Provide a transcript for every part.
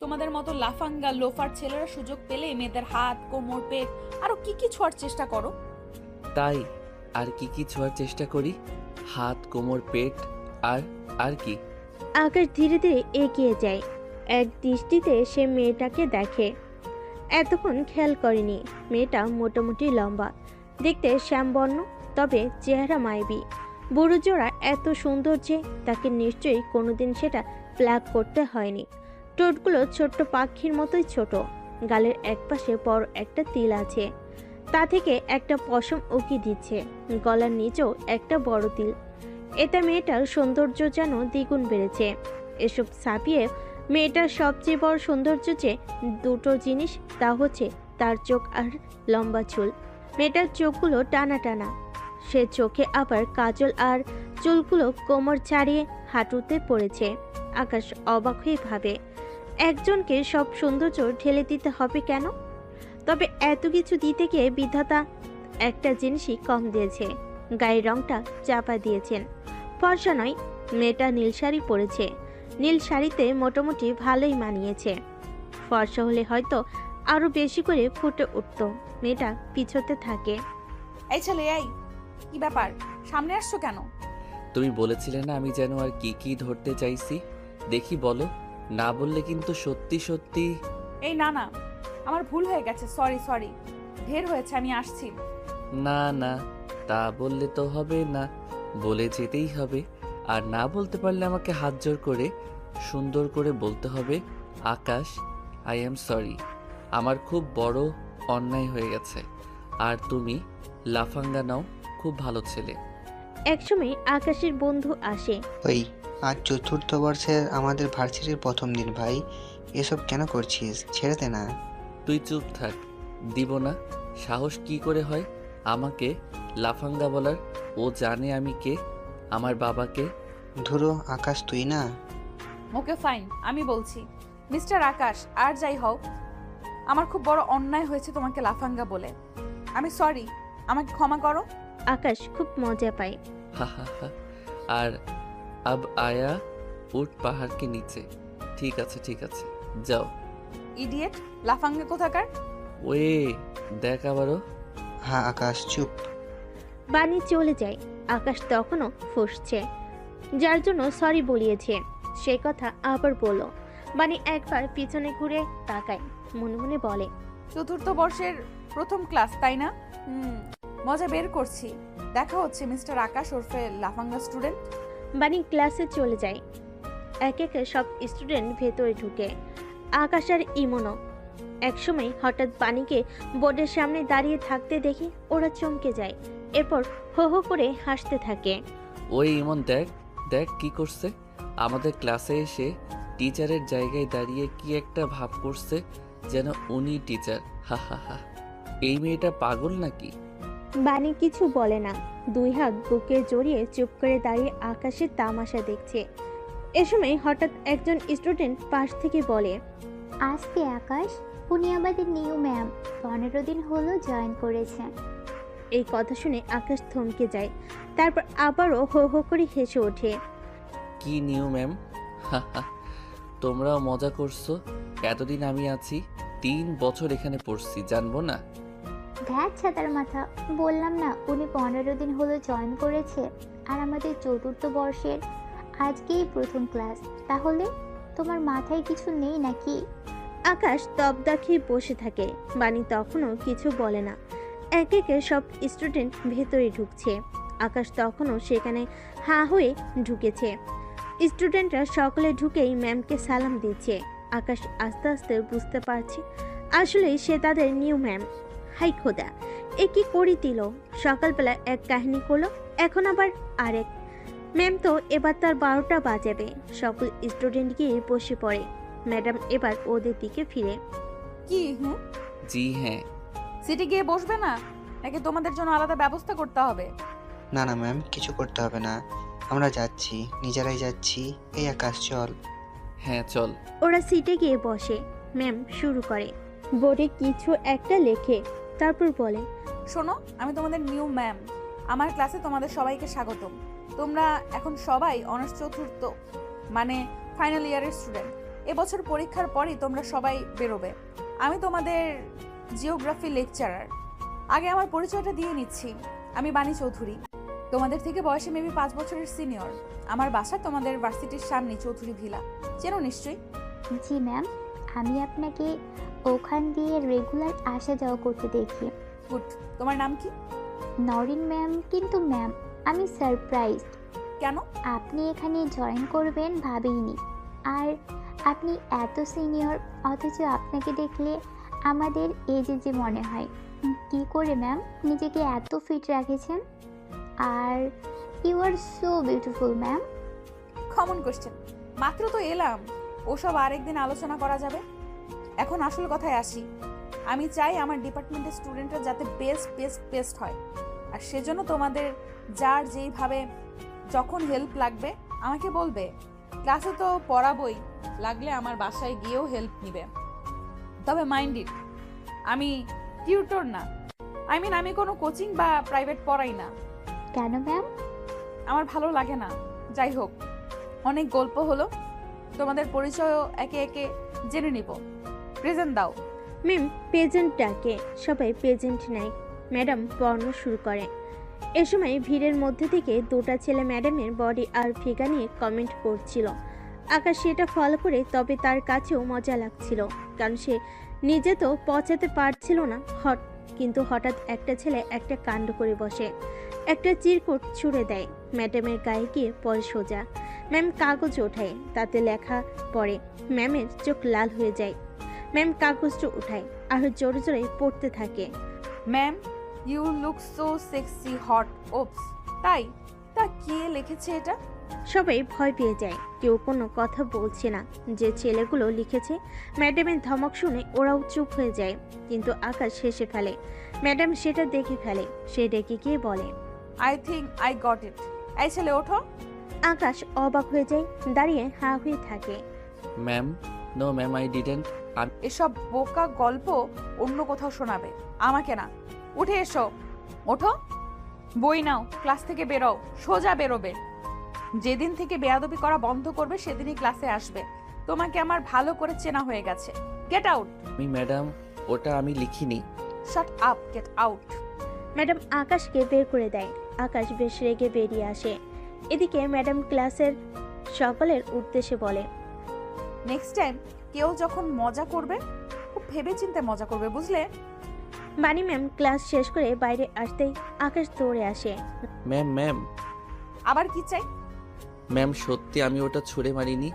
তোমাদের মতো লাফাঙ্গা লোফার ছেলেরা সুযোগ পেলে মেয়েদের হাত, কোমর, পেট আরো কি কি ছোঁয়ার চেষ্টা করো। তাই আর কি কি ছোঁয়ার চেষ্টা করি? হাত, কোমর, পেট আর আর কি? আকাশ ধীরে ধীরে এগিয়ে যায়। এক দৃষ্টিতে সে মেয়েটাকে দেখে। এতক্ষণ খেয়াল করেনি। মেয়েটা মোটামুটি লম্বা, দেখতে শ্যামবর্ণ, তবে চেহারা মায়াবী। বুড়ো জোড়া এত সুন্দর যে তাকে নিশ্চয়ই কোনোদিন সেটা প্লাগ করতে হয়নি। ঠোঁটগুলো ছোট্ট পাখির মতোই ছোট। গালের একপাশে বড় একটা তিল আছে, তা থেকে একটা পশম উকি দিচ্ছে। গলার নিচেও একটা বড় তিল। এতে মেয়েটার সৌন্দর্য যেন দ্বিগুণ বেড়েছে। এসব ছাপিয়ে মেয়েটার সবচেয়ে বড় সৌন্দর্য যে দুটো জিনিস, তা হচ্ছে তার চোখ আর লম্বা চুল। মেয়েটার চোখগুলো টানা টানা, সে চোখে আবার কাজল, আর চুলগুলো কোমর ছাড়িয়ে হাঁটুতে পড়েছে। আকাশ অবাক হয়ে ভাবে, একজনকে সব সৌন্দর্য ঢেলে দিতে হবে কেন? তবে এত কিছু দিতে গিয়ে বিধাতা একটা জিনিসই কম দিয়েছে, গায়ের রংটা চাপা দিয়েছেন। ফর্সা নয়, মেয়েটা নীল শাড়ি পরেছে। নীল শাড়িতে মোটামুটি ভালোই মানিয়েছে। ফর্সা হলে হয়তো আরো বেশি করে ফুটে উঠত। মেয়েটা পিছতে থাকে। এই ছেলে, এই কি ব্যাপার, সামনে আসছো কেন? তুমি বলেছিলে না আমি যেন আর কি কি ধরতে চাইছি? দেখি বলো, না বললে কিন্তু সত্যি সত্যি। এই না না, আমার ভুল হয়ে গেছে, সরি সরি, ঢের হয়েছে, আমি আসছি। না না, তা বললে তো হবে না, বলে যেতেই হবে। আর না বলতে পারলে আমাকে হাত জোর করে সুন্দর করে বলতে হবে, আকাশ, আই এম সরি, আমার খুব বড় অন্যায় হয়ে গেছে। আর তুমি লাফাঙ্গা নাও, খুব ভালো ছেলে। একসময় আকাশের বন্ধু আসে। ওই, আজ চতুর্থ বর্ষের আমাদের ভার্সিটির প্রথম দিন ভাই, এসব কেন করছিস? ছেড়ে দে না। তুই চুপ থাক, দিব না। সাহস কি করে হয় আমাকে লাফাঙ্গা বলার? ও জানে আমি কে, আমার বাবাকে। ধুরো আকাশ, তুই না। ওকে ফাইন, আমি বলছি, মিস্টার আকাশ, আর যাই হোক, আমার খুব বড় অন্যায় হয়েছে তোমাকে লাফাঙ্গা বলে। আমি সরি, আমাকে ক্ষমা করো। আকাশ খুব মজা পায়। হা হা হা। আর আব আয়া উঠ পাহাড়কে নিচে। ঠিক আছে ঠিক আছে, যাও। ইডিয়েট, লাফাঙ্গা কোথাকার। ওয়ে, দেখ আবারও। হ্যাঁ আকাশ, চুপ। বাণী চলে যায়। আকাশ তখনও ফুঁসছে, যার জন্য সরি বলিয়েছে সে কথা আবার বলল। বাণী একবার পিছনে ঘুরে তাকায়, মনে মনে বলে, চতুর্থ বর্ষের প্রথম ক্লাস, তাই না? মজা বের করছি। দেখা হচ্ছে মিস্টার আকাশ ওরফে লাফাঙ্গা স্টুডেন্ট। বাণী ক্লাসে চলে যায়। এক একে সব স্টুডেন্ট ভেতরে ঢুকে। আকাশ আর ইমনও। একসময় হঠাৎ বাণীকে বোর্ডের সামনে দাঁড়িয়ে থাকতে দেখে ওরা চমকে যায়। এরপর হো হো করে হাসতে থাকে। ওই ইমন, দেখ দেখ কি করছে। আমাদের ক্লাসে এসে টিচারের জায়গায় দাঁড়িয়ে কি একটা ভাব করছে, যেন উনি টিচার। হা হা হা। এই মেয়েটা পাগল নাকি? বাণী কিছু বলে না, দুই হাত বুকে জড়িয়ে চুপ করে দাঁড়িয়ে আকাশের তামাশা দেখছে। এ সময় হঠাৎ একজন স্টুডেন্ট পাশ থেকে বলে, আজকে আকাশ, উনি আমাদের নিউ ম্যাম, 15 দিন হলো জয়েন করেছেন। এই কথা শুনে আকাশ থমকে যায়। তারপর আবারও হো হো করে হেসে ওঠে। কি নিউ ম্যাম? হা হা, তোমরাও মজা করছো। এতদিন আমি আছি, 3 বছর এখানে পড়ছি, জানবো না? ধ্যাত ছাতার মাথা, বললাম না উনি 15 দিন হলো জয়েন করেছে, আর আমাদের চতুর্থ বর্ষের আজকেই প্রথম ক্লাস। তাহলে তোমার মাথায় কিছু নেই নাকি? আকাশ তবদা খেয়ে বসে থাকে। বাণী তখনও কিছু বলে না। এক একে সব স্টুডেন্ট ভেতরে ঢুকছে। আকাশ তখনও সেখানে হাঁ হয়ে ঢুকেছে। স্টুডেন্টরা সকলে ঢুকেই ম্যামকে সালাম দিচ্ছে। আকাশ আস্তে আস্তে বুঝতে পারছে আসলেই সে তাদের নিউ ম্যাম। হাই খোদা, এ কি করি দিল! সকালবেলা এক কাহিনী করলো, এখন আবার আরেক। ম্যাম তো এবার তার 12টা বাজাবে। সকল স্টুডেন্ট গিয়ে বসে পড়ে। ম্যাডাম এবার ওদের দিকে ফিরে, কি জি হ্যাঁ। সিটি গিয়ে বসবে না, নাকি তোমাদের জন্য আলাদা ব্যবস্থা করতে হবে? না না ম্যাম, কিছু করতে হবে না, আমরা যাচ্ছি, নিজেরাই যাচ্ছি। এই আকাশ, চল। হ্যাঁ চল। ওরা সিটে গিয়ে বসে। ম্যাম শুরু করে, বোর্ডে কিছু একটা লেখে, তারপর বলে, শোনো, আমি তোমাদের নিউ ম্যাম। আমার ক্লাসে তোমাদের সবাইকে স্বাগতম। তোমরা এখন সবাই অনার্স চতুর্থ মানে ফাইনাল ইয়ারের স্টুডেন্ট। এবছর পরীক্ষার পরই তোমরা সবাই বেরোবে। আমি তোমাদের জিওগ্রাফি লেকচারার। আগে আমার পরিচয়টা দিয়ে নিচ্ছি। আমি বাণী চৌধুরী, তোমাদের থেকে বয়সে মেবি 5 বছরের সিনিয়র। আমার বাসা তোমাদের ভার্সিটির সামনে, চৌধুরী ভিলা। চেনো নিশ্চয়ই? জি ম্যাম, আমি আপনাকে ওখান দিয়ে রেগুলার আসা যাওয়া করতে দেখি। গুড। তোমার নাম কি? নরিন ম্যাম। কিন্তু ম্যাম, আমি সারপ্রাইজড। কেন? আপনি এখানে জয়েন করবেন ভাবিনি। আর আপনি এত সিনিয়র, অথচ আপনাকে দেখলে আমাদের এজে যে মনে হয়। কি করে ম্যাম নিজেকে এত ফিট রেখেছেন? আর you are so beautiful ma'am. Common question. মাত্র তো এলাম, ওসব আরেকদিন আলোচনা করা যাবে। এখন আসল কথায় আসি। আমি চাই আমার ডিপার্টমেন্টের স্টুডেন্টরা যাতে বেস্ট বেস্ট বেস্ট হয়। আর সেজন্য তোমাদের যার যেইভাবে যখন হেল্প লাগবে আমাকে বলবে। ক্লাসে তো পড়াবই, লাগলে আমার বাসায় গিয়েও হেল্প নিবে। তবে মাইন্ড ইট, আমি টিউটর না। আমি কোনো কোচিং বা প্রাইভেট পড়াই না। কেন ম্যাম? আমার ভালো লাগে না। যাই হোক, অনেক গল্প হলো, তোমাদের পরিচয়ও একে একে জেনে নিব। প্রেজেন্ট দাও। ম্যাম প্রেজেন্ট ডাকে, সবাই প্রেজেন্ট নেয়। ম্যাডাম পড়ানো শুরু করে। এ সময় ভিড়ের মধ্যে থেকে দুটো ছেলে ম্যাডামের বডি আর ফিগার নিয়ে কমেন্ট করছিল। আকাশ সেটা ফলো করে, তবে তার কাছেও মজা লাগছিল, কারণ সে নিজে তো পচাতে পারছিল না। কিন্তু হঠাৎ একটা ছেলে একটা কাণ্ড করে বসে, একটা চিরকুট ছুঁড়ে দেয়। ম্যাডামের গায়ে গিয়ে পড়ে সোজা। ম্যাম কাগজ ওঠায়, তাতে লেখা পড়ে। ম্যামের চোখ লাল হয়ে যায়। ম্যাম কাগজটা উঠায় আর জোরে জোরে পড়তে থাকে। Ma'am, you look so sexy hot. Oops, তাই? তা কে লিখেছে এটা? সবাই ভয় পেয়ে যায়, কেউ কোনো কথা বলছে না। যে ছেলেগুলো লিখেছে, ম্যাডামের ধমক শুনে ওরাও চুপ হয়ে যায়। কিন্তু আকাশ হেসে ফেলে। ম্যাডাম সেটা দেখে ফেলে। সে ডেকে গিয়ে বলে, I think I got it. এই ছেলে ওঠো। আকাশ অবাক হয়ে যায়, দাঁড়িয়ে হাঁ হয়ে থাকে। Ma'am, no ma'am, I didn't. এসব বোকা গল্প অন্য কোথাও শোনাবে, আমাকে না। উঠে এসো। ওঠো, বই নাও, ক্লাস থেকে বেরো। সোজা বেরোবে। যেদিন থেকে বেয়াদবি করা বন্ধ করবে সেদিনই ক্লাসে আসবে। তোমাকে আমার ভালো করে চেনা হয়ে গেছে। Get out. ম্যাডাম, ওটা আমি লিখিনি। Shut up, get out. Madam আকাশকে বের করে দেয়। আকাশ বেশ রেগে বেরিয়ে আসে। এদিকে ম্যাডাম ক্লাসের সকলের উদ্দেশ্যে বলে, নেক্সট টাইম কেউ যখন মজা করবে খুব ভেবেচিন্তে মজা করবে, বুঝলে? বাণী ম্যাম ক্লাস শেষ করে বাইরে আসতেই আকাশ দৌড়ে আসে। ম্যাম, আবার কি চাই? ম্যাম সত্যি আমি ওটা ছুঁড়ে মারিনি।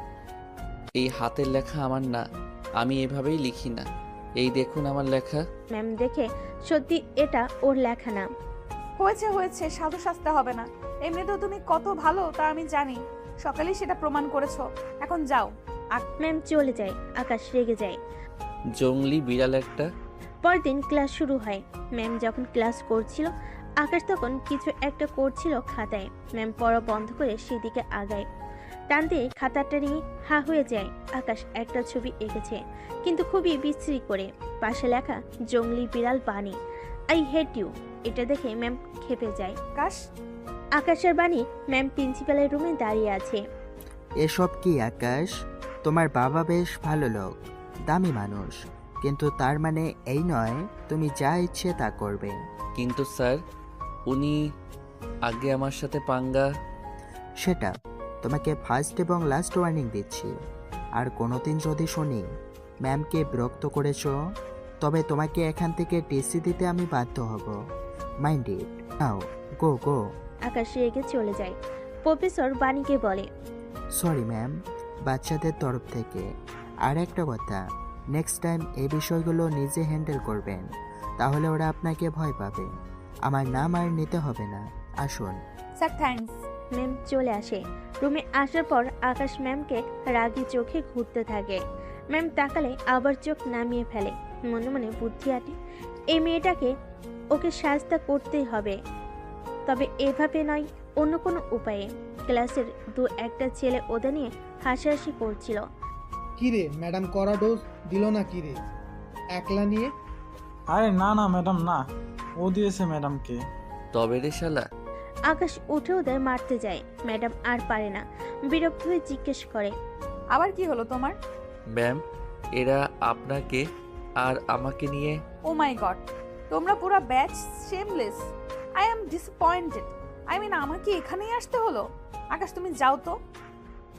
এই হাতের লেখা আমার না, আমি এভাবেই লিখি না। এই দেখুন আমার লেখা। ম্যাম দেখে সত্যি এটা ওর লেখা না। হয়েছে হয়েছে, সাধু সাজতে হবে না। এমনিতেও তুমি কত ভালো তা আমি জানি। সকালেই সেটা প্রমাণ করেছো। এখন যাও। ম্যাম চলে যায়। আকাশ রেগে যায়। জংলি বিড়াল একটা। পরদিন ক্লাস শুরু হয়। ম্যাম যখন ক্লাস করছিল, আকাশ তখন কিছু একটা করছিল খাতায়। ম্যাম পড়া বন্ধ করে সেদিকে আগায়। টানতে খাতাটা নিয়ে হা হয়ে যায়। আকাশ একটা ছবি এঁকেছে, কিন্তু খুবই বিশ্রী করে। পাশে লেখা জংলি বিড়াল বাণী, আই হেট ইউ। এটা দেখে ম্যাম খেপে যায়। কাশ, আকাশের বাণী ম্যাম প্রিন্সিপালের রুমে দাঁড়িয়ে আছে। এসব কি আকাশ? তোমার বাবা বেশ ভালো লোক, দামি মানুষ, কিন্তু তার মানে এই নয় তুমি যা ইচ্ছে তা করবে। কিন্তু স্যার, উনি আগে আমার সাথে পাঙ্গা। সেটা তোমাকে ফার্স্ট এবং লাস্ট ওয়ার্নিং দিচ্ছি। আর কোনোদিন যদি শুনি ম্যামকে বিরক্ত করেছো, তবে তোমাকে এখান থেকে টিসি দিতে আমি বাধ্য হব। Mind it. নাও, গো গো। আকাশ রেগে চলে যায়। প্রফেসর বাণীকে বলে, সরি ম্যাম, বাচ্চাদের তরফ থেকে। আর একটা কথা, নেক্সট টাইম এই বিষয়গুলো নিজে হ্যান্ডেল করবেন, তাহলে ওরা আপনাকে ভয় পাবে। আমার নাম আর নিতে হবে না। আসুন। Sir thanks. ম্যাম চলে আসে। রুমে আসার পর আকাশ ম্যামকে রাগী চোখে ঘুরতে থাকে। ম্যাম তাকালে আবার চোখ নামিয়ে ফেলে। মনে মনে বুদ্ধি আটে, এই মেয়েটাকে ওকে শাস্তা করতেই হবে, তবে এভাবে নয়, অন্য কোনো উপায়ে। ক্লাসের দু একটা ছেলে ওদের নিয়ে হাসাহাসি করছিল। কিরে ম্যাডাম কড়া ডোজ দিল না কিরে একলা নিয়ে? আরে না না ম্যাডাম, না, ও দিয়েছে ম্যাডামকে। তবে রে শালা। আকাশ উঠে ওদের মারতে যায়। ম্যাডাম আর পারে না, বিরক্ত হয়ে জিজ্ঞেস করে, আবার কি হলো তোমার? ম্যাম, এরা আপনাকে আর আমাকে নিয়ে ও মাই গড, তোমরা পুরো batch shameless. I am disappointed. আমাকে এখানেই আসতে হলো। আকাশ, তুমি যাও তো।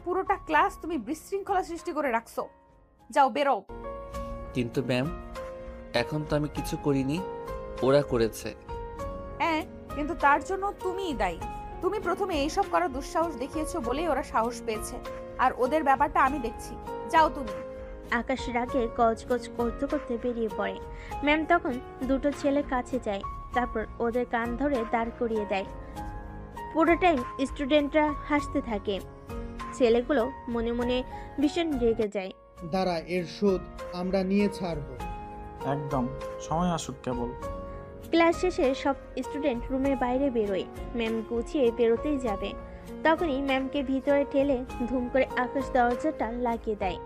পুরোটা ক্লাস তুমি বিশৃঙ্খলা সৃষ্টি করে রাখছো। যাও, বেরো। কিন্তু ম্যাম, এখন তো আমি কিছু করিনি, ওরা করেছে। হ্যাঁ, কিন্তু তার জন্য তুমিই দায়ী। তুমি প্রথমে এইসব করার দুঃসাহস দেখিয়েছো বলেই ওরা সাহস পেয়েছে, আর ওদের ব্যাপারটা আমি দেখছি। যাও তুমি। আকাশ রাগে গজগজ করতে করতে বেরিয়ে পড়ে। ম্যাম তখন দুটো ছেলের কাছে যায়, তারপর ওদের কান ধরে দাঁড় করিয়ে দেয়। পুরো টাইম স্টুডেন্টরা হাসতে থাকে। ছেলেগুলো মনে মনে ভীষণ রেগে যায়। দাঁড়া, এর শোধ আমরা নিয়ে ছাড়বো। একদম, সময় আসুক কেবল। ক্লাস শেষে সব স্টুডেন্ট রুমের বাইরে বেরোয়। ম্যাম গুছিয়ে বেরোতেই যাবে, তখনই ম্যামকে ভিতরে ঠেলে ধুম করে আকাশ দরজাটা লাগিয়ে দেয়।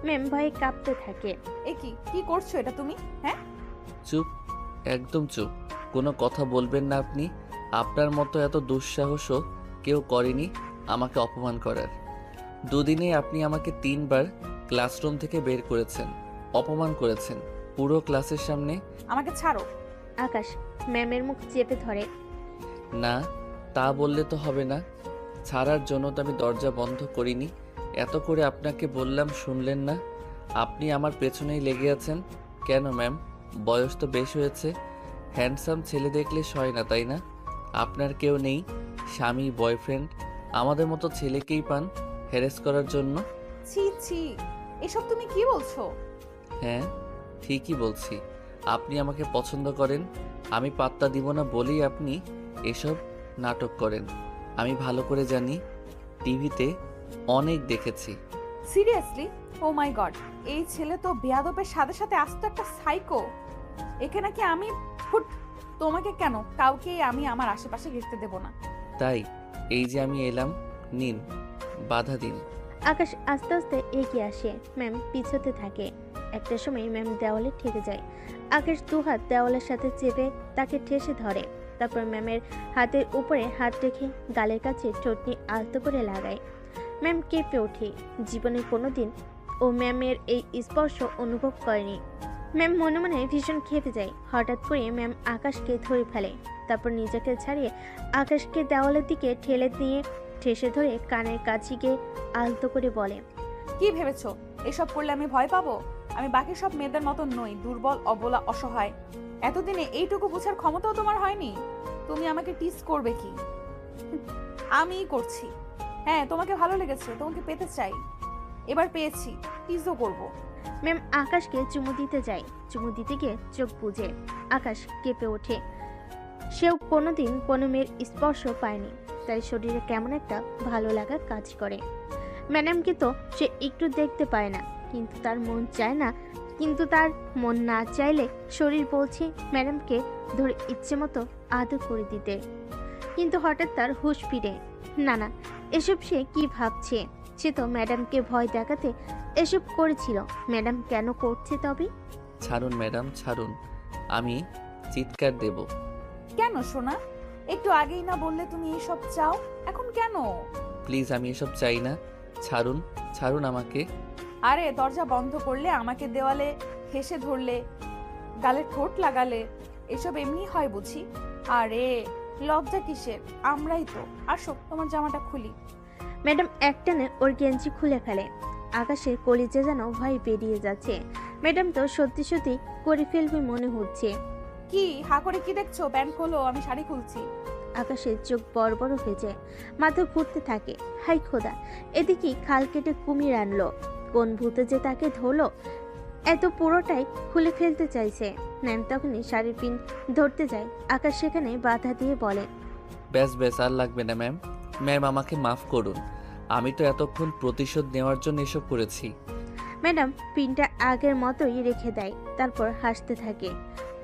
ম্যাম ভয়ে কাঁপতে থাকে। এ কি করছো এটা তুমি? হ্যাঁ, চুপ, একদম চুপ। কোনো কথা বলবেন না আপনি। আপনার মতো এত দুঃসাহসও কেউ করেনি আমাকে অপমান করার। দুদিনে আপনি আমাকে 3 বার ক্লাসরুম থেকে বের করেছেন, অপমান করেছেন পুরো ক্লাসের সামনে। আমাকে ছাড়ো। আকাশ ম্যামের মুখ চেপে ধরে। না, তা বললে তো হবে না। ছাড়ার জন্য তো আমি দরজা বন্ধ করিনি। এত করে আপনাকে বললাম, শুনলেন না। আপনি আমার পেছনেই লেগে আছেন কেন ম্যাম? বয়স তো বেশ হয়েছে। হ্যান্ডসাম ছেলে দেখলে সয় না, তাই না? আপনার কেউ নেই, স্বামী, বয়ফ্রেন্ড? আমাদের মতো ছেলেকেই পান হ্যারেস করার জন্য। ছি ছি, এসব তুমি কি বলছো? হ্যাঁ, ঠিকই বলছি। আপনি আমাকে পছন্দ করেন, আমি পাত্তা দিব না বলেই আপনি এসব নাটক করেন। আমি ভালো করে জানি, টিভিতে অনেক দেখেছি। সিরিয়াসলি? ও মাই গড, এই ছেলে তো বেয়াদবের সাথে সাথে আস্ত একটা সাইকো। একে নাকি আমি ফুট। তোমাকে কেন, কাউকে আমি আমার আশেপাশে ঘিরতে দেব না। তাই এই যে আমি এলাম, নিন, বাধা দিন। আকাশ আস্তে আস্তে এগিয়ে আসে। ম্যাম পিছতে থাকে। একটা সময় ম্যাম দেওয়ালে ঠেকে যায়। আকাশ দুহাত দেওয়ালের সাথে চেপে তাকে ঠেসে ধরে। তারপর ম্যামের হাতের উপরে হাত রেখে গালের কাছে ঠোঁট নিয়ে আলতো করে লাগায়। ম্যাম কেঁপে ওঠে। জীবনে কোনোদিন ও ম্যামের এই স্পর্শ অনুভব করেনি। ম্যাম মনে মনে ভীষণ খেপে যায়। হঠাৎ করে ম্যাম আকাশকে ধরে ফেলে। তারপর নিজেকে ছাড়িয়ে আকাশকে দেওয়ালের দিকে ঠেলে দিয়ে ঠেসে ধরে কানের কাছে গিয়ে আলতো করে বলে, কি ভেবেছো এসব করলে আমি ভয় পাবো? আমি বাকি সব মেয়েদের মতো নই, দুর্বল, অবলা, অসহায়। এতদিনে এইটুকু বোঝার ক্ষমতাও তোমার হয়নি? তুমি আমাকে টিস করবে কি? আমিই করছি। হ্যাঁ, তোমাকে ভালো লেগেছে, তোমাকে পেতে চাই। এবার পেয়েছি, টিসও করব। ম্যাম আকাশকে চুমু দিতে যায়। চুমু দিতে গিয়ে চোখ বুজে আকাশ কেঁপে ওঠে। সেও কোনোদিন কোনো মেয়ের স্পর্শ পায়নি, তাই শরীরে কেমন একটা ভালো লাগা কাজ করে। ম্যাডামকে তো সে একটু দেখতে পায় না, কিন্তু তার মন চায় না। কিন্তু তার মন না চাইলে শরীর বলছে ম্যাডামকে ধরে ইচ্ছে মতো আদর করে দিতে। কিন্তু হঠাৎ তার হুঁশ ফিরে। না, এসব সে কি ভাবছে? সে তো ম্যাডামকে ভয় দেখাতে এসব করেছিল। ম্যাডাম কেন করছে তবে? ছাড়ুন ম্যাডাম, ছাড়ুন, আমি চিৎকার দেব। কেন সোনা? একটু আগেই না বললে তুমি এসব চাও, এখন কেন? প্লিজ, আমি এসব চাই না। ছাড়ুন, ছাড়ুন আমাকে। আরে, দরজা বন্ধ করলে, আমাকে দেওয়ালে হেসে ধরলে, গালে ঠোঁট লাগালে, এসব এমনি হয় বুঝি? আরে লজ্জা কিসের? আমরাই তো। আসো, তোমার জামাটা খুলি। ম্যাডাম একটানে ওর গেঞ্জি খুলে ফেলে। আকাশের কলিজা যেন ভয় বেরিয়ে যাচ্ছে। ম্যাডাম তো সত্যি সত্যি করে ফেলবে মনে হচ্ছে। কি হা করে কি দেখছো? প্যান্ট খোলো, আমি শাড়ি খুলছি। আকাশের চোখ বড় বড় হয়ে যায়, মাথা ঘুরতে থাকে। হাই খোদা, এদিকে খাল কেটে কুমির আনলো। কোন ভূতে যে তাকে ধরলো? এত পুরোটাই খুলে ফেলতে চাইছে। ম্যাম তখনই শাড়ির পিন ধরতে যায়। আকাশ সেখানে বাধা দিয়ে বলে, ব্যাস ব্যাস, আর লাগবে না ম্যাম। ম্যাম, আমাকে মাফ করুন। আমি তো এতক্ষণ প্রতিশোধ নেওয়ার জন্য এসব করেছি। ম্যাডাম পিনটা আগের মতোই রেখে দেয়। তারপর হাসতে থাকে।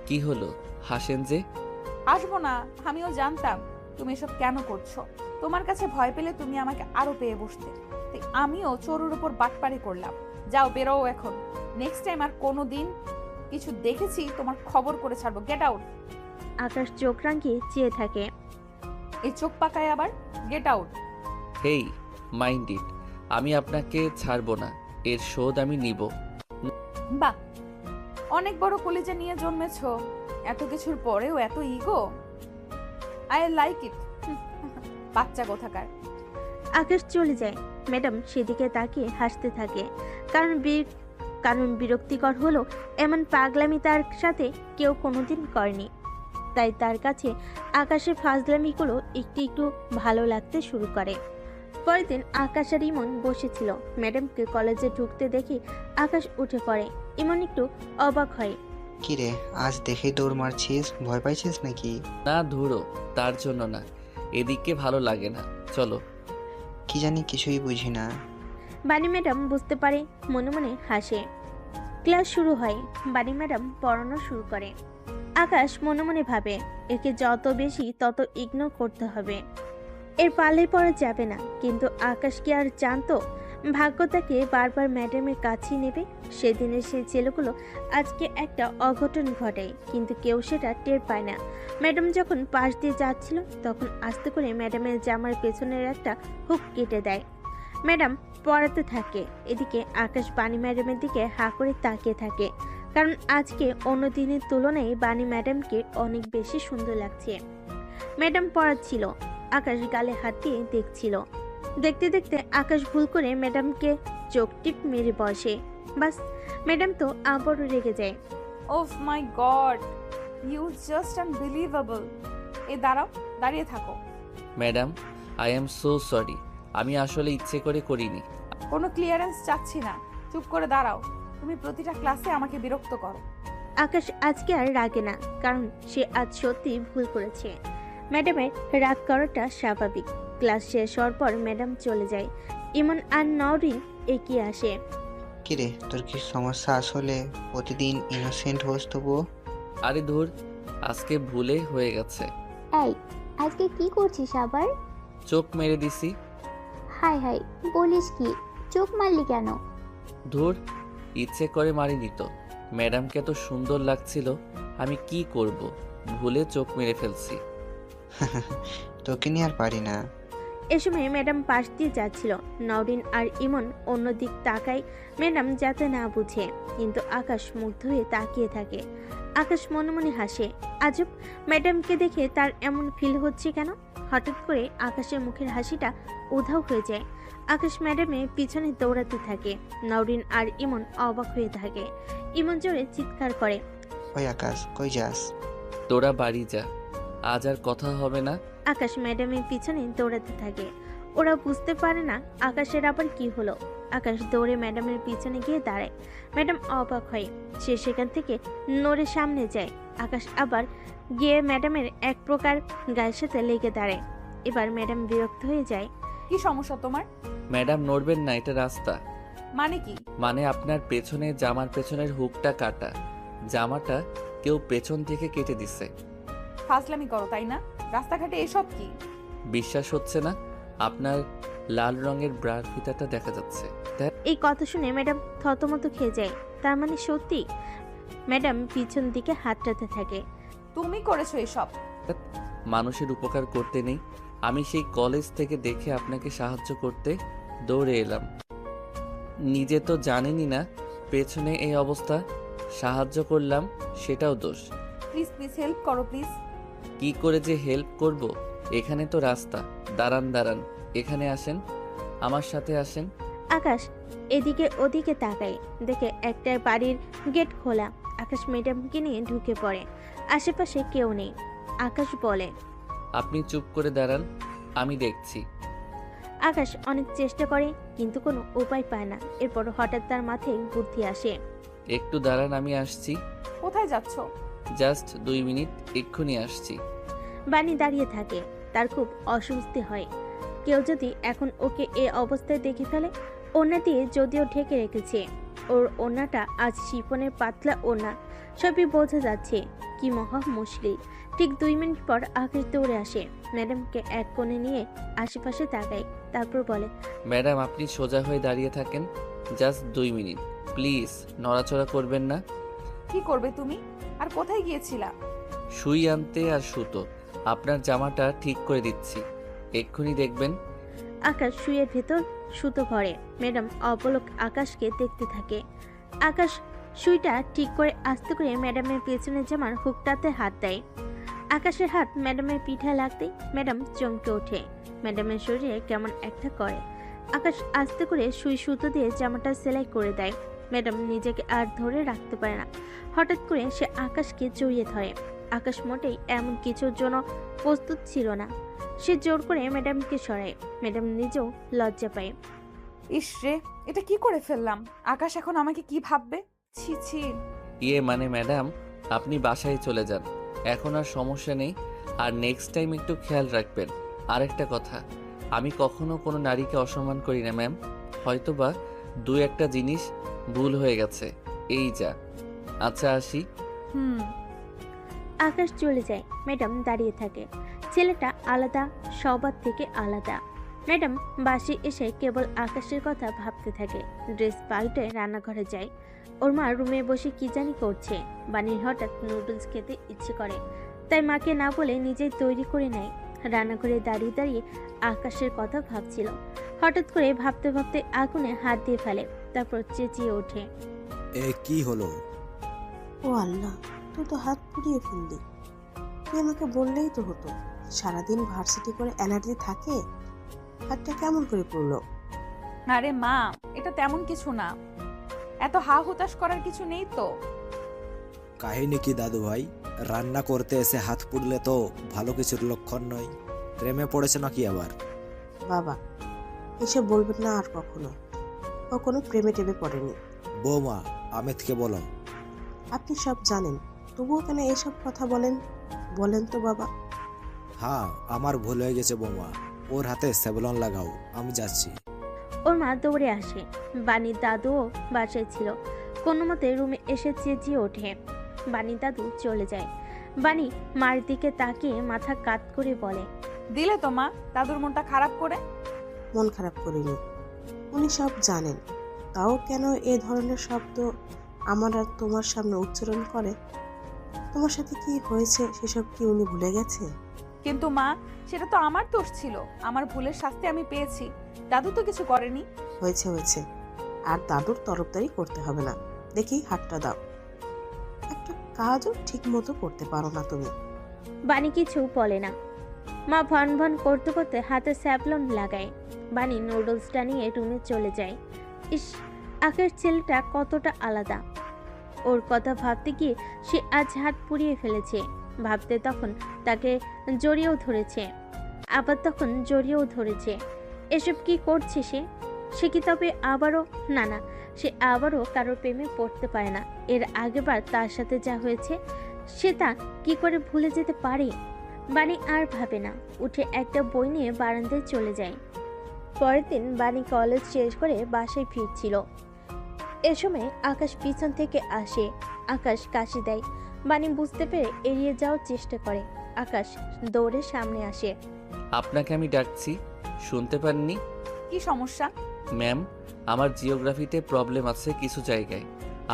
কি হলো, হাসেন যে? আসবো না, আমিও জানতাম তুমি এসব কেন করছো। তোমার কাছে ভয় পেলে তুমি আমাকে আরো পেয়ে বসতে, তাই আমিও চোরের উপর বাটপারি করলাম। যাও, বেরো এখন। নেক্সট টাইম আর কোনো দিন কিছু দেখেছি তোমার খবর করে ছাড়বো। Get out. আকাশ চোখ রাঙিয়ে চেয়ে থাকে। এই চোখ পাকায় আবার। Get out. Hey, mind it, আমি আপনাকে ছাড়বো না। এর শোধ আমি নিব। বাহ, অনেক বড় কলেজে নিয়ে জন্মেছো, এত কিছুর পরেও এত ইগো। I like it. বাচ্চা কোথাকার। আকাশ চলে যায়। ম্যাডাম সেদিকে তাকিয়ে হাসতে থাকে, কারণ বিরক্তিকর হলো এমন পাগলামি তার সাথে কেউ কোনোদিন করেনি। তাই তার কাছে আকাশের ফাজলামিগুলো একটু একটু ভালো লাগতে শুরু করে। পরের দিন আকাশ আর ইমন বসেছিল। ম্যাডামকে কলেজে ঢুকতে দেখে আকাশ উঠে পড়ে। ইমন একটু অবাক হয়। কি রে, আজ দেখেই দৌড় মারছিস, ভয় পাইছিস নাকি? না ধুরো, তার জন্য না, এদিকে ভালো লাগে না, চলো। কি জানি, কিছুই বুঝি না। বানি ম্যাডাম বুঝতে পারে, মনে মনে হাসে। ক্লাস শুরু হয়। বানি ম্যাডাম পড়ানো শুরু করে। আকাশ মনে মনে ভাবে, একে যত বেশি তত ইগনোর করতে হবে, এর পাল্লায় পড়া যাবে না। কিন্তু আকাশ কি আর জানতো ভাগ্য তাকে বারবার ম্যাডামের কাছেই নেবে? সেদিনের সেই ছেলেগুলো আজকে একটা অঘটন ঘটায়, কিন্তু কেউ সেটা টের পায় না। ম্যাডাম যখন পাশ দিয়ে যাচ্ছিল তখন আস্তে করে ম্যাডামের জামার পেছনের একটা হুক কেটে দেয়। ম্যাডাম পড়াতে থাকে। এদিকে আকাশ বানি ম্যাডামের দিকে হা করে তাকিয়ে থাকে, কারণ আজকে অন্য দিনের তুলনায় বানি ম্যাডামকে অনেক বেশি সুন্দর লাগছে। ম্যাডাম পড়াচ্ছিল, আকাশ গালে হাত দিয়ে দেখছিল। দেখতে দেখতে আকাশ ভুল করে ম্যাডামকে চোখ টিপ মেরে বসে। বাস, ম্যাডাম তো আবারও রেগে যায়। ওফ মাই গড, ইউ জাস্ট আনবিলিভেবল। দাঁড়াও, দাঁড়িয়ে থাকো। Madam, I am so sorry, আমি আসলে ইচ্ছে করে করিনি। কোনো ক্লিয়ারেন্স চাচ্ছি না, চুপ করে দাঁড়াও। তুমি প্রতিটা ক্লাসে আমাকে বিরক্ত করো। আকাশ আজকে আর রাগে না, কারণ সে আজ সত্যি ভুল করেছে। ম্যাডামের রাগ করাটা স্বাভাবিক। ক্লাস শেষ হওয়ার পর ম্যাডাম চলে যায়। ইমন আর নওরিন এগিয়ে আসে। কি রে, তোর কি সমস্যা? আসলে প্রতিদিন ইনোসেন্ট হোস তবুও। আরে ধুর, আজকে ভুলে হয়ে গেছে। এই, আজকে কি করছিস আবার? চোখ মেরে দিছি। হাই হাই, বলিস কি? চোখ মারলি কেন? ধুর, ইচ্ছে করে মারিনি তো। ম্যাডামকে এত সুন্দর লাগছিল, আমি কি করব, ভুলে চোখ মেরে ফেলছি। তোকে নিয়ে আর পারি না। এ সময় ম্যাডাম পাশ দিয়ে যাচ্ছিল। নওরিন আর ইমন অন্যদিক তাকায় ম্যাডাম যাতে না বুঝে, কিন্তু আকাশ মুগ্ধ হয়ে তাকিয়ে থাকে। আকাশ মনে মনে হাসে। আজব, ম্যাডামকে দেখে তার এমন ফিল হচ্ছে কেন? হঠাৎ করে আকাশের মুখের হাসিটা উধাও হয়ে যায়। আকাশ ম্যাডামের পিছনে দৌড়াতে থাকে। নওরিন আর ইমন অবাক হয়ে থাকে। ইমন জোরে চিৎকার করে, ওই আকাশ, কই যাস? তোরা বাড়ি যা, আজ আর কথা হবে না। আকাশ ম্যাডামের পিছনে দৌড়াতে থাকে। ওরা বুঝতে পারে না আকাশের আবার কি হলো। আকাশ দৌড়ে ম্যাডামের পিছনে গিয়ে দাঁড়ায়। ম্যাডাম অবাক হয়। সে সেখান থেকে নড়ে সামনে যায়। আকাশ আবার গিয়ে ম্যাডামের এক প্রকার গায়ের সাথে লেগে দাঁড়ায়। এবার ম্যাডাম বিরক্ত হয়ে যায়। কি সমস্যা তোমার? ম্যাডাম নড়বেন না, এটা রাস্তা। মানে কি? মানে আপনার পেছনে জামার পেছনের হুকটা কাটা, জামাটা কেউ পেছন থেকে কেটে দিছে। ফাজলামি করো তাই না? রাস্তাঘাটে এসব কি? বিশ্বাস হচ্ছে না? আপনার লাল রঙের ব্রার ফিতাটা দেখা যাচ্ছে। এই কথা শুনে ম্যাডাম থতমত খেয়ে যায়। তার মানে সত্যি? ম্যাডাম পিছন দিকে হাতটাতে থাকে। তুমি করেছো এসব? মানুষের উপকার করতে নেই, আমি সেই কলেজ থেকে দেখে আপনাকে সাহায্য করতে দৌড়ে এলাম। নিজে তো জানেনই না পেছনে এই অবস্থা, সাহায্য করলাম, সেটাও দোষ। প্লিজ প্লিজ হেল্প করো প্লিজ। কি করে যে হেল্প করব? এখানে তো রাস্তা। দাঁড়ান দাঁড়ান, এখানে আসেন, আমার সাথে আসেন। আকাশ এদিকে ওদিকে তাকায়, দেখে একটা বাড়ির গেট খোলা। আকাশ ম্যাডামকে নিয়ে ঢুকে পড়ে। আশেপাশে কেউ নেই। আকাশ বলে, আপনি চুপ করে দাঁড়ান, আমি দেখছি। আকাশ অনেক চেষ্টা করে কিন্তু কোনো উপায় পায় না। এরপর হঠাৎ তার মাথায় বুদ্ধি আসে। একটু দাঁড়ান, আমি আসছি। কোথায় যাচ্ছো? জাস্ট 2 মিনিট, এক্ষুনি আসছি। বানি দাঁড়িয়ে থাকে। তার খুব অস্বস্তি হয়। কেউ যদি এখন ওকে এ অবস্থায় দেখে ফেলে। ওড়না দিয়ে যদিও ঢেকে রেখেছে, ওর ওড়নাটা আজ শিফনের পাতলা ওড়না, সবই বোঝা যাচ্ছে। কি মহা মুশকিল। ঠিক 2 মিনিট পর আকাশ দৌড়ে আসে। ম্যাডামকে এক কোণে নিয়ে আশেপাশে তাকায়, তারপর বলে, ম্যাডাম আপনি সোজা হয়ে দাঁড়িয়ে থাকেন, জাস্ট 2 মিনিট প্লিজ, নড়াচড়া করবেন না। কি করবে তুমি? আর কোথায় গিয়েছিলা? সুই আনতে আর সুতো। আপনার জামাটা ঠিক করে দিচ্ছি, এক্ষুনি দেখবেন। আকাশ শুয়ের ভেতর সুতো ভরে। ম্যাডাম অপলক আকাশকে দেখতে থাকে। আকাশ সুইটা ঠিক করে আস্তে করে ম্যাডামের পেছনের জামার হুকটাতে হাত দেয়। আকাশের হাত ম্যাডামের পিঠে লাগতেই ম্যাডাম চমকে ওঠে। ম্যাডামের শরীরে কেমন একটা করে। আকাশ আস্তে করে সুই সুতো দিয়ে জামাটা সেলাই করে দেয়। ম্যাডাম নিজেকে আর ধরে রাখতে পারে না। হঠাৎ করে সে আকাশকে জড়িয়ে ধরে। আকাশ মোটেই এমন কিছুর জন্য প্রস্তুত ছিল না। সে জোর করে ম্যাডামকে সরায়। ম্যাডাম নিজেও লজ্জা পায়। ইস রে, এটা কি করে ফেললাম? আকাশ এখন আমাকে কি ভাববে? ছি ছি। মানে ম্যাডাম, আপনি বাসায় চলে যান, এখন আর সমস্যা নেই। আর নেক্সট টাইম একটু খেয়াল রাখবেন। আরেকটা কথা, আমি কখনো কোনো নারীকে অসম্মান করি না ম্যাম। হয়তোবা দু একটা জিনিস ভুল হয়ে গেছে, এই যা। আচ্ছা আসি। হুম। আকাশ চলে যায়। ম্যাডাম দাঁড়িয়ে থাকে। ছেলেটা আলাদা, সবার থেকে আলাদা। ম্যাডাম বাসে এসে কেবল আকাশের কথা ভাবতে থাকে। ড্রেস পাল্টে রান্নাঘরে যায়। ওর মা রুমে বসে কি জানি করছে। বানির হঠাৎ নুডলস খেতে ইচ্ছে করে, তাই মাকে না বলে নিজেই তৈরি করে নেয়। রান্নাঘরে দাঁড়িয়ে দাঁড়িয়ে আকাশের কথা ভাবছিল। হঠাৎ করে ভাবতে ভাবতে আগুনে হাত দিয়ে ফেলে, তারপর চেঁচিয়ে ওঠে। এ কি হলো? ও আল্লাহ, তুই তো হাত পুড়িয়ে ফেললি। তুই আমাকে বললেই তো হতো। সারাদিন ভার্সিটি করে এনার্জি থাকে, হাতটা কেমন করে পড়লো? আরে মা, এটা তেমন কিছু না, এত হা হুতাশ করার কিছু নেই তো। কাহিনী কি দাদু ভাই? রান্না করতে এসে হাত পুড়লে তো ভালো কিছুর লক্ষণ নয়। প্রেমে পড়েছে নাকি আবার? বাবা, এসে বলবেন না আর কখনো। ও কোনো প্রেমে টেমে পড়েনি। বৌমা, আমিতকে বলো। আপনি সব জানেন, তবুও কেন এসব কথা বলেন? বলেন তো বাবা। হ্যাঁ, আমার ভুল হয়ে গেছে বৌমা। ওর হাতে সেভলন লাগাও, আমি যাচ্ছি। ওর মা দৌড়ে আসে। বানির দাদুও বাসায় ছিল। কোনো মতে রুমে এসে চেঁচিয়ে ওঠে। বানির দাদু চলে যায়। বানি মার দিকে তাকিয়ে মাথা কাত করে বলে, দিলে তো মা দাদুর মনটা খারাপ করে। মন খারাপ করিনি, উনি সব জানেন। তাও কেন এ ধরনের শব্দ আমার আর তোমার সামনে উচ্চারণ করে? তোমার সাথে কি হয়েছে সেসব কি উনি ভুলে গেছে? কিন্তু মা, সেটা তো আমার দোষ ছিল। আমার ভুলের শাস্তি আমি পেয়েছি, দাদু তো কিছু করেনি। হয়েছে হয়েছে, আর দাদুর তরফদারি করতে হবে না। দেখি হাতটা দাও। একটা কাজও ঠিক মতো করতে পারো না তুমি। বানি কিছু বলে না। মা ভন ভন করতে করতে হাতে স্যাভলন লাগায়। বানি নুডলসটা নিয়ে রুমে চলে যায়। ইস, আখের ছেলেটা কতটা আলাদা। ওর কথা ভাবতে গিয়ে সে আজ হাত পুড়িয়ে ফেলেছে। ভাবতে তখন তাকে জড়িয়েও ধরেছে, আবার তখন জড়িয়েও ধরেছে। এসব কি করছে সে? সে কি তবে আবারও? না না, সে আবারও কারোর প্রেমে পড়তে পারে না। এর আগেবার তার সাথে যা হয়েছে সে তা কি করে ভুলে যেতে পারে? বানি আর ভাবে না, উঠে একটা বই নিয়ে বারান্দায় চলে যায়। পরের দিন বানি কলেজ শেষ করে বাসায় ফিরছিল। এ সময় আকাশ পিছন থেকে আসে। আকাশ কাশি দেয়। বানি বুঝতে পেরে এড়িয়ে যাওয়ার চেষ্টা করে। আকাশ দৌড়ে সামনে আসে। আপনাকে আমি ডাকছি, শুনতে পাননি? কি সমস্যা? ম্যাম, আমার জিওগ্রাফিতে প্রবলেম আছে কিছু জায়গায়।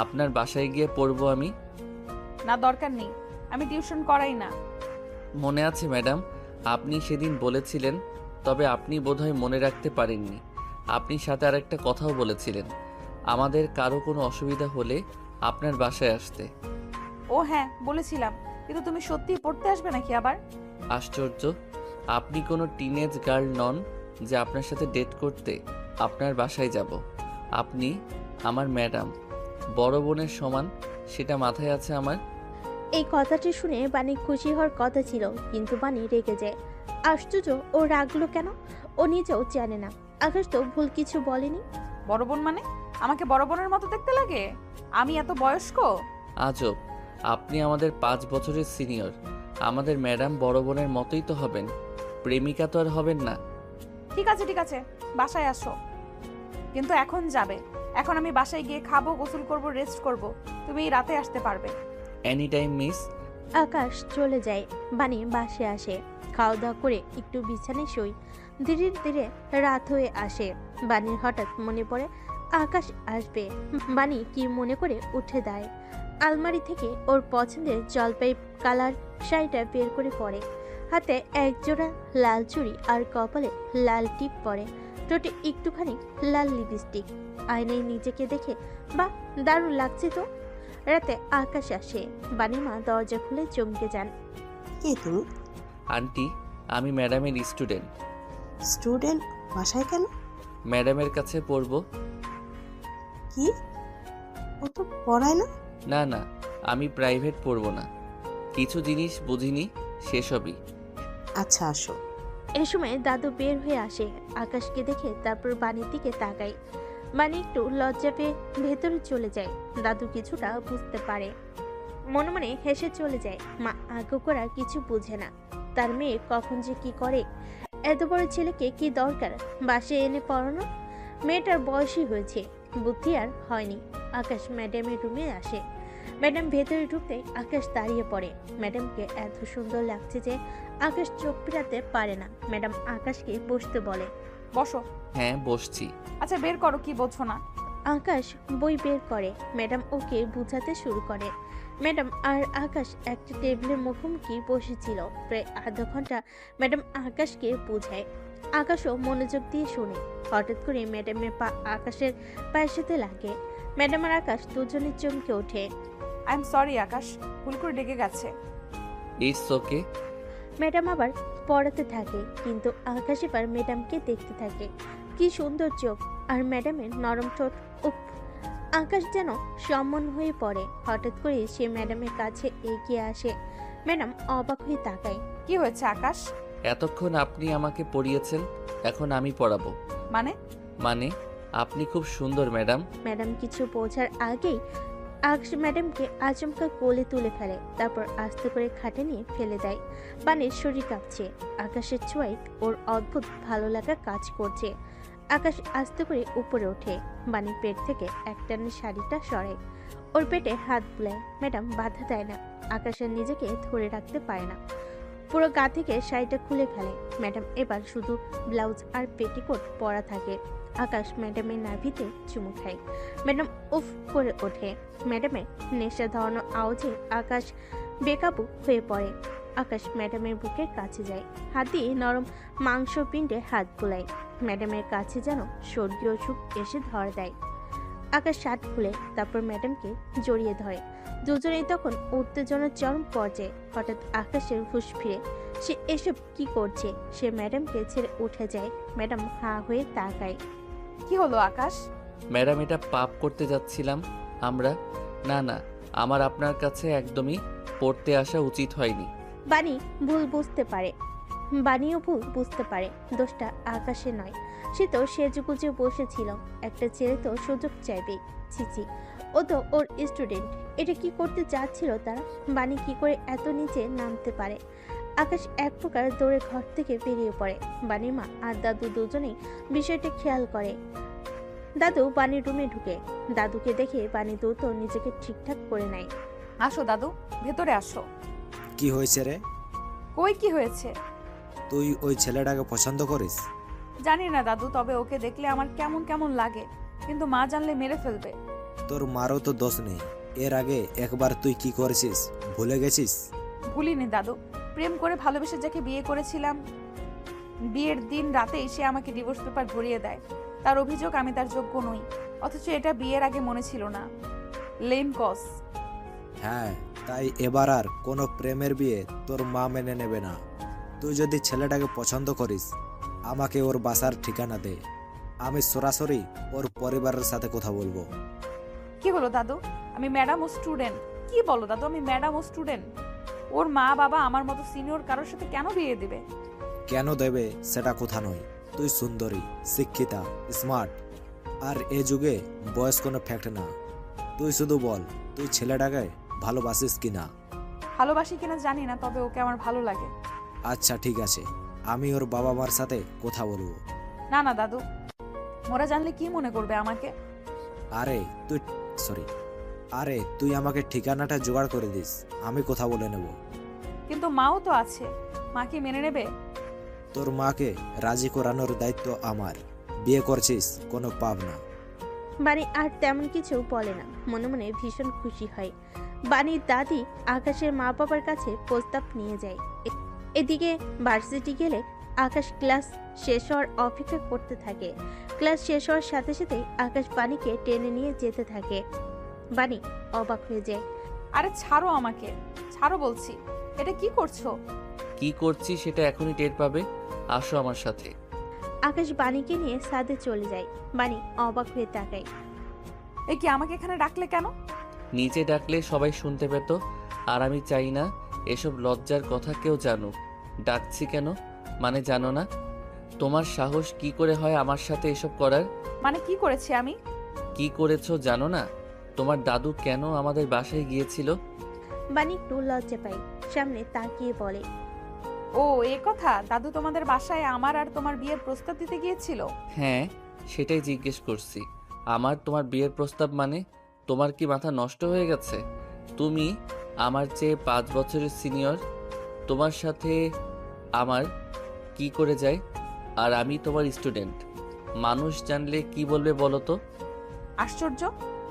আপনার বাসায় গিয়ে পড়বো আমি। না, দরকার নেই, আমি টিউশন করাই না। মনে আছে ম্যাডাম, আপনি সেদিন বলেছিলেন, তবে আপনি বোধহয় মনে রাখতে পারেননি। আপনি সাথে আরেকটা কথাও বলেছিলেন, আমাদের কারো কোনো অসুবিধা হলে আপনার বাসায় আসতে। ও হ্যাঁ, বলেছিলাম, কিন্তু তুমি সত্যিই পড়তে আসবে নাকি আবার? আশ্চর্য, আপনি কোনো টিনেজ গার্ল নন যে আপনার সাথে ডেট করতে আপনার বাসায় যাব। আপনি আমার ম্যাডাম, বড় বোনের সমান, সেটা মাথায় আছে আমার। এই কথাটি শুনে বানি খুশি হওয়ার কথা ছিল, কিন্তু বানি রেগে যায়। আশ্চর্য, ও রাগলো কেন? ও নিজেও জানে না। আকাশ তো ভুল কিছু বলেনি। বড় বোন মানে আমাকে বড় বোনের মতো দেখতে লাগে? আমি এত বয়স্ক? আজব, আপনি আমাদের 5 বছরের সিনিয়র। আমাদের ম্যাডাম বড় বোনের মতোই তো হবেন, প্রেমিকা তো আর হবেন না। ঠিক আছে ঠিক আছে, বাসায় আসো, কিন্তু এখন যাবে। এখন আমি বাসায় গিয়ে খাবো, গোসল করব, রেস্ট করব। তুমি এই রাতে আসতে পারবে? Any time miss. আকাশ চলে যায়। বানি বাসে আসে, খাওয়া দাওয়া করে একটু বিছানায় শুই। ধীরে ধীরে রাত হয়ে আসে। বানির হঠাৎ মনে পড়ে আকাশ আসবে। বানি কি মনে করে উঠে দাঁড়ায়। আলমারি থেকে ওর পছন্দের জলপাই কালার শাড়িটা বের করে পরে। হাতে এক জোড়া লাল চুড়ি আর কপালে লাল টিপ পরে। ঠোঁটে একটুখানি লাল লিপস্টিক। আয়নায় নিজেকে দেখে বাহ, দারুণ লাগছে তো। রাতে আকাশ আসে। বানির মা দরজা খুলে চমকে যান। কে তুমি? আন্টি, আমি ম্যাডামের স্টুডেন্ট। স্টুডেন্ট? বাসায় কেন? ম্যাডামের কাছে পড়বো। কি? ও তো পড়ায় না। না না, আমি প্রাইভেট পড়বো না। কিছু জিনিস বুঝিনি, সেসবই। আচ্ছা আসো। এই সময় দাদু বের হয়ে আসে। আকাশকে দেখে তারপর বাণীর দিকে তাকায়। বাণী একটু লজ্জা পেয়ে ভেতরে চলে যায়। দাদু কিছুটা বুঝতে পারে, মনে মনে হেসে চলে যায়। মা আগ্রহ করা কিছু বুঝে না, তার মেয়ে কখন যে কি করে। এত বড় ছেলেকে কি দরকার বাসায় এনে পড়ানো? মেয়েটার বয়সই হয়েছে, বুদ্ধি আর হয়নি। আকাশ ম্যাডামের রুমে আসে। ম্যাডাম ভেতরে ঢুকতে আকাশ দাঁড়িয়ে পড়ে। ম্যাডামকে এত সুন্দর লাগছে যে আকাশ চোখ ফিরাতে পারে না। ম্যাডাম আকাশকে বসতে বলে। বসো। হ্যাঁ, বসছি। আচ্ছা বের করো, কি বোঝো না? আকাশ বই বের করে। ম্যাডাম ওকে বুঝাতে শুরু করে। ম্যাডাম আর আকাশ একটা টেবিলের মুখোমুখি বসেছিল। প্রায় আধা ঘন্টা ম্যাডাম আকাশকে বোঝায়। আকাশও মনোযোগ দিয়ে শোনে। হঠাৎ করে ম্যাডামের পা আকাশের পায়ের সাথে লাগে। ম্যাডাম আর আকাশ দুজনে চমকে ওঠে। আই এম সরি আকাশ, ভুল করে ডেকে গেছে। It's okay. ম্যাডাম আবার পড়াতে থাকে, কিন্তু আকাশ এবার ম্যাডামকে দেখতে থাকে। কি সুন্দর চোখ আর ম্যাডামের নরম ঠোঁট। উফ! আকাশ যেন সম্মন হয়ে পড়ে। হঠাৎ করে সে ম্যাডামের কাছে এগিয়ে আসে। ম্যাডাম অবাক হয়ে তাকায়। কি হয়েছে আকাশ? এতক্ষণ আপনি আমাকে পড়িয়েছেন, এখন আমি পড়াবো। মানে আপনি খুব সুন্দর ম্যাডাম। ম্যাডাম কিছু বোঝার আগেই আকাশ ম্যাডামকে আচমকা কোলে তুলে ফেলে, তারপর আস্তে করে খাটে নিয়ে ফেলে দেয়। বাণীর শরীর কাঁপছে। আকাশের ছোঁয়ায় ওর অদ্ভুত ভালো লাগা কাজ করছে। আকাশ আস্তে করে উপরে ওঠে। বাণীর পেট থেকে একটানে শাড়িটা সরায়, ওর পেটে হাত বুলায়। ম্যাডাম বাধা দেয় না। আকাশের নিজেকে ধরে রাখতে পারে না, পুরো গা থেকে শাড়িটা খুলে ফেলে। ম্যাডাম এবার শুধু ব্লাউজ আর পেটিকোট পরা থাকে। আকাশ ম্যাডামের নাভিতে চুমু খায়। ম্যাডাম উফ করে ওঠে। ম্যাডামের নেশা ধরানো আওয়াজে আকাশ বেকাবু হয়ে পড়ে। আকাশ ম্যাডামের বুকের কাছে যায়, হাত দিয়ে নরম মাংসপিণ্ডে হাত বুলায়। ম্যাডামের কাছে যেন স্বর্গীয় সুখ এসে ধরা দেয়। আকাশ শার্ট খুলে তারপর ম্যাডামকে জড়িয়ে ধরে। দুজনেই তখন উত্তেজনার চরম পর্যায়ে। হঠাৎ আকাশের হুঁশ ফিরে। সে এসব কি করছে? সে ম্যাডামকে ছেড়ে উঠে যায়। ম্যাডাম হাঁ হয়ে তাকায়। কি হলো আকাশ? ম্যাডাম, এটা পাপ করতে যাচ্ছিলাম আমরা। না না, আমার আপনার কাছে একদমই পড়তে আসা উচিত হয়নি। বাণী ভুল বুঝতে পারে। বাণীও ভুল বুঝতে পারে। দোষটা আকাশে নয়। সে তো সেজেগুজে বসেছিল। একটা ছেলে তো সুযোগ চাইবে। ছিছি, ও তো ওর স্টুডেন্ট। এটা কি করতে চাচ্ছিল তারা? বাণী কি করে এত নিচে নামতে পারে? আকাশ এক প্রকার দৌড়ে ঘর থেকে বেরিয়ে পড়ে। বাণীর মা আর দাদু দুজনেই বিষয়টা খেয়াল করে। দাদু বাণীর রুমে ঢুকে। দাদুকে দেখে বাণী দ্রুত নিজেকে ঠিকঠাক করে নেয়। আসো দাদু, ভেতরে আসো। কি হয়েছে রে? কই কি হয়েছে? তুই ওই ছেলেটাকে পছন্দ করিস? জানি না দাদু, তবে ওকে দেখলে আমার কেমন কেমন লাগে, কিন্তু মা জানলে মেরে ফেলবে। তোর মারও তো দোষ নেই। এর আগে একবার তুই কি করেছিস ভুলে গেছিস? ভুলিনি দাদু, প্রেম করে ভালোবেসে যাকে বিয়ে করেছিলাম, বিয়ের দিন রাতেই সে আমাকে ডিভোর্স পেপার ধরিয়ে দেয়। তার অভিযোগ আমি তার যোগ্য নই, অথচ এটা বিয়ের আগে মনে ছিল না। লেম কস। হ্যাঁ, তাই এবার আর কোনো প্রেমের বিয়ে তোর মা মেনে নেবে না। তুই যদি ছেলেটাকে পছন্দ করিস, আমাকে ওর বাসার ঠিকানা দে। আমি সরাসরি ওর পরিবারের সাথে কথা বলবো। কি হলো দাদু? আমি ম্যাডাম ও স্টুডেন্ট। কি বলো দাদু, আমি ম্যাডাম ও স্টুডেন্ট। ওর মা বাবা আমার মতো সিনিয়র কারোর সাথে কেন বিয়ে দেবে? কেন দেবে সেটা কথা নয়। তুই সুন্দরী, শিক্ষিতা, স্মার্ট, আর এ যুগে বয়স কোনো ফ্যাক্ট না। তুই শুধু বল, তুই ছেলেটাকে ভালোবাসিস কিনা? ভালোবাসি কিনা জানি না, তবে ওকে আমার ভালো লাগে। আচ্ছা ঠিক আছে, আমি ওর বাবা মার সাথে কথা বলবো। না না দাদু, ওরা জানলে কি মনে করবে আমাকে? আরে তুই আমাকে ঠিকানাটা জোগাড় করে দিস, আমি কথা বলে নেব। কিন্তু মাও তো আছে, মা কি মেনে নেবে? তোর মাকে রাজি করানোর দায়িত্ব আমার। বিয়ে করছিস, কোনো পাপ না। বাণী আর তেমন কিছু বলে না, মনে মনে ভীষণ খুশি হয়। বাণীর দাদি আকাশের মা বাবার কাছে প্রস্তাব নিয়ে যায়। এদিকে ভার্সিটি গেলে আকাশ ক্লাস শেষ হওয়ার অপেক্ষা করতে থাকে। ক্লাস শেষ হওয়ার সাথে সাথেই আকাশ বাণীকে টেনে নিয়ে যেতে থাকে। বাণী অবাক হয়ে যায়। আরে ছাড়ো আমাকে, ছাড়ো বলছি। এটা কি করছো? কি করছি সেটা এখনই টের পাবে। আসো আমার সাথে। আকাশ বাণীকে নিয়ে ছাদে চলে যায়। বাণী অবাক হয়ে তাকায়। এ কি, আমাকে এখানে ডাকলে কেন? নিচে ডাকলে সবাই শুনতে পেত, আর আমি চাই না এসব লজ্জার কথা কেউ জানুক। ডাকছি কেন মানে জানো না? তোমার সাহস কি করে হয় আমার সাথে এসব করার? মানে কি করেছি আমি? কি করেছো জানো না? তোমার দাদু কেন আমাদের বাসায় গিয়েছিল? বাণী একটু লজ্জা পায়, সামনে তাকিয়ে বলে। ও এ কথা, দাদু তোমাদের বাসায় আমার আর তোমার বিয়ের প্রস্তাব দিতে গিয়েছিল? হ্যাঁ, সেটাই জিজ্ঞেস করছি। আমার তোমার বিয়ের প্রস্তাব মানে? তোমার কি মাথা নষ্ট হয়ে গেছে? তুমি আমার চেয়ে 5 বছরের সিনিয়র, তোমার সাথে আমার কি করে যায়? আর আমি তোমার স্টুডেন্ট। মানুষ জানলে কি বলবে বলো তো? আশ্চর্য,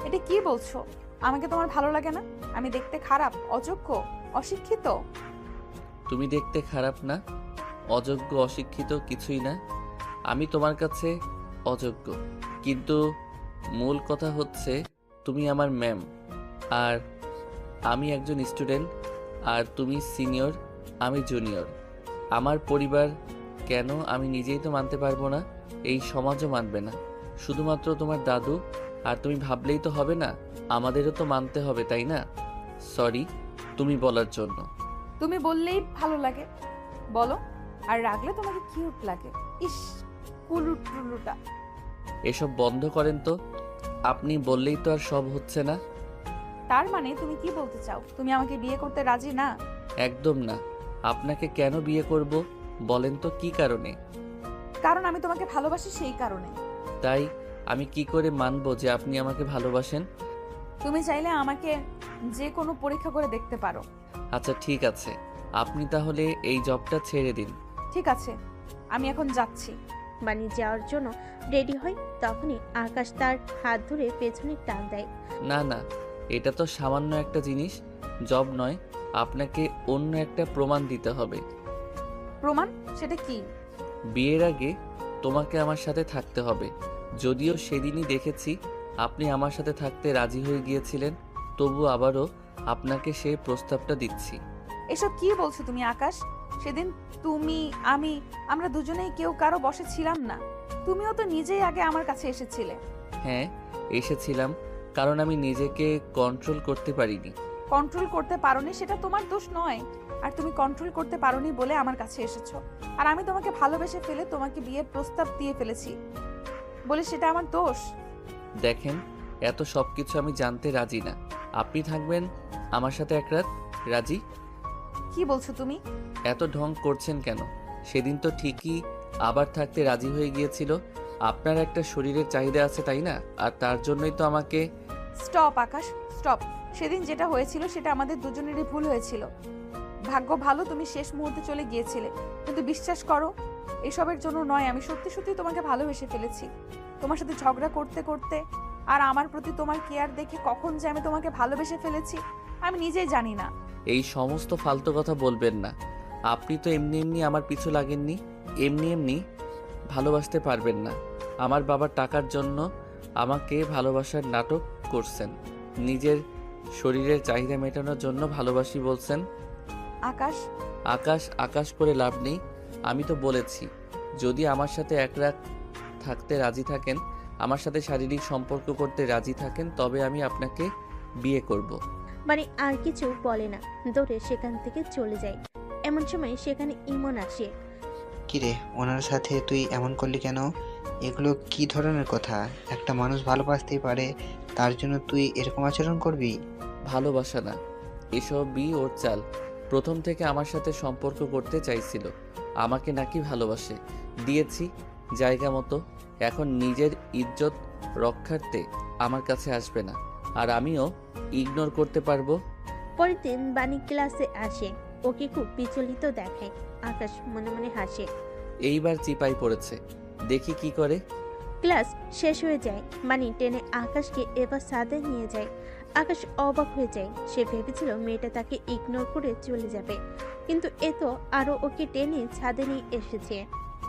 এটা কি বলছো? আমাকে তোমার ভালো লাগে না? আমি দেখতে খারাপ, অযোগ্য, অশিক্ষিত? তুমি দেখতে খারাপ না, অযোগ্য, অশিক্ষিত কিছুই না। আমি তোমার কাছে অযোগ্য, কিন্তু মূল কথা হচ্ছে তুমি আমার ম্যাম, আর আমি একজন স্টুডেন্ট, আর তুমি সিনিয়র, আমি জুনিয়র। আমার পরিবার কেন আমি নিজেই তো মানতে পারবো না, এই সমাজও মানবে না। শুধুমাত্র তোমার দাদু আর তুমি ভাবলেই তো হবে না, আমাদেরও তো মানতে হবে, তাই না? সরি তুমি বলার জন্য। তুমি বললেই ভালো লাগে, বলো। আর রাগলে তোমাকে কিউট লাগে। ইস, কুলুটুলুটা। এসব বন্ধ করেন তো। আপনি বললেই তো আর সব হচ্ছে না। তার মানে তুমি কি বলতে চাও? তুমি আমাকে বিয়ে করতে রাজি না? একদম না। আপনাকে কেন বিয়ে করব বলেন তো, কি কারণে? কারণ আমি তোমাকে ভালোবাসি, সেই কারণে। তাই আমি কি করে মানবো যে আপনি আমাকে ভালোবাসেন? তুমি চাইলে আমাকে যে কোনো পরীক্ষা করে দেখতে পারো। আচ্ছা ঠিক আছে, আপনি তাহলে এই জবটা ছেড়ে দিন। ঠিক আছে, আমি এখন যাচ্ছি। বাণী যাওয়ার জন্য রেডি হয়, তখনই আকাশ তার হাত ধরে পেছনে টান দেয়। না না, এটা তো সামান্য একটা জিনিস, জব নয়। আপনাকে অন্য একটা প্রমাণ দিতে হবে। প্রমাণ? সেটা কি? বিয়ের আগে তোমাকে আমার সাথে থাকতে হবে। যদিও সেদিনই দেখেছি আপনি আমার সাথে থাকতে রাজি হয়ে গিয়েছিলেন, তবু আবারও আপনাকে সেই প্রস্তাবটা দিচ্ছি। এসব কি বলছো তুমি আকাশ? সেদিন তুমি, আমরা দুজনেই কেউ কারো বশে ছিলাম না। তুমিও তো নিজেই আগে আমার কাছে এসেছিলে। হ্যাঁ এসেছিলাম, কারণ আমি নিজেকে কন্ট্রোল করতে পারিনি। কন্ট্রোল করতে পারোনি সেটা তোমার দোষ নয়। আর তুমি কন্ট্রোল করতে পারোনি বলে আমার কাছে এসেছো। আর আমি তোমাকে ভালোবেসে ফেলে তোমাকে বিয়ের প্রস্তাব দিয়ে ফেলেছি বলে সেটা আমার দোষ? দেখেন, এত সব কিছু আমি জানতে রাজি না। আপনি থাকবেন আমার সাথে এক রাত? রাজি? কি বলছো তুমি? এত ঢং করছেন কেন? সেদিন তো ঠিকই আবার থাকতে রাজি হয়ে গিয়েছিল। আপনার একটা শরীরের চাহিদা আছে, তাই না? আর তার জন্যই তো আমাকে। স্টপ আকাশ, স্টপ। সেদিন যেটা হয়েছিল সেটা আমাদের দুজনেরই ভুল হয়েছিল। ভাগ্য ভালো তুমি শেষ মুহূর্তে চলে গিয়েছিলে, কিন্তু বিশ্বাস করো এসবের জন্য নয়। আমি সত্যি সত্যি তোমাকে ভালোবেসে ফেলেছি। তোমার সাথে ঝগড়া করতে করতে আর আমার প্রতি তোমার কেয়ার দেখে কখন যে আমি তোমাকে ভালোবেসে ফেলেছি আমি নিজেই জানি না। এই সমস্ত ফালতু কথা বলবেন না। আপনি তো এমনি এমনি আমার পিছু লাগেননি, এমনি এমনি ভালোবাসতে পারবেন না। আমার বাবার টাকার জন্য আমাকে ভালোবাসার নাটক করছেন, নিজের শরীরের চাহিদা মেটানোর জন্য ভালোবাসি বলছেন। আকাশ, আকাশ আকাশ করে লাভ নেই। আমি তো বলেছি, যদি আমার সাথে এক রাত থাকতে রাজি থাকেন, আমার সাথে শারীরিক সম্পর্ক করতে রাজি থাকেন, তবে আমি আপনাকে বিয়ে করব। মানে আর কিছু বলে না, দৌড়ে সেখান থেকে চলে যায়। এমন সময় সেখানে ইমন আসে। কিরে, ওনার সাথে তুই এমন করলি কেন? এগুলো কি ধরনের কথা? একটা মানুষ ভালোবাসতেই পারে, তার জন্য তুই এরকম আচরণ করবি? ভালোবাসা না, এসবই ওর চাল। প্রথম থেকে আমার সাথে সম্পর্ক করতে চাইছিল, আমাকে নাকি ভালোবাসে। দিয়েছি জায়গা মতো। এখন নিজের ইজ্জত রক্ষার্থে আমার কাছে আসবে না, আর আমিও ইগনোর করতে পারবো। পরের দিন বাণী ক্লাসে আসে, ওকে খুব বিচলিত দেখায়। আকাশ মনে মনে হাসে। এইবার চিপাই পড়েছে, দেখি কি করে। ক্লাস শেষ হয়ে যায়। বাণী টেনে আকাশকে এবার ছাদে নিয়ে যায়। আকাশ অবাক হয়ে যায়। সে ভেবেছিল মেয়েটা তাকে ইগনোর করে চলে যাবে, কিন্তু এ তো আরো ওকে টেনে ছাদে নিয়ে এসেছে।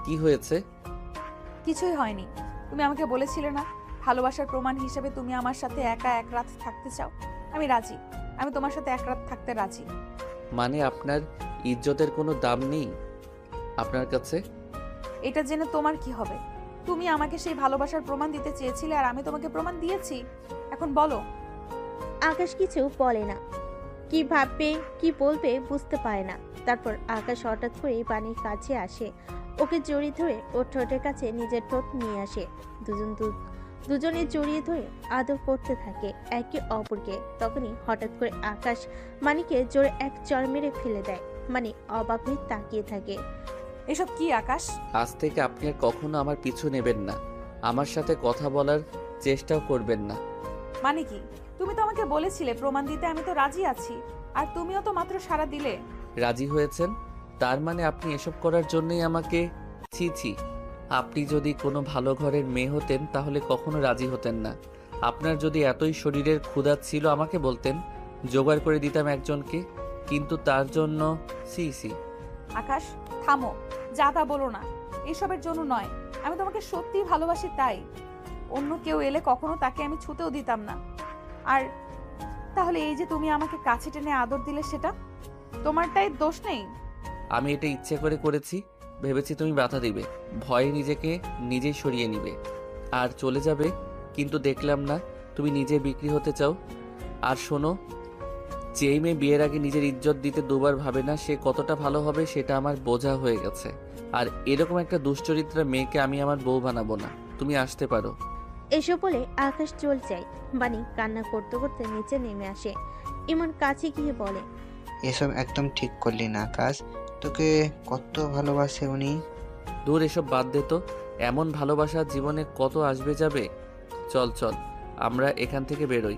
কি হয়েছে? কিছুই হয়নি। তুমি আমাকে বলেছিলে না ভালোবাসার প্রমাণ হিসেবে তুমি আমার সাথে একা এক রাত থাকতে চাও। আমি রাজি, আমি তোমার সাথে এক রাত থাকতে রাজি। মানে আপনার ইজ্জতের কোনো দাম নেই আপনার কাছে? এটা জেনে তোমার কি হবে? তুমি আমাকে সেই ভালোবাসার প্রমাণ দিতে চেয়েছিলে আর আমি তোমাকে প্রমাণ দিয়েছি। এখন বলো। আকাশ কিছু বলে না, কি ভাববে কি বলবে বুঝতে পারে না। তারপর আকাশ হঠাৎ করে পানির কাছে আসে, ওকে জড়িয়ে ধরে ওর ঠোঁটের কাছে নিজের ঠোঁট নিয়ে আসে। দুজনে জড়িয়ে ধরে আদর করতে থাকে একে অপরকে। তখনই হঠাৎ করে আকাশ মানিকে জোরে এক চড় মেরে ফেলে দেয়। মানে অবাক হয়ে তাকিয়ে থাকে। এসব কি আকাশ? আজ থেকে আপনি আর কখনো আমার পিছু নেবেন না, আমার সাথে কথা বলার চেষ্টাও করবেন না। মানে কি? তুমি তো আমাকে বলেছিলে প্রমাণ দিতে, আমি তো রাজি আছি। আর তুমিও তো মাত্র সাড়া দিলে। রাজি হয়েছেন? তার মানে আপনি এসব করার জন্যই আমাকে... ছি ছি, আপনি যদি কোনো ভালো ঘরের মেয়ে হতেন তাহলে কখনো রাজি হতেন না। আপনার যদি এতই শরীরের ক্ষুধা ছিল আমাকে বলতেন, জোগাড় করে দিতাম একজনকে। কিন্তু তার জন্য... সি সি। আকাশ থামো, যা তা বলো না। এসবের জন্য নয়, আমি তোমাকে সত্যিই ভালোবাসি তাই। অন্য কেউ এলে কখনো তাকে আমি ছুতেও দিতাম না। আর তাহলে এই যে তুমি আমাকে কাছে টেনে আদর দিলে, সেটা তোমারটাই দোষ নেই? আমি এটা ইচ্ছে করে করেছি, ভেবেছি তুমি বাধা দিবে, ভয়ে নিজেকে নিজেই সরিয়ে নিবে আর চলে যাবে। কিন্তু দেখলাম না, তুমি নিজে বিক্রি হতে চাও। আর শোনো, যেই মেয়ে বিয়ের আগে নিজের ইজ্জত দিতে দুবার ভাবে না, সে কতটা ভালো হবে সেটা আমার বোঝা হয়ে গেছে। আর এরকম একটা দুশ্চরিত্রা মেয়েকে আমি আমার বউ বানাবো না। তুমি আসতে পারো। এসব বলে আকাশ চলে যায়। বানি কান্না করতে করতে নিচে নেমে আসে। ইমন কাছে গিয়ে বলে, এসব একদম ঠিক করলি না আকাশ। তোকে কত ভালোবাসে উনি। দূর, এসব বাদ দে তো। এমন ভালোবাসা জীবনে কত আসবে যাবে। চল চল, আমরা এখান থেকে বেরোই,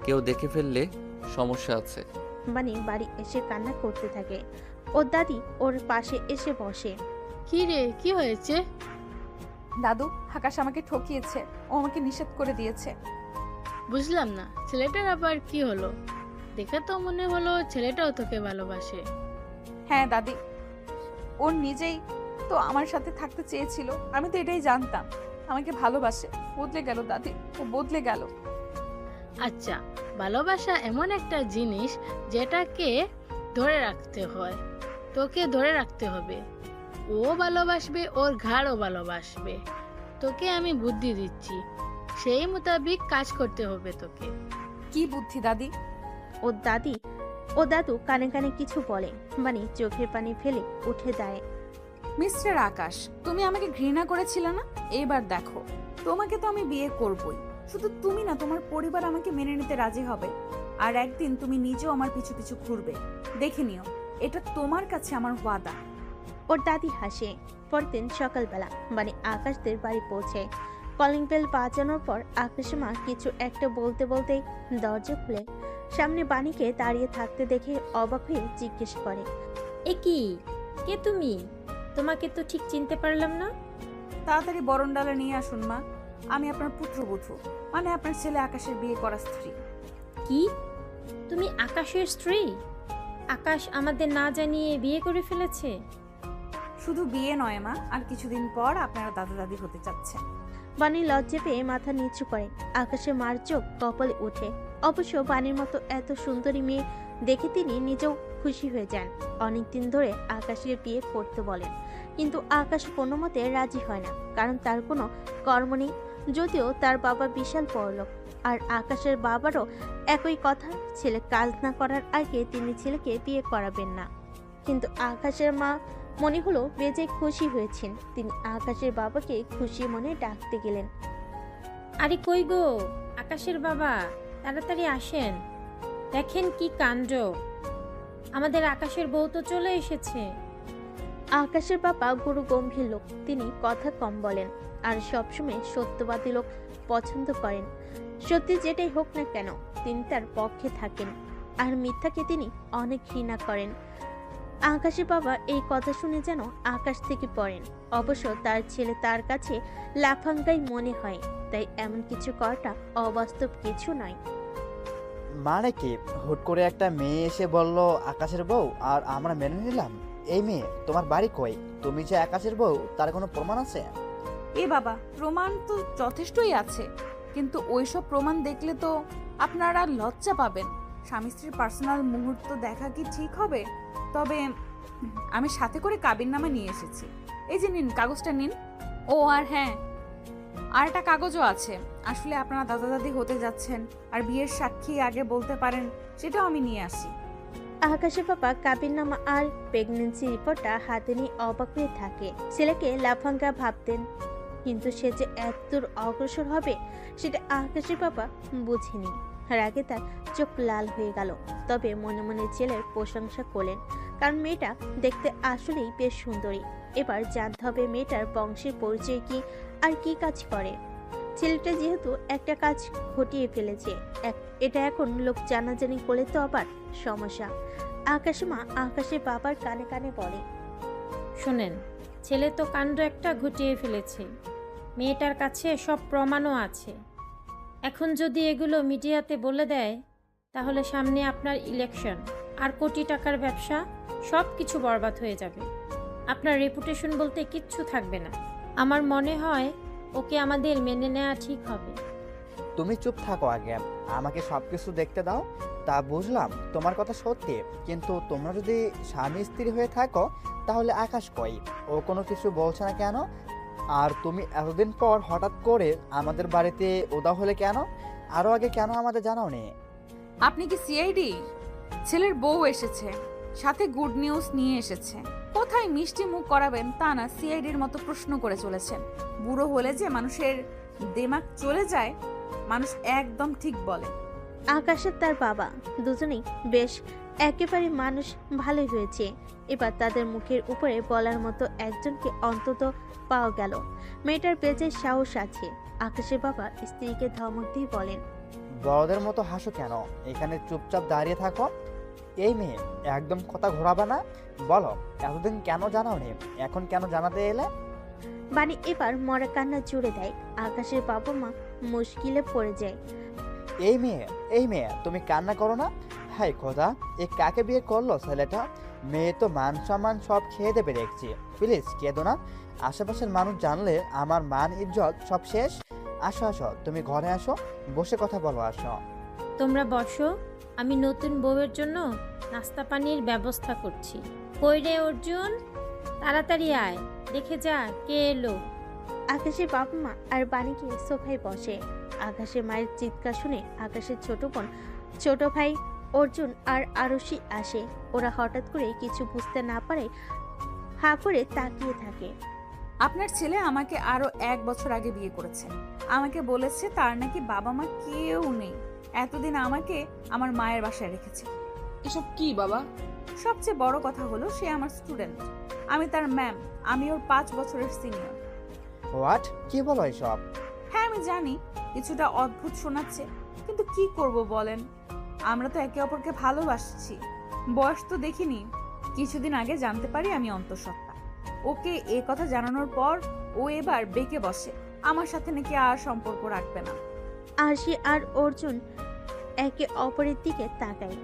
কেউ দেখে ফেললে সমস্যা আছে। বানি বাড়ি এসে কান্না করতে থাকে। ওর দাদি ওর পাশে এসে বসে। কি রে, কি হয়েছে? দাদু, আকাশ আমাকে ঠকিয়েছে। ও আমাকে নিষেধ করে দিয়েছে। বুঝলাম না, ছেলেটার আবার কি হলো? দেখে তো মনে হলো ছেলেটাও তোকে ভালোবাসে। হ্যাঁ দাদি, ও নিজেই তো আমার সাথে থাকতে চেয়েছিল। আমি তো এটাই জানতাম। আমাকে ভালোবাসে। বদলে গেল দাদি, ও বদলে গেল। আচ্ছা, ভালোবাসা এমন একটা জিনিস যেটাকে ধরে রাখতে হয়, তোকে ধরে রাখতে হবে। ও ভালোবাসবে, ওর ঘাড়ও ভালোবাসবে। তোকে আমি বুদ্ধি দিচ্ছি, সেই মোতাবিক কাজ করতে হবে তোকে। কি বুদ্ধি দাদি? ও দাদু কানে কানে কিছু বলে। মানে চোখের পানি ফেলে উঠে দাঁড়ায়। মিস্টার আকাশ, তুমি আমাকে ঘৃণা করেছিলে না? এবার দেখো, তোমাকে তো আমি বিয়ে করবই। শুধু তুমি না, তোমার পরিবার আমাকে মেনে নিতে রাজি হবে। আর একদিন তুমি নিজেও আমার পিছু পিছু ঘুরবে। দেখে নিও, এটা তোমার কাছে আমার ওয়াদা। ওর দাদি হাসে। পরদিন সকালবেলা মানে আকাশদের বাড়ি পৌঁছায়। কলিং বেল বাজানোর পর আকাশের মা কিছু একটা বলতে বলতেই দরজা খুলে সামনে বাণীকে দাঁড়িয়ে থাকতে দেখে অবাক হয়ে জিজ্ঞেস করে, এ কি, কে তুমি? তোমাকে তো ঠিক চিনতে পারলাম না। তাড়াতাড়ি বরণডালা নিয়ে আসুন মা। আমি আপনার পুত্রবধূ, মানে আপনার ছেলে আকাশের বিয়ে করা স্ত্রী। কি, তুমি আকাশের স্ত্রী? আকাশ আমাদের না জানিয়ে বিয়ে করে ফেলেছে? শুধু বিয়ে নয় মা, আর কিছুদিন পর আপনারা দাদা দাদি হতে চাচ্ছেন। বাণী লজ্জা পেয়ে মাথা নিচু করে। আকাশে মার চোখ কপালে ওঠে। অবশ্য বাণীর মতো এত সুন্দরী মেয়ে দেখে তিনি নিজেও খুশি হয়ে যান। অনেকদিন ধরে আকাশের বিয়ে করতে বলেন, কিন্তু আকাশ কোনো মতে রাজি হয় না, কারণ তার কোনো কর্ম নেই। যদিও তার বাবা বিশাল বড়লোক, আর আকাশের বাবারও একই কথা, ছেলে কাজ না করার আগে তিনি ছেলেকে বিয়ে করাবেন না। কিন্তু আকাশের মা মনে হলো বেজে খুশি হয়েছেন। তিনি আকাশের বাবাকে খুশি মনে ডাকতে গেলেন। আরে কই গো আকাশের বাবা, তাড়াতাড়ি আসেন, দেখেন কি কাণ্ড, আমাদের আকাশের বউ তো চলে এসেছে। আকাশের বাবা গুরু গম্ভীর লোক, তিনি কথা কম বলেন আর সবসময় সত্যবাদী লোক পছন্দ করেন। সত্যি যেটাই হোক না কেন তিনি তার পক্ষে থাকেন, আর মিথ্যাকে তিনি অনেক ঘৃণা করেন। আকাশের বাবা এই কথা শুনে যেন আকাশ থেকে পড়েন। অবশ্য তার ছেলে তার কাছে লাফাঙ্গাই মনে হয়, তাই এমন কিছু করাটা অবাস্তব কিছু নয়। মানে কি, হুট করে একটা মেয়ে এসে বলল আকাশের বউ আর আমরা মেনে নিলাম? এই মেয়ে তোমার বাড়ি কই? তুমি যে আকাশের বউ তার কোনো প্রমাণ আছে? এ বাবা, প্রমাণ তো যথেষ্টই আছে, কিন্তু ওইসব প্রমাণ দেখলে তো আপনারা লজ্জা পাবেন। স্বামী স্ত্রীর পার্সোনাল মুহূর্ত দেখা কি ঠিক হবে? তবে আমি সাথে করে কাবিননামা নিয়ে এসেছি। এই যে নিন, কাগজটা নিন। ও আর হ্যাঁ, আর একটা কাগজও আছে। আসলে আপনারা দাদা দাদি হতে যাচ্ছেন, আর বিয়ের সাক্ষী আগে বলতে পারেন, সেটাও আমি নিয়ে আসি। আকাশের বাবা কাবিননামা আর প্রেগনেন্সি রিপোর্টটা হাতে নিয়ে অবাক হয়ে থাকে। ছেলেকে লাফাঙ্গা ভাবতেন, কিন্তু সে যে এতদূর অগ্রসর হবে সেটা আকাশের বাবা বুঝেনি। রাগে তার চোখ লাল হয়ে গেল, তবে মনে মনে ছেলের প্রশংসা করলেন, কারণ মেয়েটা দেখতে আসলেই বেশ সুন্দরী। এবার জানতে হবে মেয়েটার বংশের পরিচয় কি আর কি কাজ করে। ছেলেটা যেহেতু একটা কাজ ঘটিয়ে ফেলেছে, এটা এখন লোক জানাজানি করলে তো আবার সমস্যা। আকাশে মা আকাশের বাবার কানে কানে বলে, শোনেন, ছেলে তো কাণ্ড একটা ঘটিয়ে ফেলেছে, মেয়েটার কাছে সব প্রমাণও আছে। এখন যদি এগুলো মিডিয়াতে বলে দেয়, তাহলে সামনে আপনার ইলেকশন আর কোটি টাকার ব্যবসা, সব কিছু বরবাদ হয়ে যাবে। আপনার রেপুটেশন বলতে কিচ্ছু থাকবে না। আমার মনে হয় ওকে আমাদের মেনে নেওয়া ঠিক হবে। তুমি চুপ থাকো আগে, আমাকে সবকিছু দেখতে দাও। তা বুঝলাম তোমার কথা সত্যি, কিন্তু তোমরা যদি স্বামী স্ত্রী হয়ে থাকো তাহলে আকাশ কই? ও কোনো কিছু বলছে না কেন? আর তুমি এতদিন পর হঠাৎ করে আমাদের বাড়িতে উদা হলে কেন? আরো আগে কেন আমাদের জানাওনি? আপনি কি সিআইডি? ছেলের বউ এসেছে, সাথে গুড নিউজ নিয়ে এসেছে। কোথায় মিষ্টি মুখ করাবেন তা না, সিআইডির মতো প্রশ্ন করে চলেছেন। বুড়ো হলে যে মানুষের দিমাগ চলে যায়, মানুষ একদম ঠিক বলে। আকাশের তার বাবা দুজনেই বেশ একেবারে মানুষ ভালোই হয়েছে। এবার তাদের মুখের উপরে বলার মতো একজনকে অন্তত পাওয়া গেল। মেয়েটার বেঁচে সাহস আছে। আকাশের বাবা স্ত্রীকে ধমক দিয়ে বলেন, বড়দের মতো হাসো কেন? এখানে চুপচাপ দাঁড়িয়ে থাকো। এই মেয়ে, একদম কথা ঘোরাবা না। বলো, এতদিন কেন জানাওনি, এখন কেন জানাতে এলে? বাণী এবার মরা কান্না জুড়ে দেয়। আকাশের বাবা মা মুশকিলে পড়ে যায়। এই মেয়ে তুমি কান্না করো না। হাই খোদা, এ কাকে বিয়ে করলো ছেলেটা? মেয়ে তো মান সম্মান সব খেয়ে দেবে দেখছি। প্লিজ কেঁদো না, আশেপাশের মানুষ জানলে আমার মান ইজ্জত সব শেষ। আসো আসো, তুমি ঘরে আসো, বসে কথা বলো, আসো। তোমরা বসো, আমি নতুন বউয়ের জন্য নাস্তা পানির ব্যবস্থা করছি। কই রে অর্জুন, তাড়াতাড়ি আয়, দেখে যা কে এলো। আকাশের বাবা মা আর বাণীকে সোফায় বসে। আকাশের মায়ের চিৎকার শুনে আকাশের ছোট ভাই অর্জুন আর আরশি আসে। ওরা হঠাৎ করে কিছু বুঝতে না পারে হা করে তাকিয়ে থাকে। আপনার ছেলে আমাকে আরো 1 বছর আগে বিয়ে করেছে। আমাকে বলেছে তার নাকি বাবা মা কেউ নেই। এতদিন আমাকে আমার মায়ের বাসায় রেখেছে। এসব কি বাবা? সবচেয়ে বড় কথা হলো সে আমার স্টুডেন্ট, আমি তার ম্যাম। আমি ওর 5 বছরের সিনিয়র। হোয়াট? কি বলো এসব? হ্যাঁ আমি জানি কিছুটা অদ্ভুত শোনাচ্ছে, কিন্তু কি করব বলেন? আমরা তো একে অপরকে ভালোবাসছি। বয়স তো দেখিনি, কিছুদিন আগে জানতে পারি আমি অন্তঃসত্ত্বা। ওকে এ কথা জানানোর পর ও এবার বেঁকে বসে, আমার সাথে নাকি আর সম্পর্ক রাখবে না। আরশি আর অর্জুন একে অপরের দিকে তাকায়।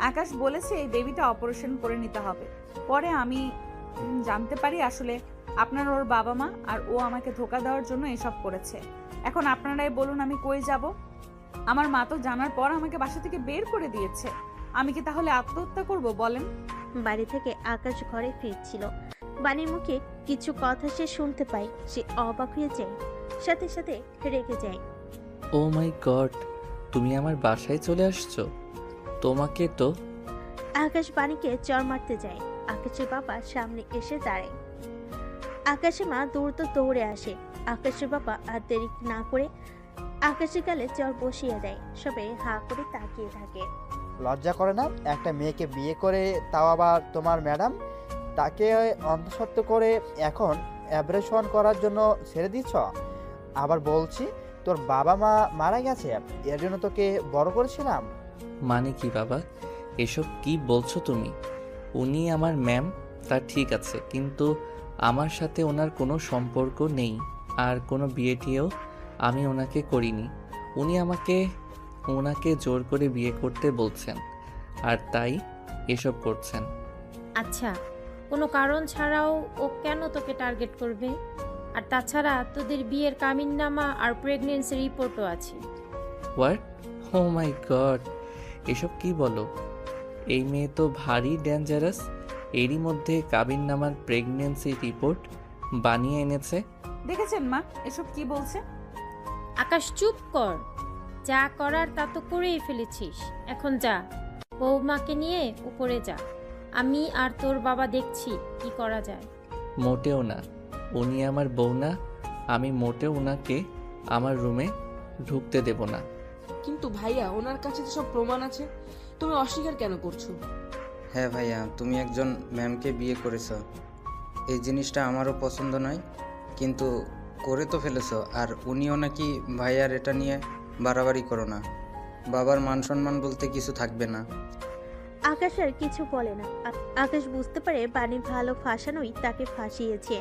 আকাশ বলেছে এই বেবিটা অপারেশন করে নিতে হবে। পরে আমি জানতে পারি আসলে আপনার ওর বাবা মা আর ও আমাকে ধোকা দেওয়ার জন্য এসব করেছে। এখন আপনারাই বলুন আমি কই যাব? আমার মা তো জানার পর আমাকে বাসা থেকে বের করে দিয়েছে। আমি কি তাহলে আত্মহত্যা করব বলেন? বাড়ি থেকে আকাশ ঘরে ফিরছিল। বাণীর মুখে কিছু কথা সে শুনতে পায়। সে অবাক হয়ে যায়, সাথে সাথে রেগে যায়। ও মাই গড, তুমি আমার বাসায় চলে আসছো? তোমাকে তো। আকাশ বাণীকে চর মারতে যায়। আকাশের বাবা সামনে এসে দাঁড়ায়। আকাশের মা দ্রুত দৌড়ে আসে। আকাশের বাবা আর দেরি না করে আকাশের গালে চর বসিয়ে দেয়। সবাই হা করে তাকিয়ে থাকে। লজ্জা করে না? একটা মেয়েকে বিয়ে করে, তাও আবার তোমার ম্যাডাম, তাকে অন্তঃসত্ত্বা করে এখন অ্যাবরেশন করার জন্য ছেড়ে দিচ্ছ? আবার বলছি তোর বাবা মা মারা গেছে, এর জন্য তোকে বড় করেছিলাম। মানে কি বাবা, এসব কি বলছো তুমি? উনি আমার ম্যাম, তা ঠিক আছে, কিন্তু আমার সাথে ওনার কোনো সম্পর্ক নেই, আর কোনো বিয়ে টিয়েও আমি ওনাকে করিনি। উনি আমাকে ওনাকে জোর করে বিয়ে করতে বলছেন আর তাই এসব করছেন। আচ্ছা, কোনো কারণ ছাড়াও ও কেন তোকে টার্গেট করবে? আর তাছাড়া তোদের বিয়ের কামিননামা আর প্রেগনেন্সি রিপোর্টও আছে। হোয়াট? ও মাই গড, এসব কি বলো? এই মেয়ে তো ভারী ডেঞ্জারাস। এরই মধ্যে কাবিননামার প্রেগনেন্সি রিপোর্ট বানিয়ে এনেছে। দেখেছেন মা এসব কি বলছে? আকাশ চুপ কর, যা করার তা তো করেই ফেলেছিস। এখন যা, বৌমাকে নিয়ে উপরে যা। আমি আর তোর বাবা দেখছি কি করা যায়। মোটেও না, উনি আমার বউ না। আমি মোটেও ওনাকে আমার রুমে ঢুকতে দেব না। কিন্তু ভাইয়া, ওনার কাছে তো সব প্রমাণ আছে, তুমি অস্বীকার কেন করছো? হ্যাঁ ভাইয়া, তুমি একজন ম্যামকে বিয়ে করেছো। এই জিনিসটা আমারও পছন্দ নয়, কিন্তু করে তো ফেলেছো। আর উনিও নাকি ভাইয়ার এটা নিয়ে বাড়াবাড়ি করো না, বাবার মান সম্মান বলতে কিছু থাকবে না। আকাশ আর কিছু বলে না। আকাশ বুঝতে পারে বাণী ভালো ফাঁসানোই তাকে ফাঁসিয়েছে।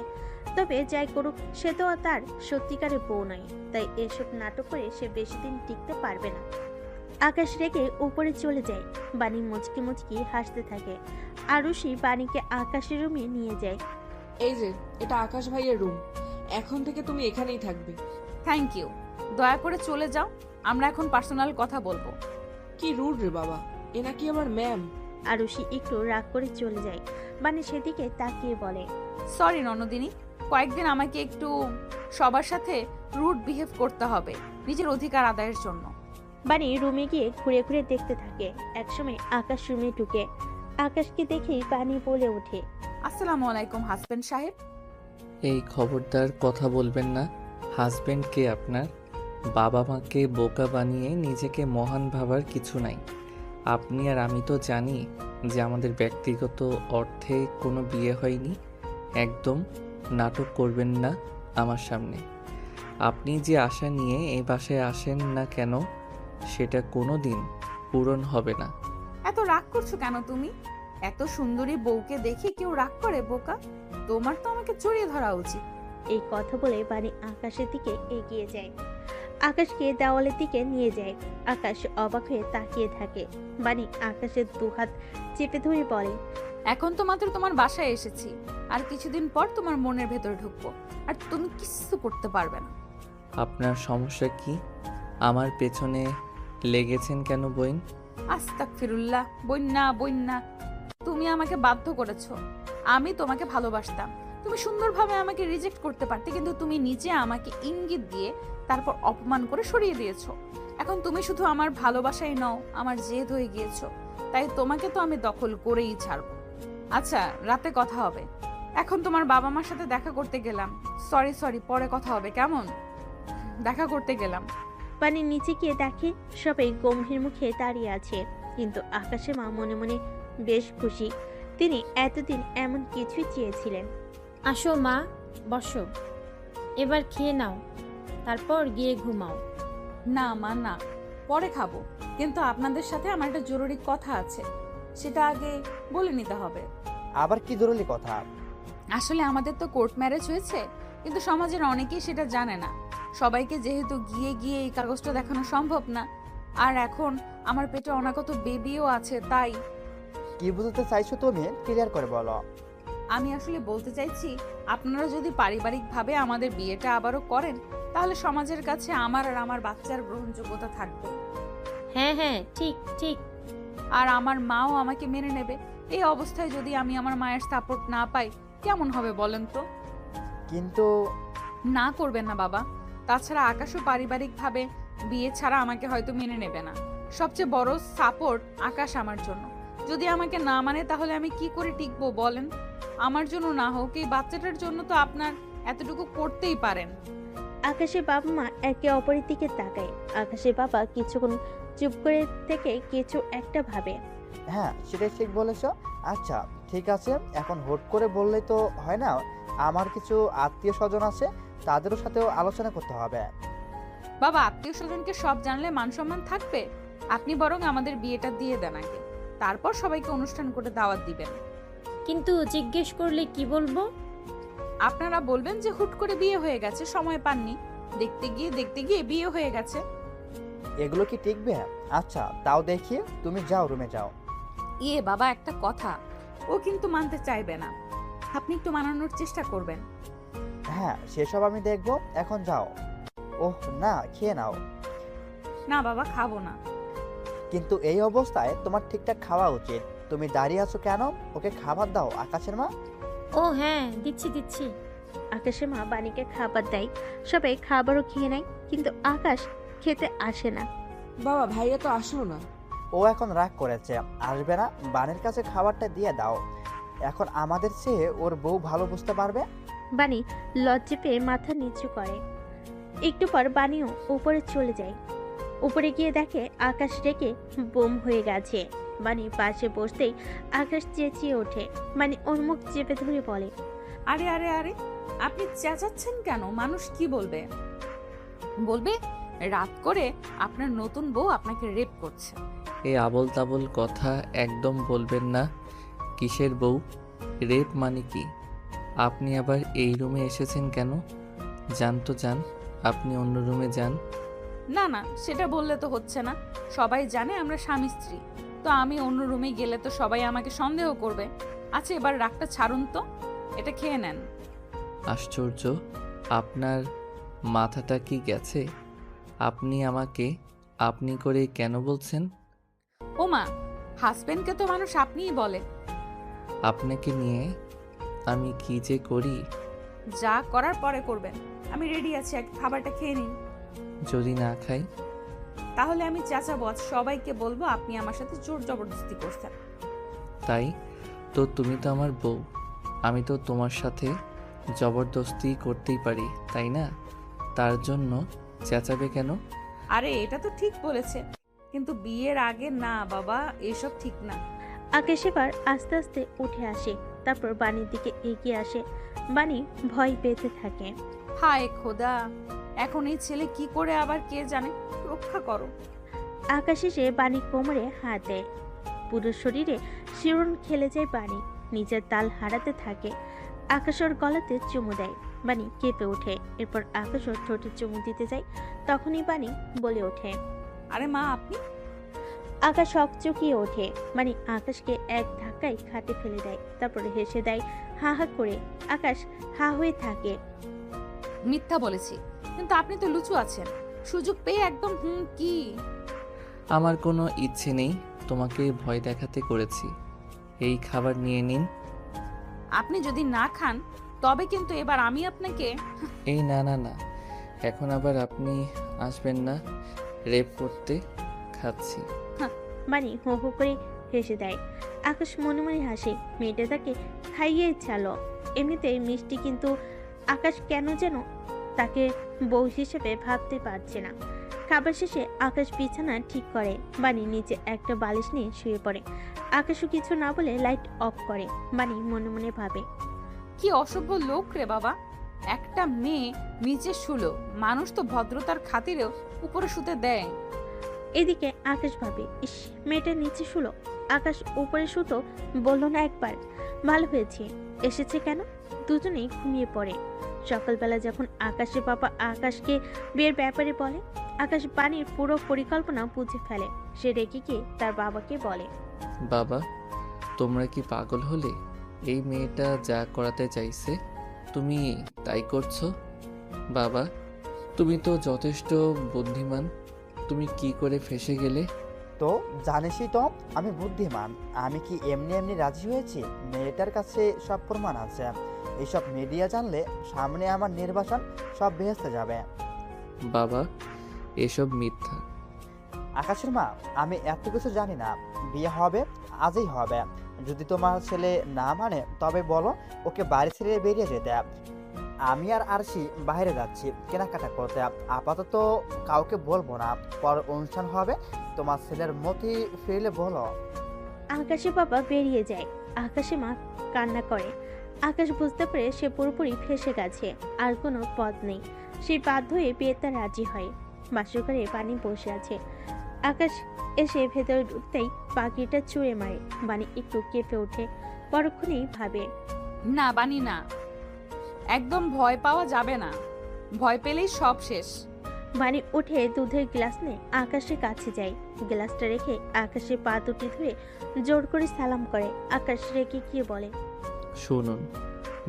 তবে যাই করুক, সে তো আর তার সত্যিকারের বউ নয়, তাই এসব নাটক করে সে বেশি দিন টিকতে পারবে না। আকাশ রেগে উপরে চলে যায়। বাণী মুচকি মুচকি হাসতে থাকে। আরুষি বাণীকে আকাশের রুমে নিয়ে যায়। এই যে, এটা আকাশ ভাইয়ের রুম, এখন থেকে তুমি এখানেই থাকবে। থ্যাংক ইউ, দয়া করে চলে যাও, আমরা এখন পার্সোনাল কথা বলবো। কি রুড রে বাবা, এ নাকি আমার ম্যাম। আরুষি একটু রাগ করে চলে যায়। বাণী সেদিকে তাকিয়ে বলে, সরি ননদিনী, কয়েকদিন আমাকে একটু সবার সাথে রুড বিহেভ করতে হবে নিজের অধিকার আদায়ের জন্য। বাণী রুমে গিয়ে ঘুরে ঘুরে দেখতে থাকে। একসময় আকাশ রুমে ঢুকে আকাশকে দেখেই বাণী বলে ওঠে, আসসালামু আলাইকুম হাজবেন্ড সাহেব। এই খবরদার কথা বলবেন না। হাজবেন্ড কে আপনার? বাবা মাকে বোকা বানিয়ে নিজেকে মহান ভাবার কিছু নাই। আপনি আর আমি তো জানি যে আমাদের ব্যক্তিগত অর্থে কোনো বিয়ে হয়নি। একদম নাটক করবেন না আমার সামনে। আপনি যে আশা নিয়ে এই বাসায় আসেন না কেন, সেটা কোনো দিন পূরণ হবে না। এত রাগ করছো কেন তুমি? এত সুন্দরী বউকে দেখে কেউ রাগ করে বোকা? তোমার তো আমাকে জড়িয়ে ধরা উচিত। এই কথা বলে বাণী আকাশের দিকে এগিয়ে যায়। আকাশকে দেওয়ালের দিকে নিয়ে যায়। আকাশ অবাক হয়ে তাকিয়ে থাকে। বাণী আকাশের দুহাত চেপে ধরে বলে, এখন তো মাত্র তোমার বাসায় এসেছি, আর কিছুদিন পর তোমার মনের ভেতরে ঢুকবো, আর তুমি কিছু করতে পারবে না। আপনার সমস্যা কি? আমার পেছনে লেগেছেন কেন বইন? আস্তাগফিরুল্লাহ, বন্যা বন্যা, তুমি আমাকে বাধ্য করেছো। আমি তোমাকে ভালোবাসতাম, তুমি সুন্দরভাবে আমাকে রিজেক্ট করতে পারতে, কিন্তু তুমি নিজে আমাকে ইঙ্গিত দিয়ে তারপর অপমান করে সরিয়ে দিয়েছো। এখন তুমি শুধু আমার ভালোবাসাই নও, আমার জেদ হয়ে গিয়েছো। তাই তোমাকে তো আমি দখল করেই ছাড়বো। আচ্ছা, রাতে কথা হবে। এখন তোমার বাবা মার সাথে দেখা করতে গেলাম। সরি, পরে কথা হবে কেমন? দেখা করতে গেলাম। বাণী নিচে গিয়ে দেখে সবাই গম্ভীর মুখে দাঁড়িয়ে আছে, কিন্তু আকাশের মা মনে মনে বেশ খুশি। তিনি এতদিন এমন কিছুই চেয়েছিলেন। আসো মা, বসো, এবার খেয়ে নাও, তারপর গিয়ে ঘুমাও। না মা, না, পরে খাবো, কিন্তু আপনাদের সাথে আমার একটা জরুরি কথা আছে, সেটা আগে বলে নিতে হবে। আবার কি জরুরি কথা? আসলে আমাদের তো কোর্ট ম্যারেজ হয়েছে, কিন্তু সমাজের অনেকেই সেটা জানে না। সবাইকে যেহেতু গিয়ে গিয়ে এই কাগজটা দেখানো সম্ভব না, আর এখন আমার পেটে অনাগত বেবিও আছে, তাই। কি বুঝতে চাইছো তুমি? ক্লিয়ার করে বলো। আমি আসলে বলতে চাইছি, আপনারা যদি পারিবারিকভাবে আমাদের বিয়েটা আবারও করেন, তাহলে সমাজের কাছে আমার আর আমার বাচ্চার গ্রহণযোগ্যতা থাকবে। হ্যাঁ, ঠিক ঠিক। আর আমার মাও আমাকে মেনে নেবে। এই অবস্থায় যদি আমি আমার মায়ের সাপোর্ট না পাই, কেমন হবে বলেন তো? কিন্তু না করবেন না বাবা। তাছাড়া আকাশও পারিবারিকভাবে বিয়ে ছাড়া আমাকে হয়তো মেনে নেবে না। সবচেয়ে বড় সাপোর্ট আকাশ আমার জন্য। যদি আমাকে না মানে, তাহলে আমি কি করে টিকবো বলেন? আমার জন্য না হোক, এই বাচ্চাটার জন্য তো আপনার এতটুকু করতেই পারেন। আকাশের বাবা মা একে অপরের দিকে তাকায়। আকাশের বাবা কিছুক্ষণ চুপ করে থেকে কিছু একটা ভাবে। হ্যাঁ, সেটাই ঠিক বলেছো। আচ্ছা ঠিক আছে, এখন হুট করে বললেই তো হয় না। আমার কিছু আত্মীয় স্বজন আছে, তাদেরও সাথেও আলোচনা করতে হবে। বাবা, আত্মীয় স্বজনকে সব জানলে মান সম্মান থাকবে? আপনি বরং আমাদের বিয়েটা দিয়ে দেন আগে, তারপর সবাইকে অনুষ্ঠান করে দাওয়াত দিবেন। কিন্তু জিজ্ঞেস করলে কি বলবো? আপনারা বলবেন যে হুট করে বিয়ে হয়ে গেছে, সময় পাননি, দেখতে গিয়ে বিয়ে হয়ে গেছে। এগুলো কি টিকবে? আচ্ছা তাও দেখি, তুমি যাও, রুমে যাও। ইয়ে বাবা, একটা কথা, ও কিন্তু মানতে চাইবে না। আপনি একটু মানানোর চেষ্টা করবেন। হ্যাঁ সেসব আমি দেখবো, এখন যাও। ওহ না, খেয়ে নাও। না বাবা, খাবো না। কিন্তু এই অবস্থায় তোমার ঠিকঠাক খাওয়া উচিত। তুমি দাঁড়িয়ে আছো কেন? ওকে খাবার দাও আকাশের মা। ও হ্যাঁ, দিচ্ছি দিচ্ছি। আকাশের মা বাণীকে খাবার দেয়, সবাই খাবারও খেয়ে নেয়, কিন্তু আকাশ খেতে আসে না। বাবা ভাইয়া তো আসলো না। ও এখন রাগ করেছে, আসবে না। বাণীর কাছে খাবারটা দিয়ে দাও, এখন আমাদের চেয়ে ওর বউ ভালো বুঝতে পারবে। বাণী লজ্জা পেয়ে মাথা নিচু করে। একটু পর বাণীও উপরে চলে যায়। উপরে গিয়ে দেখে আকাশ রেখে বোম হয়ে গেছে। বাণী পাশে বসতেই আকাশ চেঁচিয়ে ওঠে। বাণী ওর মুখ চেপে ধরে বলে, আরে আরে আরে, আপনি চেঁচাচ্ছেন কেন? মানুষ কি বলবে? বলবে রাত করে আপনার নতুন বউ আপনাকে রেপ করছে। এই আবল তাবল কথা একদম বলবেন না। কিসের বউ? রেপ মানে কি? আপনি আবার এই রুমে এসেছেন কেন? যান তো যান, আপনি অন্য রুমে যান। না না, সেটা বললে তো হচ্ছে না। সবাই জানে আমরা স্বামী স্ত্রী, তো আমি অন্য রুমে গেলে তো সবাই আমাকে সন্দেহ করবে। আচ্ছা এবার রাগটা ছাড়ুন তো, এটা খেয়ে নেন। আশ্চর্য, আপনার মাথাটা কি গেছে? আপনি আমাকে আপনি করে কেন বলছেন? ওমা, হাজবেন্ডকে তো মানুষ আপনিই বলে। আপনাকে নিয়ে আমি কি যে করি। যা করার পরে করবেন। আমি রেডি আছি, এক খাবারটা খেয়ে নিন। যদি না খাই? তাহলে আমি চাচাবো, আজ সবাইকে বলবো আপনি আমার সাথে জোর জবরদস্তি করছেন। তাই তো, তুমি তো আমার বউ, আমি তো তোমার সাথে জবরদস্তি করতেই পারি, তাই না? তার জন্য চেঁচাবে কেন? আরে এটা তো ঠিক বলেছে, কিন্তু বিয়ের আগে না বাবা, এসব ঠিক না। আকাশ এবার আস্তে আস্তে উঠে আসে, তারপর বাণীর দিকে এগিয়ে আসে। বাণী ভয় পেতে থাকে। হায় খোদা, এখন এই ছেলে কি করে আবার কে জানে, রক্ষা করো। আকাশ এসে বাণীর কোমরে হাত দেয়। পুরো শরীরে শিরন খেলে যায় বাণী, নিজের তাল হারাতে থাকে। আকাশ ওর গলাতে চুমু দেয়। বাণী কেঁপে ওঠে। এরপর আকাশ ওর ঠোঁটে চুমু দিতে যায়। তখনই বাণী বলে ওঠে, আরে মা আপনি। আকাশ হকচকিয়ে ওঠে। মানে আকাশকে এক ধাক্কায় খাটে ফেলে দেয়, তারপরে হেসে দেয় হা হা করে। আকাশ হা হয়ে থাকে। মিথ্যা বলেছি, কিন্তু আপনি তো লুচু আছেন, সুযোগ পেয়ে একদম কি। আমার কোনো ইচ্ছে নেই তোমাকে ভয় দেখাতে করেছি। এই খাবার নিয়ে নিন। আপনি যদি না খান তবে কিন্তু এবার আমি আপনাকে। এই না না না, এখন আবার আপনি আসবেন না রেপ করতে। খাচ্ছি। মানে হো হো করে হেসে দেয়। আকাশ মনে মনে হাসে, মেয়েটা তাকে খাইয়ে চালো। এমনিতেই মিষ্টি, কিন্তু আকাশ কেন যেন তাকে বউ হিসেবে ভাবতে পারছে না। খাবার শেষে আকাশ বিছানা ঠিক করে। বাণী নিচে একটা বালিশ নিয়ে শুয়ে পড়ে। আকাশও কিছু না বলে লাইট অফ করে। বাণী মনে মনে ভাবে, কি অসভ্য লোক রে বাবা, একটা মেয়ে নিচে শুলো, মানুষ তো ভদ্রতার খাতিরেও উপরে শুতে দেয়। এদিকে আকাশ ভাবে, ইস, মেয়েটা নিচে শুলো, আকাশ উপরে শুতো বললো না একবার। ভালো হয়েছে এসেছে কেন। দুজনেই ঘুমিয়ে পড়ে। সকালবেলা যখন আকাশের বাবা আকাশকে বিয়ের ব্যাপারে বলে, আকাশ বাণীর পুরো পরিকল্পনা বুঝে ফেলে। সে রেগে গিয়ে তার বাবাকে বলে, বাবা, তোমরা কি পাগল হলে? এই মেয়েটা যা করাতে চাইছে তুমি তাই করছো? বাবা, তুমি তো যথেষ্ট বুদ্ধিমান, তুমি কি করে ফেঁসে গেলে? তো জানিসই তো আমি বুদ্ধিমান। আমি কি এমনি এমনি রাজি হয়েছি? মেয়েটার কাছে সব প্রমাণ আছে। এইসব মিডিয়া জানলে সামনে আমার নির্বাচন সব ভেস্তে যাবে। বাবা, এসব মিথ্যা। আকাশের মা, আমি এত কিছু জানি না। বিয়ে হবে, আজই হবে। যদি তোমার ছেলে না মানে তবে বলো ওকে বাড়ি ছেড়ে বেরিয়ে যেতে। আমি আর আরশি বাইরে যাচ্ছি কেনাকাটা করতে। আপাতত কাউকে বলবো না। পর অনুষ্ঠান হবে, তোমার ছেলের মতি ফিরলে বলো। আকাশের বাবা বেরিয়ে যায়। আকাশে মা কান্না করে। আকাশ বুঝতে পারে সে পুরোপুরি ফেসে গেছে, আর কোনো পথ নেই। সে বাধ্য হয়ে বিয়েতে রাজি হয়। বাসর ঘরে পানি বসে আছে। আকাশ এসে ভেতরে ঢুকতেই পাখিটা চুড়ে মারে। বাণী একটু কেঁপে ওঠে। পরক্ষণেই ভাবে, না বানি না, একদম ভয় পাওয়া যাবে না, ভয় পেলেই সব শেষ। বাণী উঠে দুধের গ্লাস নিয়ে আকাশের কাছে যায়। গ্লাসটা রেখে আকাশের পা দুটি ধরে জোর করে সালাম করে। আকাশ রেখে গিয়ে বলে, শুনুন,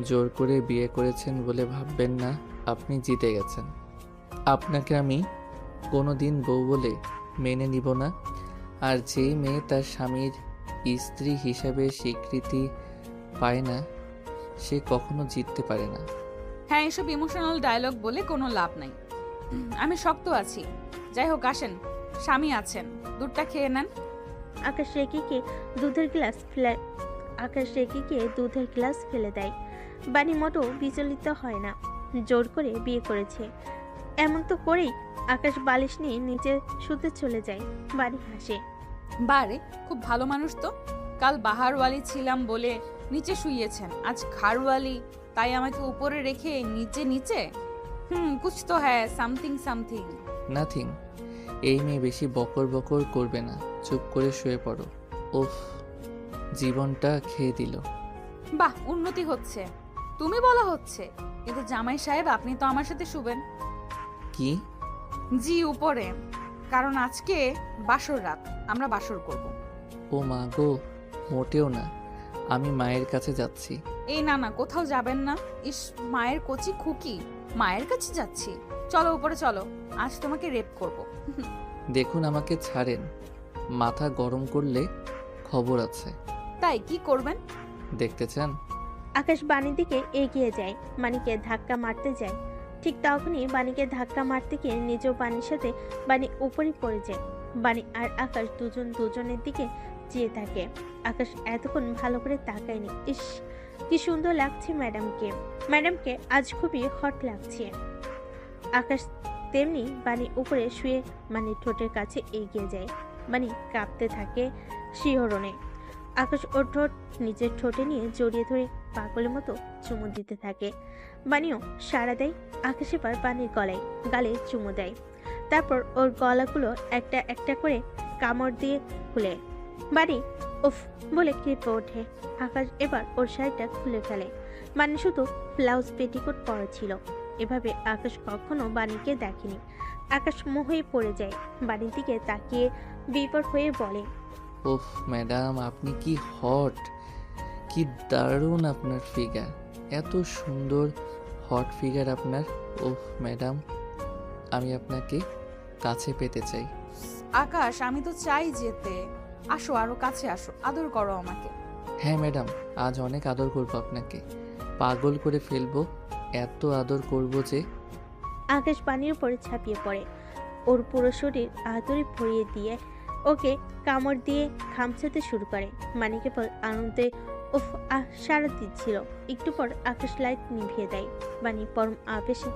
জোর করে বিয়ে করেছেন বলে ভাববেন না আপনি জিতে গেছেন। আপনাকে আমি কোনো দিন বউ বলে মেনে নিব না। আর যেই মেয়ে তার স্বামীর স্ত্রী হিসাবে স্বীকৃতি পায় না সে কখনো জিততে পারে না। হ্যাঁ, এসব ইমোশনাল ডায়লগ বলে কোনো লাভ নাই। আমি শক্ত আছি। যাই হোক, আসেন, স্বামী আছেন, দুধটা খেয়ে নেন। আকাশ রেখে গিয়ে দুধের গ্লাস ফেলে দেয়। বাণী মোটেও বিচলিত হয় না। জোর করে বিয়ে করেছে এমন তো করেই আকাশ বালিশ নিয়ে নিচে শুতে চলে যায়। বাণী হাসে। বারে, খুব ভালো মানুষ তো। কাল বাহারওয়ালি ছিলাম বলে নিচে শুইয়েছেন, আজ ঘাড়ওয়ালি, তাই আমাকে উপরে রেখে নিচে নিচে। কুছ তো হ্যায়, সামথিং সামথিং। নাথিং। এই মেয়ে বেশি বকর বকর করবে না, চুপ করে শুয়ে পড়ো। ওফ, জীবনটা খেয়ে দিল। বাহ, উন্নতি হচ্ছে। তুমি বলা হচ্ছে, কিন্তু জামাই সাহেব আপনি তো আমার সাথে শুবেন। কি? জি, উপরে, কারণ আজকে বাসর রাত, আমরা বাসর করব। ও মা গো, মোটেও না, আমি মায়ের কাছে যাচ্ছি। এই না না, কোথাও যাবেন না। ইস, মায়ের কচি খুকি, মায়ের কাছে যাচ্ছি। চলো উপরে চলো, আজ তোমাকে রেপ করব। দেখুন আমাকে ছাড়েন, মাথা গরম করলে খবর আছে। তাই কি করবেন? দেখতে চান? আকাশ বাণীর দিকে এগিয়ে যায়, বাণীকে ধাক্কা মারতে যায়। ঠিক তখনই বাণীকে ধাক্কা মারতে গিয়ে নিজেও বাণীর সাথে বাণী উপরে পড়ে যায়। বাণী আর আকাশ দুজনের দিকে চেয়ে থাকে। আকাশ এতক্ষণ ভালো করে তাকায়নি। ইস, কি সুন্দর লাগছে ম্যাডামকে আজ খুবই হট লাগছে। আকাশ তেমনি বাণী উপরে শুয়ে বাণীর ঠোঁটের কাছে এগিয়ে যায়। বাণী কাঁপতে থাকে শিহরণে। আকাশ ওর ঠোঁট নিজের ঠোঁটে নিয়ে জড়িয়ে ধরে পাগলের মতো চুমু দিতে থাকে। বাণীও সাড়া দেয়। আকাশ এবার বাণীর গালে চুমু দেয়। তারপর ওর গলাগুলো একটা একটা করে কামড় দিয়ে খুলে। বাণী উফ বলে কেঁপে ওঠে। আকাশ এবার ওর শাড়িটা খুলে ফেলে। বাণী শুধু ব্লাউজ পেটিকোট পরা ছিল। এভাবে আকাশ কখনো বাণীকে দেখেনি। আকাশ মোহে পড়ে যায়। বাণীর দিকে তাকিয়ে বিপর হয়ে বলে, ওফ ম্যাডাম, আপনি কি হট, কি দারুণ আপনার ফিগার, এত সুন্দর হট ফিগার আপনার। ওফ ম্যাডাম, আমি আপনাকে কাছে পেতে চাই। আকাশ, আমি তো চাই যেতে। আসো, আরো কাছে আসো, আদর করো আমাকে। হ্যাঁ ম্যাডাম, আজ অনেক আদর করবো আপনাকে, পাগল করে ফেলবো, এত আদর করবো যে। আকাশ বাণীর উপরে ঝাঁপিয়ে পড়ে। ওর পুরো শরীর আদরে ভরিয়ে দিয়ে ওকে কামড় দিয়ে খামচাতে শুরু করে। বাণী কেবল আনন্দে উফ আহ সারা দিচ্ছিল। একটু পর আকাশ লাইট নিভিয়ে দেয়। বাণী পরম আবেশে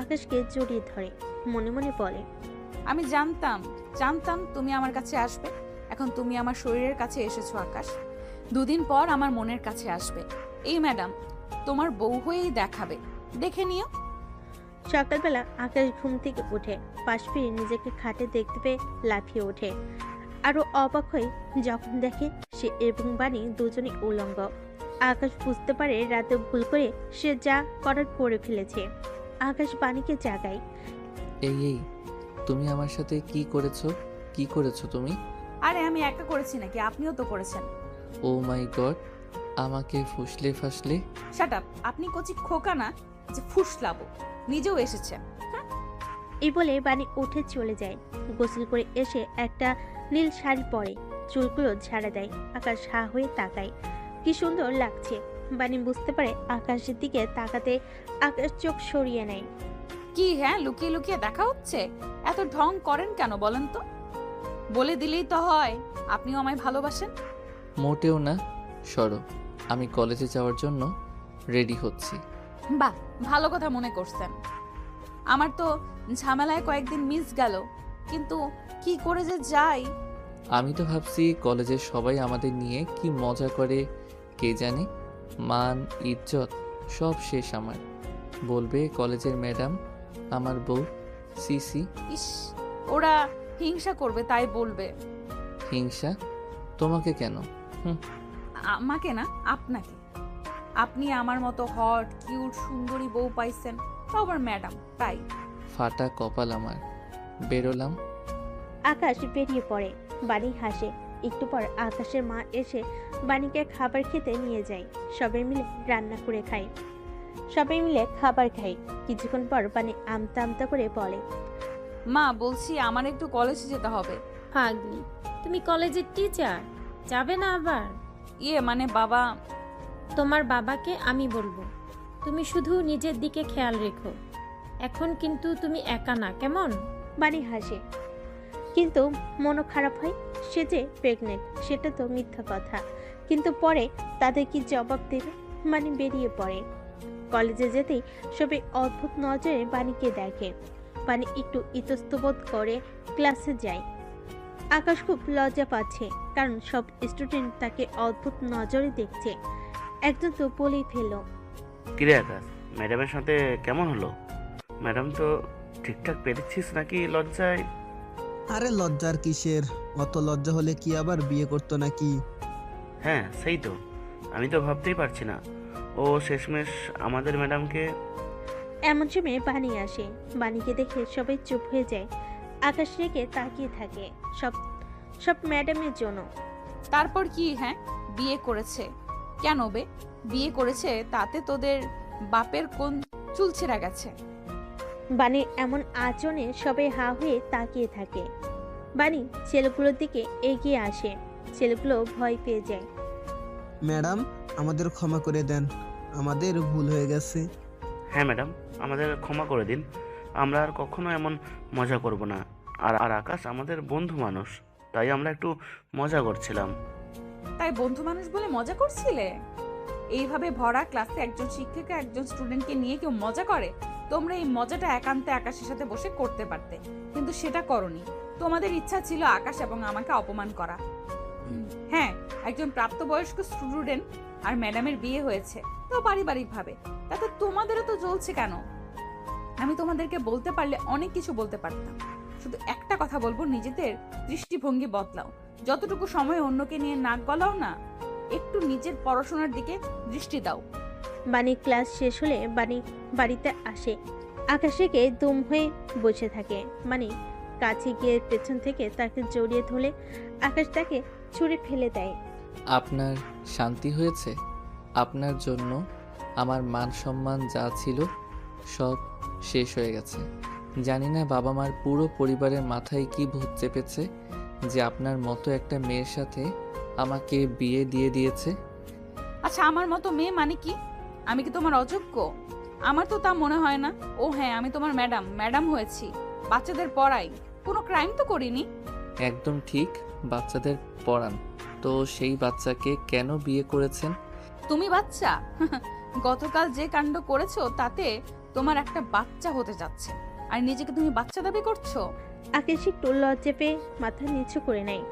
আকাশকে জড়িয়ে ধরে, মনে মনে বলে, আমি জানতাম তুমি আমার কাছে আসবে। এখন তুমি আমার শরীরের কাছে এসেছো আকাশ, দুদিন পর আমার মনের কাছে আসবে। এই ম্যাডাম তোমার বউ হয়েই দেখাবে, দেখে নিও। সকালবেলা আকাশ ঘুম থেকে উঠে পাশ ফিরে নিজেকে খাটে দেখতে পেয়ে লাফিয়ে ওঠে। আরো অবাক হয়ে যখন দেখে সে এবং বাণী দুজনই উলঙ্গ। আকাশ বুঝতে পারে রাতে ভুল করে সে যা করার করে ফেলেছে। আকাশ বাণীকে জাগায়। এই তুমি আমার সাথে কি করেছো তুমি? আরে আমি একা করেছি নাকি, আপনিও তো করেছেন। ও মাই গড, আমাকে ফুসলে ফাসলে। শাট আপ, আপনি কচি খোকা না যে ফুসলাবো, নিজেও এসেছেন। এই বলে বাণী উঠে চলে যায়। গোসল করে এসে একটা নীল শাড়ি পরে চুলগুলো ঝাড়া দেয়। আকাশ হা হয়ে তাকায়, কি সুন্দর লাগছে। বাণী বুঝতে পারে আকাশের দিকে তাকাতে আকাশ চোখ সরিয়ে নেয়। কি হ্যাঁ, লুকিয়ে লুকিয়ে দেখা হচ্ছে? এত ঢং করেন কেন বলেন তো? বলে দিলেই তো হয় আপনিও আমায় ভালোবাসেন। মোটেও না, সরো, আমি কলেজে যাওয়ার জন্য রেডি হচ্ছি। বাহ, ভালো কথা মনে করছেন। আমার তো ঝামেলায় কয়েকদিন মিস গেল, কিন্তু কি করে যে যাই। আমি তো ভাবছি কলেজের সবাই আমাদের নিয়ে কি মজা করে কে জানে, মান ইজ্জত সব শেষ আমার। বলবে কলেজের ম্যাডাম আমার বউ সিসি। ইস, ওরা হিংসা করবে তাই বলবে। হিংসা? তোমাকে কেন? আমাকে না, আপনাকে। আপনি আমার মতো হট কিউট সুন্দরী বউ পাইছেন, তো আবার ম্যাডাম, তাই। ফাটা কপাল আমার। বেরোলাম। আকাশ বেরিয়ে পড়ে। বাণী হাসে। একটু পর আকাশের মা এসে বাণীকে খাবার খেতে নিয়ে যায়। সবাই মিলে রান্না করে খায়। সবাই মিলে খাবার খায়। কিছুক্ষণ পর বাণী আমতা আমতা করে বলে, মা বলছি আমার একটু কলেজে যেতে হবে। পাগলি, তুমি কলেজের টিচার, যাবে না আবার? মানে বাবা। তোমার বাবাকে আমি বলবো। তুমি শুধু নিজের দিকে খেয়াল রেখো। এখন কিন্তু তুমি একা না, কেমন? বাণী হাসে, কিন্তু মনও খারাপ হয়। সে যে প্রেগনেন্ট সেটা তো মিথ্যা কথা, কিন্তু পরে তাদের কি জবাব দেবে? বাণী বেরিয়ে পড়ে। কলেজে যেতেই সবাই অদ্ভুত নজরে বাণীকে দেখে। বাণী একটু ইতস্তবোধ করে ক্লাসে যায়। আকাশ খুব লজ্জা পাচ্ছে, কারণ সব স্টুডেন্ট তাকে অদ্ভুত নজরে দেখছে। একজন তো বলেই ফেলল, কিরে আকাশ, ম্যাডামের সাথে কেমন হলো? ম্যাডাম তো ঠিকঠাক পেরেছিস নাকি লজ্জায়? আরে লজ্জার কিসের? অত লজ্জা হলে কি আবার বিয়ে করতো নাকি? হ্যাঁ সেই তো, আমি তো ভাবতেই পারছি না ও শেষমেশ আমাদের ম্যাডামকে। এমন সময় বাণী আসে। বাণীকে দেখে সবাই চুপ হয়ে যায়। আকাশ রেখে তাকিয়ে থাকে। সব সব ম্যাডামের জন্য। তারপর কি? হ্যাঁ, বিয়ে করেছে কেন বে? বিয়ে করেছে তাতে তোদের বাপের কোন চুল ছেঁড়া গেছে? বাণীর এমন আচরণে সবাই হা হয়ে তাকিয়ে থাকে। বাণী ছেলেগুলোর দিকে এগিয়ে আসে। ছেলেগুলো ভয় পেয়ে যায়। ম্যাডাম, আমাদের ক্ষমা করে দেন, আমাদের ভুল হয়ে গেছে। হ্যাঁ ম্যাডাম, আমাদের ক্ষমা করে দিন, আমরা আর কখনো এমন মজা করব না। আর আকাশ আমাদের বন্ধু মানুষ, তাই আমরা একটু মজা করছিলাম। তাই বন্ধু মানুষ বলে মজা করছিলে? এইভাবে ভরা ক্লাসে একজন শিক্ষিকা একজন স্টুডেন্টকে নিয়ে কেউ মজা করে? তোমরা এই মজাটা একান্তে আকাশের সাথে বসে করতে পারতে, কিন্তু সেটা করনি। তোমাদের ইচ্ছা ছিল আকাশ এবং আমাকে অপমান করা। হ্যাঁ, একজন প্রাপ্তবয়স্ক স্টুডেন্ট আর ম্যাডামের বিয়ে হয়েছে, তো পারিবারিক ভাবে, তাতে তোমাদেরও তো জ্বলছে কেন? আমি তোমাদেরকে বলতে পারলে অনেক কিছু বলতে পারতাম। শুধু একটা কথা বলবো, নিজেদের দৃষ্টিভঙ্গি বদলাও। যতটুকু সময় অন্যকে নিয়ে নাক গলাও না, একটু নিজের পড়াশোনার দিকে দৃষ্টি দাও। বাণী ক্লাস শেষ হলে বাণী বাড়িতে আসে। আকাশকে দুম হয়ে বসে থাকে। বাণী কাছে গিয়ে পেছন থেকে তাকে জড়িয়ে ধরে আকাশ তাকে ছুঁড়ে ফেলে দেয়। আপনার শান্তি হয়েছে? আপনার জন্য আমার মান সম্মান যা ছিল সব শেষ হয়ে গেছে। জানি না বাবা মার পুরো পরিবারের মাথায় কি ভূত চেপেছে যে আপনার মতো একটা মেয়ের সাথে আমাকে বিয়ে দিয়ে দিয়েছে। আচ্ছা, আমার মতো মেয়ে মানে কি? আমি কি তোমার অযোগ্য? আমার তো তা মনে হয় না। ও হ্যাঁ, আমি তোমার ম্যাডাম হয়েছি, বাচ্চাদের পড়াই, কোনো ক্রাইম তো করিনি। একদম ঠিক, বাচ্চাদের পড়ান। তো সেই বাচ্চাকে কেন বিয়ে করেছেন? তুমি বাচ্চা? গতকাল যে কাণ্ড করেছো তাতে তোমার একটা বাচ্চা হতে যাচ্ছে, আর নিজেকে তুমি বাচ্চা দাবি করছো। আকাশ একটু লজ্জা পেয়ে মাথা নিচু করে নেয়।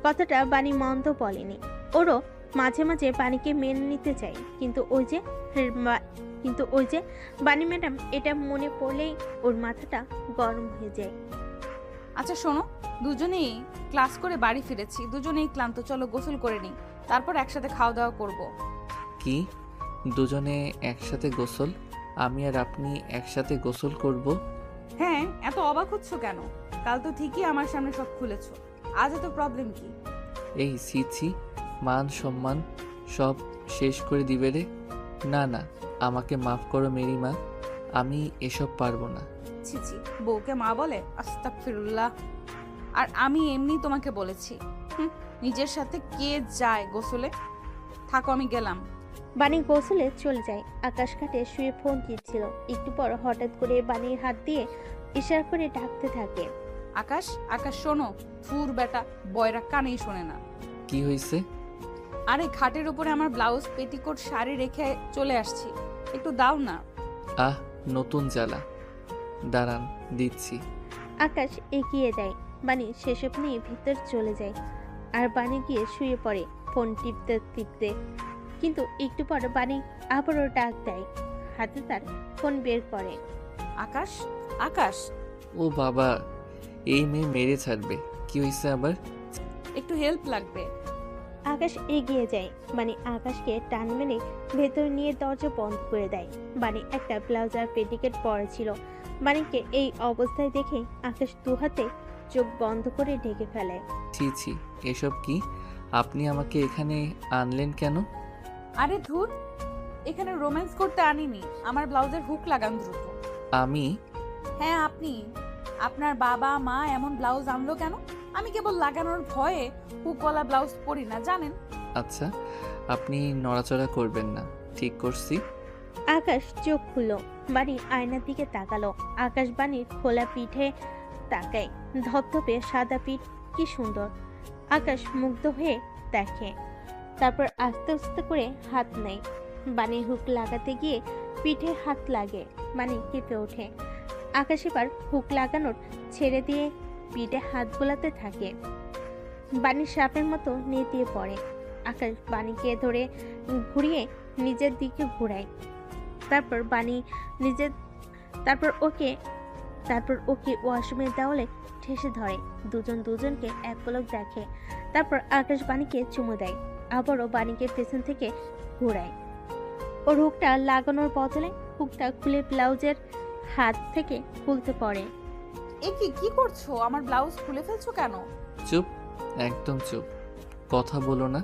কথাটা বাণী মন্দ বলেনি। ওরও মাঝে মাঝে বাণীকে মেনে নিতে চায়, কিন্তু ওই যে বাণী ম্যাডাম এটা মনে পড়লেই ওর মাথাটা গরম হয়ে যায়। আচ্ছা শোনো, দুজনেই ক্লাস করে বাড়ি ফিরেছি, দুজনেই ক্লান্ত, চলো গোসল করে নিই, তারপর একসাথে খাওয়া দাওয়া করব। কি দুজনে একসাথে গোসল? আমি আর আপনি একসাথে গোসল করব? হ্যাঁ, এত অবাক হচ্ছ কেন? কাল তো ঠিকই আমার সামনে সব খুলেছো, আজ এত প্রবলেম কি? এই ছি, মান সম্মান সব শেষ করে দিবে রে। না না, আমাকে মাফ করো মেরি মা, আমি এসব পারবো না। ছি ছি, বউকে মা বলে? আস্তাগফিরুল্লাহ। আর আমি এমনি তোমাকে বলেছি। নিজের সাথে কে যায় গোসলে? থাকো, আমি গেলাম। বাণী গোসলে চলে যায়। আকাশ ঘাটে শুয়ে ফোন টিপছিল। একটু পর হঠাৎ করে বাণীর হাত দিয়ে ইশারা করে ডাকতে থাকে। আকাশ, আকাশ শোনো। থুর বেটা, বয়রা কানেই শোনে না। কি হয়েছে? আরে খাটের উপরে আমার ব্লাউজ পেটিকোট শাড়ি রেখে চলে আসছি, একটু দাও না। আহ, নতুন জ্বালা, দাঁড়ান দিচ্ছি। আকাশ এগিয়ে দেয়। বাণী সেসব নিয়ে ভিতর চলে যায়, আর বাণী গিয়ে শুয়ে পড়ে ফোন টিপতে টিপতে। কিন্তু একটু পর বাণী আবারও ডাক দেয়। হাতে তার ফোন বের করে। আকাশ, আকাশ। ও বাবা, এই মেয়ে মেরে ছাড়বে। কি হয়েছে আবার? একটু হেল্প লাগবে। আকাশ এগিয়ে যায়। বানি আকাশকে টান মেরে ভেতর নিয়ে দরজা বন্ধ করে দেয়। বানি একটা ব্লাউজ আর পেটিকেট পরেছিল। বানিকে এই অবস্থায় দেখে আকাশ দুহাতে চোখ বন্ধ করে ঢেকে ফেলে। ছি ছি, এসব কি? আপনি আমাকে এখানে আনলেন কেন? আরে ধুর, এখানে রোম্যান্স করতে আনিনি। আমার ব্লাউজের হুক লাগান দ্রুত। আমি? হ্যাঁ আপনি। আপনার বাবা মা এমন ব্লাউজ আনলো কেন? আমি কেবল লাগানোর ভয়ে হুকওয়ালা ব্লাউজ পরি না, জানেন। আচ্ছা, আপনি নড়াচড়া করবেন না, ঠিক করছি। আকাশ চোখ খুলল। বানি আয়নার দিকে তাকালো। আকাশ বানির খোলা পিঠে তাকায়। ধপধপে সাদা পিঠ, কি সুন্দর। আকাশ মুগ্ধ হয়ে দেখে, তারপর আস্তে আস্তে করে হাত নেয়। বানির হুক লাগাতে গিয়ে পিঠে হাত লাগে। বানি কেঁপে ওঠে। আকাশ এবার হুক লাগানোর ছেড়ে দিয়ে পিঠে হাত বোলাতে থাকে। বানি সাপের মতো নেতিয়ে পড়ে। আকাশ বানিকে ধরে ঘুরিয়ে নিজের দিকে ঘুরায়। তারপর বানি তারপর ওকে ওয়াশরুমের দেওয়ালে ঠেসে ধরে। দুজন দুজনকে এক পলক দেখে। তারপর আকাশ বানিকে চুমু দেয়। আবারও বানিকে পেছন থেকে ঘুরায়। ওর হুকটা লাগানোর বদলে হুকটা খুলে ব্লাউজের হাত থেকে খুলতে পড়ে। এ কি করছো? আমার ব্লাউজ খুলে ফেলছো কেন? চুপ, একদম চুপ, কথা বলো না।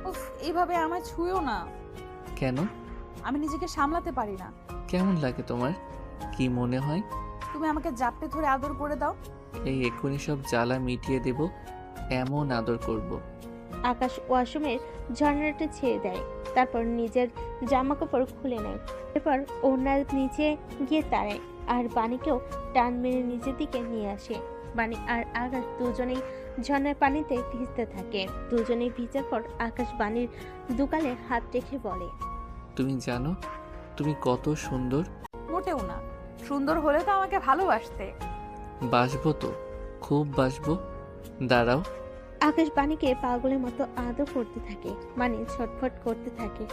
উফ, এইভাবে আমায় ছুঁয়ো না। কেন? আমি নিজেকে সামলাতে পারি না। কেমন লাগে তোমার? কি মনে হয়? তুমি আমাকে জাপটে ধরে আদর করে দাও। এই এক্ষুনি সব জ্বালা মিটিয়ে দেব, এমন আদর করব। আকাশ ওয়াশরুমের ঝর্ণাটা ছেড়ে দেয়। তারপর নিজের জামা কাপড় খুলে নেয়। এরপর ওনার নিচে গিয়ে দাঁড়ায় আর বানিকেও টান মেরে নিজের দিকে নিয়ে আসে। বানি আর আকাশ দুজনেই ঝর্ণার পানিতে ভিজতে থাকে। দুজনেই ভিজার পর আকাশ বানির দুকালে হাত রেখে বলে, তুমি জানো তুমি কত সুন্দর? মোটেও না। সুন্দর হলে তো আমাকে ভালোবাসতে। বাসবো তো, খুব বাসবো। দাঁড়াও। আকাশ বানিকে পাগলের মতো আদর করতে থাকে। বানি ছটফট করতে থাকে।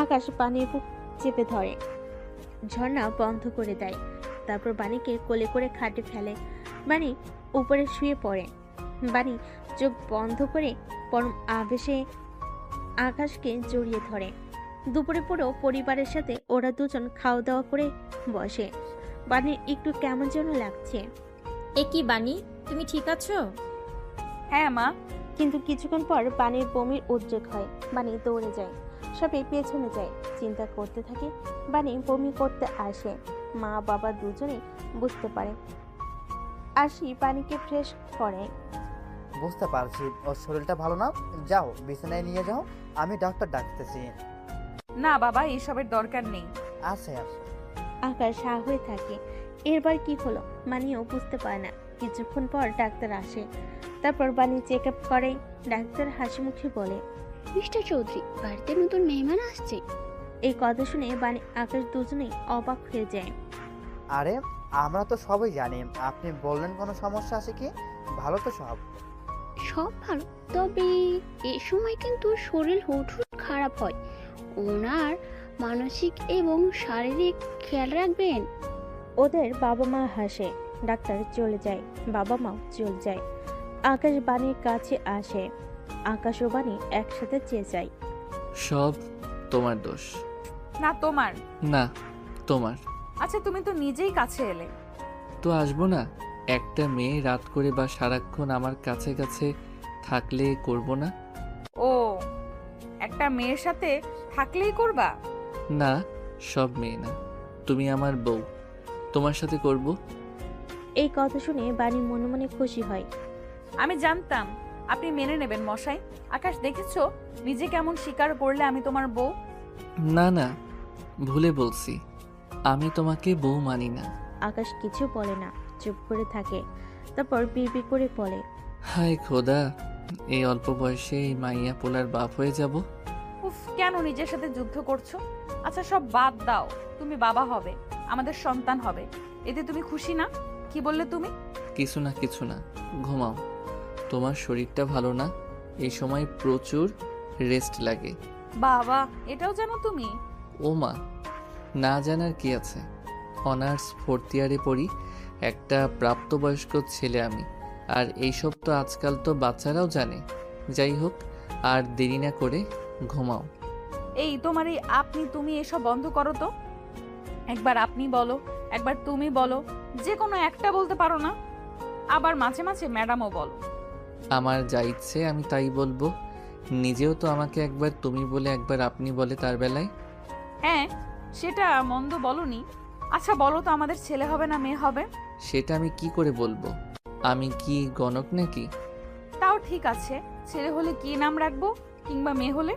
আকাশ বানির বুক চেপে ধরে। ঝর্ণা বন্ধ করে দেয়। তারপর বানিকে কোলে করে খাটে ফেলে। বানি উপরে শুয়ে পড়ে। বানি চোখ বন্ধ করে পরম আবেশে আকাশকে জড়িয়ে ধরে। দুপুরে পুরো পরিবারের সাথে ওরা দুজন খাওয়া দাওয়া করে বসে। বানির একটু কেমন যেন লাগছে। এ কি বানি, তুমি ঠিক আছো? হ্যাঁ মা। কিন্তু কিছুক্ষণ পর বানির বমির উদ্রেক হয়। বানি দৌড়ে যায়। সবাই পেছনে যায়। চিন্তা করতে থাকে। বানি বমি করতে আসে। মা বাবা দুজনেই বুঝতে পারে। আসি বানিকে ফ্রেশ করে। বুঝতে পারছি ওর শরীরটা ভালো না। যাও বিছানায় নিয়ে যাও, আমি ডাক্তার ডাকতেছি। না বাবা, এইসবের দরকার নেই। আছে আকাশ হা হয়ে থাকে। এরবার কি হলো মানিও বুঝতে পারে না। কিছুক্ষণ পর ডাক্তার আসে। তারপর বানি চেক আপ করে। ডাক্তার হাসি মুখে বলে, মিস্টার চৌধুরী, বাড়িতে নতুন মেহমান আসছে। এই কথা শুনে বানি আকাশ দুজনেই অবাক হয়ে যায়। আরে আমরা তো সবাই জানি, আপনি বললেন কোনো সমস্যা আছে কি? ভালো তো সব? সব ভালো, তবে এ সময় কিন্তু শরীর হুট খারাপ হয়। ওনার মানসিক এবং শারীরিক খেয়াল রাখবেন। ওদের বাবা মা হাসে। ডাক্তার চলে যায়। বাবা মাও চলে যায়। আকাশ বানির কাছে আসে। আকাশ ও বানি একসাথে চেয়ে যায়। সব তোমার দোষ। না তোমার। না তোমার। আচ্ছা তুমি তো নিজেই কাছে এলে। তো আসবো না? একটা মেয়ে রাত করে বা সারাক্ষণ আমার কাছে কাছে থাকলে করব না? ও, একটা মেয়ের সাথে থাকলেই করবা? না, সব মেয়ে না, তুমি আমার বউ, তোমার সাথে করব। এই কথা শুনে বানি মনে মনে খুশি হয়। আমি জানতাম আপনি মেনে নেবেন মশাই। আকাশ দেখেছো নিজে কেমন স্বীকার করলে আমি তোমার বউ। না না, ভুলে বলছি, আমি তোমাকে বউ মানি না। আকাশ কিছু বলে না, চুপ করে থাকে। তারপর বিড়বিড় করে বলে, হায় খোদা, এই অল্প বয়সে এই মাইয়া পোলার বাপ হয়ে যাব। উফ, কেন নিজের সাথে যুদ্ধ করছো? আচ্ছা সব বাদ দাও, তুমি বাবা হবে, আমাদের সন্তান হবে, এতে তুমি খুশি না? কি বললে তুমি? কিছু না, ঘুমাও। তোমার শরীরটা ভালো না, এই সময় প্রচুর রেস্ট লাগে। বাবা, এটাও জানো তুমি? ও মা, না জানার কি আছে? অনার্স 4th ইয়ারে পড়ি, একটা প্রাপ্তবয়স্ক ছেলে আমি। আর এইসব তো আজকাল তো বাচ্চারাও জানে। যাই হোক, আর দেরি না করে ঘুমাও। এই তোমার এই আপনি তুমি এসব বন্ধ করো তো। একবার আপনি বলো, একবার তুমি বলো, যে কোনো একটা বলতে পারো না? আবার মাঝে মাঝে ম্যাডামও বলো। আমার যা ইচ্ছে আমি তাই বলবো। নিজেও তো আমাকে একবার তুমি বলে একবার আপনি বলে তার বেলায়। হ্যাঁ, সেটা মন্দ বলনি। আচ্ছা বলো তো, আমাদের ছেলে হবে না মেয়ে হবে? সেটা আমি কি করে বলবো? আমি কি গণক নাকি? তাও ঠিক আছে, ছেলে হলে কি নাম রাখবো, কিংবা মেয়ে হলে?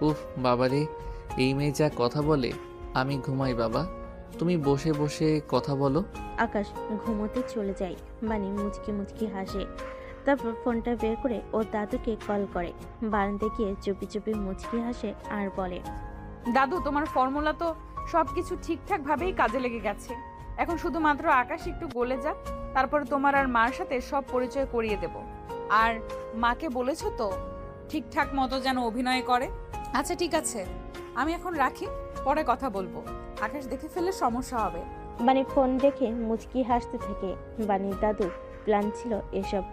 উফ বাবারে, এই মেয়ে যা কথা বলে। আমি ঘুমাই বাবা, তুমি বসে বসে কথা বলো। আকাশ ঘুমোতে চলে যায়। বানি মুচকি মুচকি হাসে। তারপর ফোনটা বের করে ওর দাদুকে কল করে। বারান্দায় গিয়ে চুপি চুপি মুচকি হাসে আর বলে, দাদু, তোমার ফর্মুলা তো সবকিছু ঠিকঠাক ভাবেই কাজে লেগে গেছে। এখন শুধুমাত্র আকাশ একটু গলে যাক, তারপরে তোমার আর মার সাথে সব পরিচয় করিয়ে দেব। আর মাকে বলেছো তো ঠিকঠাক মতো যেন অভিনয় করে? আচ্ছা ঠিক আছে, আমি এখন রাখি, পরে কথা বলবো। আকাশ দেখে ফেললে সমস্যা হবে। বানি ফোন রেখে মুচকি হাসতে থাকে। বানির দাদু প্ল্যান ছিল এসব।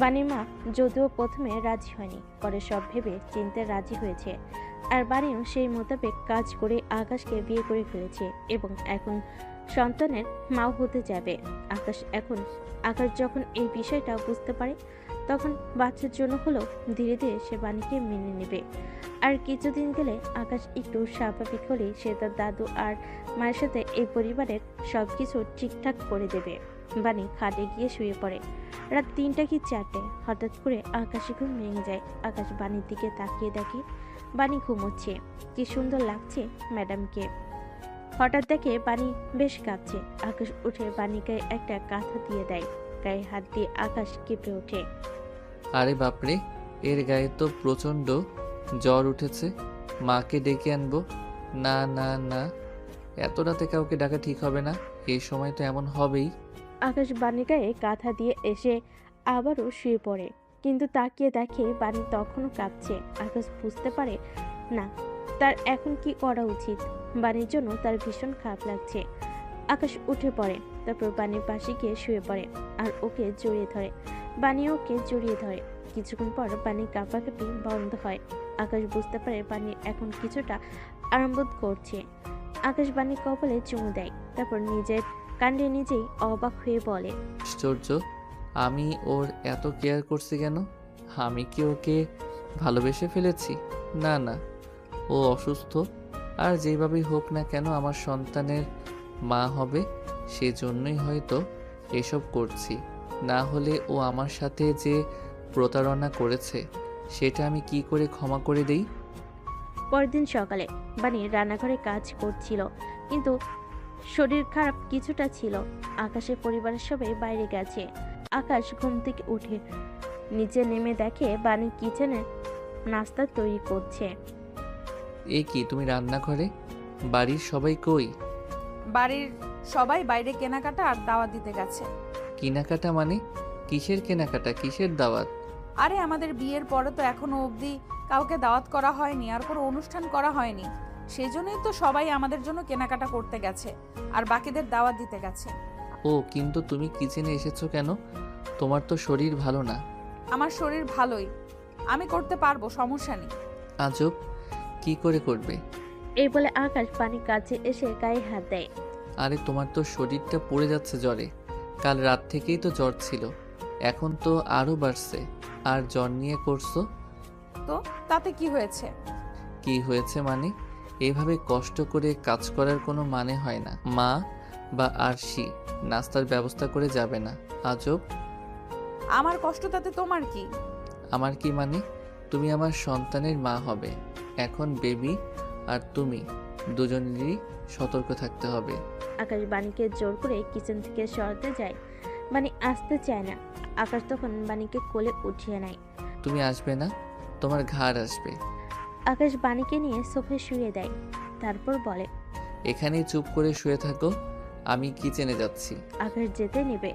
বানির মা যদিও প্রথমে রাজি হয়নি, পরে সব ভেবে চিনতে রাজি হয়েছে। আর বানিও সেই মোতাবেক কাজ করে আকাশকে বিয়ে করে ফেলেছে এবং এখন সন্তানের মাও হতে যাবে। আকাশ যখন এই বিষয়টা বুঝতে পারে, তখন বাচ্চার জন্য হলেও ধীরে ধীরে সে বাণীকে মেনে নেবে। আর কিছুদিন গেলে আকাশ একটু স্বাভাবিক হলে সে তার দাদু আর মায়ের সাথে এই পরিবারের সব কিছু ঠিকঠাক করে দেবে। বাণী খাটে গিয়ে শুয়ে পড়ে। রাত 3টা কি 4টে হঠাৎ করে আকাশে ঘুম ভেঙে যায়। আকাশ বাণীর দিকে তাকিয়ে দেখে বাণী ঘুমোচ্ছে। কি সুন্দর লাগছে ম্যাডামকে। হঠাৎ দেখে বাণী বেশ কাঁপছে। আকাশ উঠে বাণীকে একটা কাঁথা দিয়ে দেয়। গায়ে হাত দিয়ে আকাশ কেঁপে ওঠে। আরে বাপরে, এর গায়ে তো প্রচণ্ড জ্বর উঠেছে। মাকে ডেকে আনবো? না না না, এত রাতে কাউকে ডাকা ঠিক হবে না। এই সময় তো এমন হবেই। আকাশ বাণীর গায়ে কাঁথা দিয়ে এসে আবারও শুয়ে পড়ে, কিন্তু তাকিয়ে দেখে বাণী তখনও কাঁপছে। আকাশ বুঝতে পারে না তার এখন কি করা উচিত। বাণীর জন্য তার ভীষণ খারাপ লাগছে। আকাশ উঠে পড়ে, তারপর বাণীর পাশে গিয়ে শুয়ে পড়ে আর ওকে জড়িয়ে ধরে। বাণী ওকে জড়িয়ে ধরে। কিছুক্ষণ পর বাণীর কাঁপাকাঁপি বন্ধ হয়। আকাশ বুঝতে পারে বাণী এখন কিছুটা আরাম বোধ করছে। আকাশ বাণীর কপালে চুমু দেয়, তারপর নিজের কাণ্ডে নিজেই অবাক হয়ে বলে, আশ্চর্য, আমি ওর এত কেয়ার করছি কেন? আমি কি ওকে ভালোবেসে ফেলেছি? না না, ও অসুস্থ। আর যেভাবেই হোক না কেন আমার সন্তানের মা হবে, সেজন্যই হয়তো এসব করছি। না হলে ও আমার সাথে যে প্রতারণা করেছে সেটা আমি কি করে ক্ষমা করে দেই? পরদিন সকালে বাণী রান্নাঘরে কাজ করছিল, কিন্তু শরীর খারাপ কিছুটা ছিল। আকাশের পরিবারের সবাই বাইরে গেছে। আকাশ ঘুম থেকে উঠে নিচে নেমে দেখে বাণী কিচেনে নাস্তা তৈরি করছে। এ কি, তুমি রান্নাঘরে? বাড়ির সবাই কই? বাড়ির সবাই বাইরে কেনাকাটা আর দাওয়াত দিতে গেছে। কেনাকাটা মানে? কিসের কেনাকাটা, কিসের দাওয়াত? আরে আমাদের বিয়ের পরে তো এখনো অবধি কাউকে দাওয়াত করা হয়নি, আর কোনো অনুষ্ঠান করা হয়নি। সেজন্যই তো সবাই আমাদের জন্য কেনাকাটা করতে গেছে আর বাকিদের দাওয়াত দিতে গেছে। ও, কিন্তু তুমি কিচেনে এসেছো কেন? তোমার তো শরীর ভালো না। আমার শরীর ভালোই, আমি করতে পারবো, সমস্যা নেই। আজব, কি করে করবে? এই বলে আকাশ বাণীর কাছে এসে গায়ে হাত দেয়। আরে তোমার তো শরীরটা পড়ে যাচ্ছে জ্বরে। কাল রাত থেকেই তো জ্বর ছিল, এখন তো আরো বাড়ছে। আর জ্বর নিয়ে করছো তো তাতে কি হয়েছে? কি হয়েছে মানে? এভাবে কষ্ট করে কাজ করার কোনো মানে হয় না। মা বা আরশি নাস্তার ব্যবস্থা করে যাবে না? আজব। আমার কষ্ট তাতে তোমার কি? আমার কি মানে? তুমি আমার সন্তানের মা হবে। এখন বেবি আর তুমি দুজনেরই সতর্ক থাকতে হবে। আকাশ বাণীকে জোর করে কিচেন থেকে সরাতে যায়। বাণী আসতে চায় না। আকাশ তখন বাণীকে কোলে উঠিয়ে নেয়। তুমি আসবে না, তোমার ঘাড় আসবে। আকাশ বাণীকে নিয়ে সোফায় শুয়ে দেয়, তারপর বলে, এখানেই চুপ করে শুয়ে থাকো, আমি কিচেনে যাচ্ছি। আকাশ যেতে নেবে,